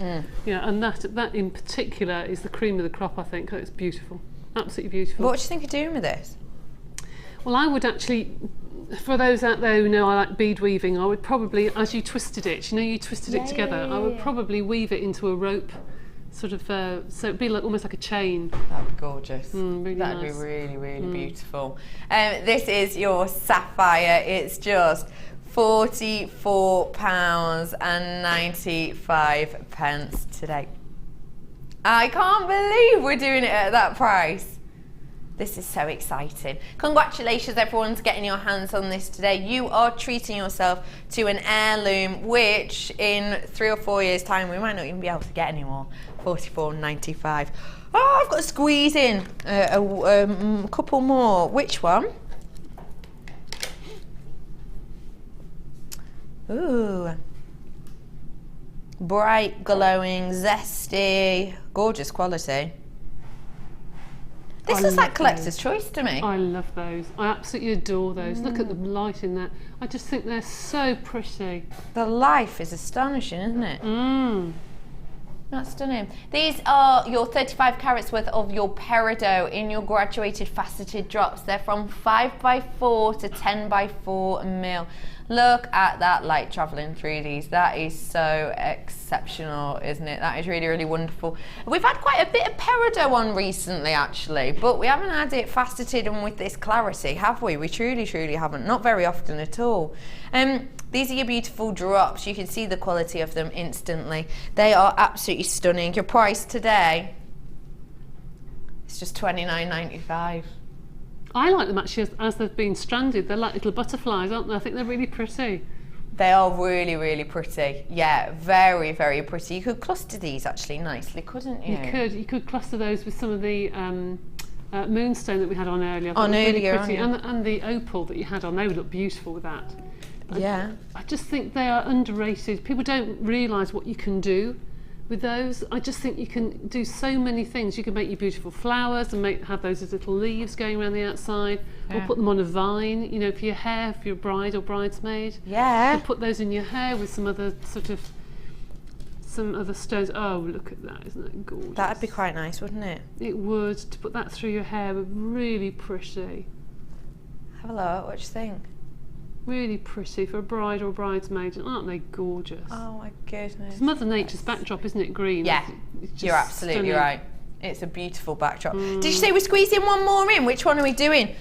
Yeah, and that in particular is the cream of the crop, I think. It's beautiful, absolutely beautiful. What do you think of doing with this? Well, I would actually, for those out there who know I like bead weaving, I would probably, as you twisted it, you twisted it together, I would probably weave it into a rope, sort of, so it'd be like almost like a chain. That'd be gorgeous. Really That'd nice. be really, really beautiful. This is your sapphire. It's just £44.95 today. I can't believe we're doing it at that price. This is so exciting. Congratulations everyone for getting your hands on this today. You are treating yourself to an heirloom, which in 3 or 4 years time we might not even be able to get anymore. £44.95. Oh, I've got to squeeze in a couple more. Which one? Ooh. Bright, glowing, zesty, gorgeous quality. This looks like collector's choice to me. I love those. I absolutely adore those. Look at the light in that. I just think they're so pretty. The life is astonishing, isn't it? That's stunning. These are your 35 carats worth of your Peridot in your graduated faceted drops. They're from 5x4 to 10x4 mil. Look at that light travelling through these. That is so exceptional, isn't it? That is really, really wonderful. We've had quite a bit of Peridot on recently, actually, but we haven't had it faceted and with this clarity, have we? We truly, truly haven't. Not very often at all. These are your beautiful drops. You can see the quality of them instantly. They are absolutely stunning. Your price today, it's just $29.95. I like them actually as they've been stranded. They're like little butterflies, aren't they? I think they're really pretty. They are really, really pretty. Yeah, very, very pretty. You could cluster these actually nicely, couldn't you? You could cluster those with some of the Moonstone that we had on earlier. Earlier, really and the Opal that you had on. They would look beautiful with that. Yeah. I just think they are underrated. People don't realise what you can do with those. I just think you can do so many things. You can make your beautiful flowers and have those as little leaves going around the outside, or put them on a vine, you know, for your hair, for your bride or bridesmaid. Yeah. You can put those in your hair with some other stones. Oh, look at that, isn't that gorgeous? That'd be quite nice, wouldn't it? It would. To put that through your hair would be really pretty. Have a look, what do you think? Really pretty for a bride or bridesmaid, aren't they gorgeous? Oh my goodness. It's Mother Nature's backdrop, isn't it, green? Yeah, it's you're absolutely stunning. right. It's a beautiful backdrop. Did you say we're squeezing one more in? Which one are we doing?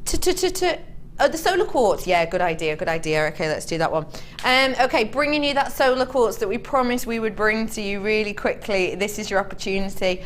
Oh, the solar quartz. Yeah, good idea, good idea. Okay, let's do that one. Okay, bringing you that solar quartz that we promised we would bring to you really quickly. This is your opportunity.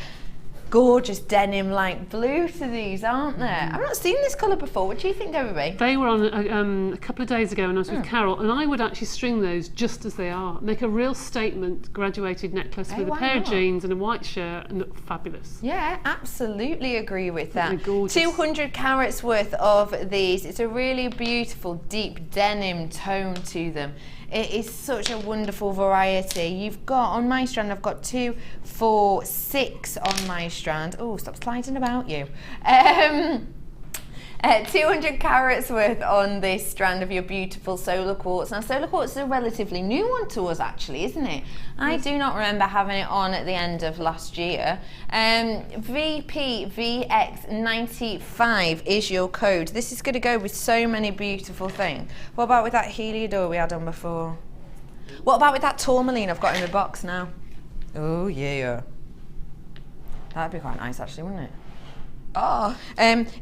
Gorgeous denim light blue to these, aren't there? I've not seen this colour before. What do you think, Debbie? They were on a couple of days ago when I was with Carol, and I would actually string those just as they are. Make a real statement graduated necklace with a pair of jeans and a white shirt and look fabulous. Yeah, absolutely agree with that. They're gorgeous. 200 carats worth of these. It's a really beautiful deep denim tone to them. It is such a wonderful variety. You've got, on my strand, I've got 2, 4, 6 on my strand. Oh, stop sliding about you. 200 carats worth on this strand of your beautiful solar quartz. Now, solar quartz is a relatively new one to us, actually, isn't it? I do not remember having it on at the end of last year. VPVX95 is your code. This is going to go with so many beautiful things. What about with that Heliodor we had on before? What about with that tourmaline I've got in the box now? Oh, yeah. That'd be quite nice, actually, wouldn't it? Oh,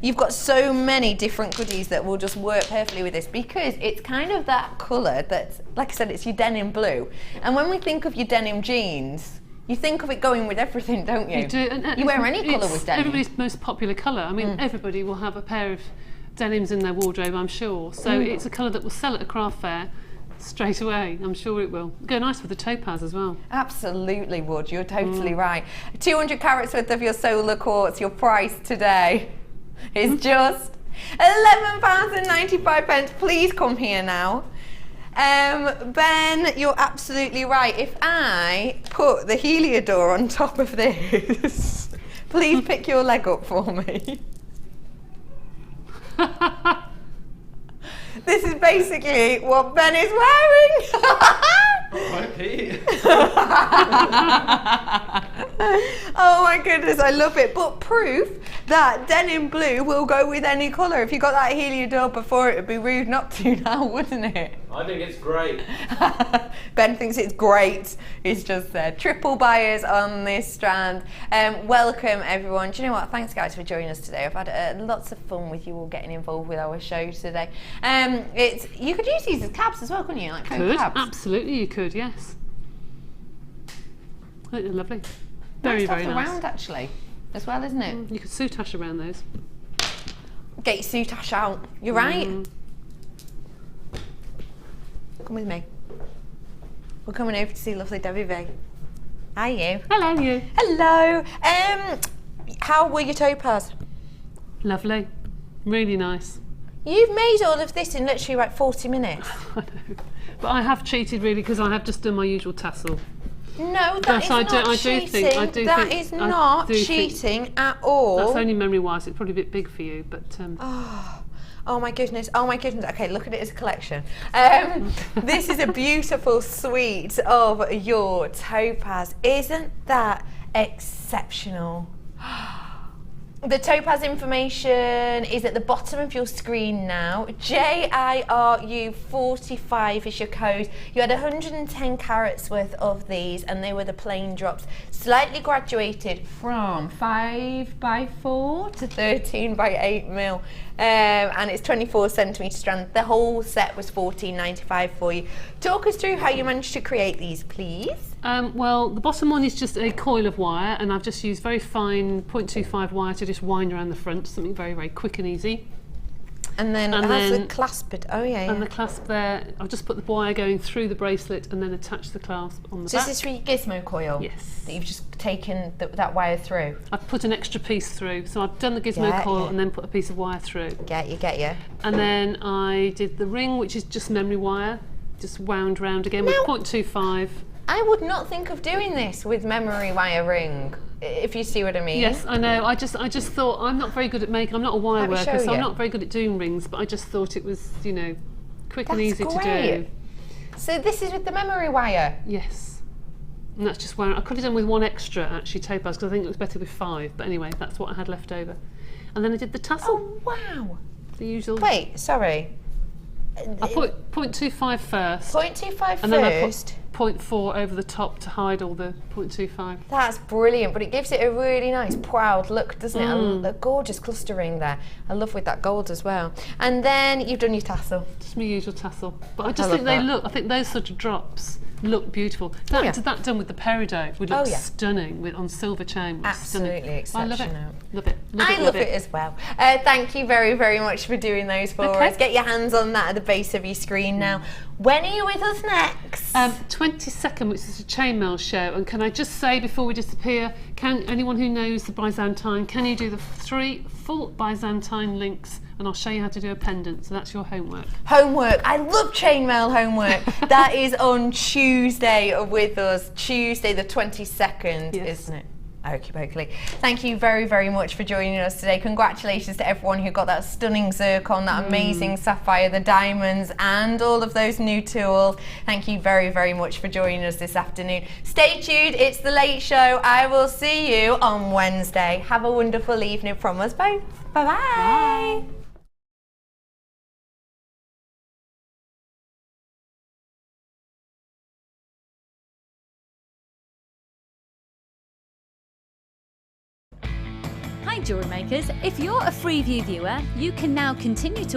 you've got so many different goodies that will just work perfectly with this, because it's kind of that colour that's, like I said, it's your denim blue. And when we think of your denim jeans, you think of it going with everything, don't you? You do. And you wear any colour with denim. Everybody's most popular colour. I mean, everybody will have a pair of denims in their wardrobe, I'm sure. So it's a colour that will sell at a craft fair straight away. I'm sure it will. Go nice with the topaz as well. Absolutely would. You're totally right. 200 carats worth of your solar quartz. Your price today is just £11.95. Please come here now. Ben, you're absolutely right. If I put the Heliodor on top of this, please pick your leg up for me. This is basically what Ben is wearing. R.I.P. Oh my goodness, I love it. But proof that denim blue will go with any colour. If you got that Heliodor before, it would be rude not to now, wouldn't it? I think it's great. Ben thinks it's great. He's just said triple buyers on this strand. Welcome everyone. Do you know what? Thanks guys for joining us today. I've had lots of fun with you all getting involved with our show today. You could use these as cabs as well, couldn't you? Like cabs. Absolutely you could, yes. I think they're lovely. Very, very nice. Around actually, as well, isn't it? You could soutache around those. Get your soutache out. You're right. Come with me. We're coming over to see lovely Debbie V. Hi you. Hello you. Hello. How were your topaz? Lovely. Really nice. You've made all of this in literally like 40 minutes. I know. But I have cheated really because I have just done my usual tassel. No, that is not cheating. That is not cheating at all. That's only memory-wise. It's probably a bit big for you, but... Oh my goodness, oh my goodness. Okay, look at it as a collection. This is a beautiful suite of your Topaz. Isn't that exceptional? The Topaz information is at the bottom of your screen now. JIRU45 is your code. You had 110 carats worth of these, and they were the plain drops, slightly graduated from 5x4 to 13x8mm. And it's 24 centimetre strand. The whole set was $14.95 for you. Talk us through how you managed to create these, please. Well, the bottom one is just a coil of wire, and I've just used very fine 0.25 wire to just wind around the front, something very, very quick and easy. And then it has the clasp bit. Oh yeah. And the clasp there, I've just put the wire going through the bracelet and then attached the clasp on the back. So this is for your gizmo coil? Yes. That you've just taken that wire through? I've put an extra piece through. So I've done the gizmo coil and then put a piece of wire through. Get you. And then I did the ring, which is just memory wire, just wound round again with 0.25. I would not think of doing this with memory wire ring, if you see what I mean. Yes, I know. I just thought, I'm not very good at making, I'm not a wire worker, so I'm not very good at doing rings, but I just thought it was, you know, quick and easy to do. So this is with the memory wire? Yes. And that's just wire. I could have done with one extra, actually, Topaz, because I think it was better with 5, but anyway, that's what I had left over. And then I did the tassel. Oh, wow. The usual. Wait, sorry. I put 0.25 first. 0.25 and then I put 0.4 over the top to hide all the 0.25. That's brilliant, but it gives it a really nice proud look, doesn't it? A gorgeous clustering there. I love with that gold as well. And then you've done your tassel. Just my usual tassel. But I just think they look, I think those sort of drops look beautiful. That done with the Peridot would look stunning on silver chain. Absolutely exceptional. I love it. I love it as well. Thank you very, very much for doing those for us. Get your hands on that at the base of your screen now. When are you with us next? 22nd, which is a chainmail show. And can I just say before we disappear, can anyone who knows the Byzantine, can you do the 3 full Byzantine links? And I'll show you how to do a pendant. So that's your homework. Homework. I love chainmail homework. That is on Tuesday with us. Tuesday the 22nd, isn't it? Okie dokie. Thank you very, very much for joining us today. Congratulations to everyone who got that stunning zircon, that amazing sapphire, the diamonds, and all of those new tools. Thank you very, very much for joining us this afternoon. Stay tuned. It's The Late Show. I will see you on Wednesday. Have a wonderful evening from us both. Bye-bye. Bye. Hi Jewellery makers, if you're a Freeview viewer, you can now continue to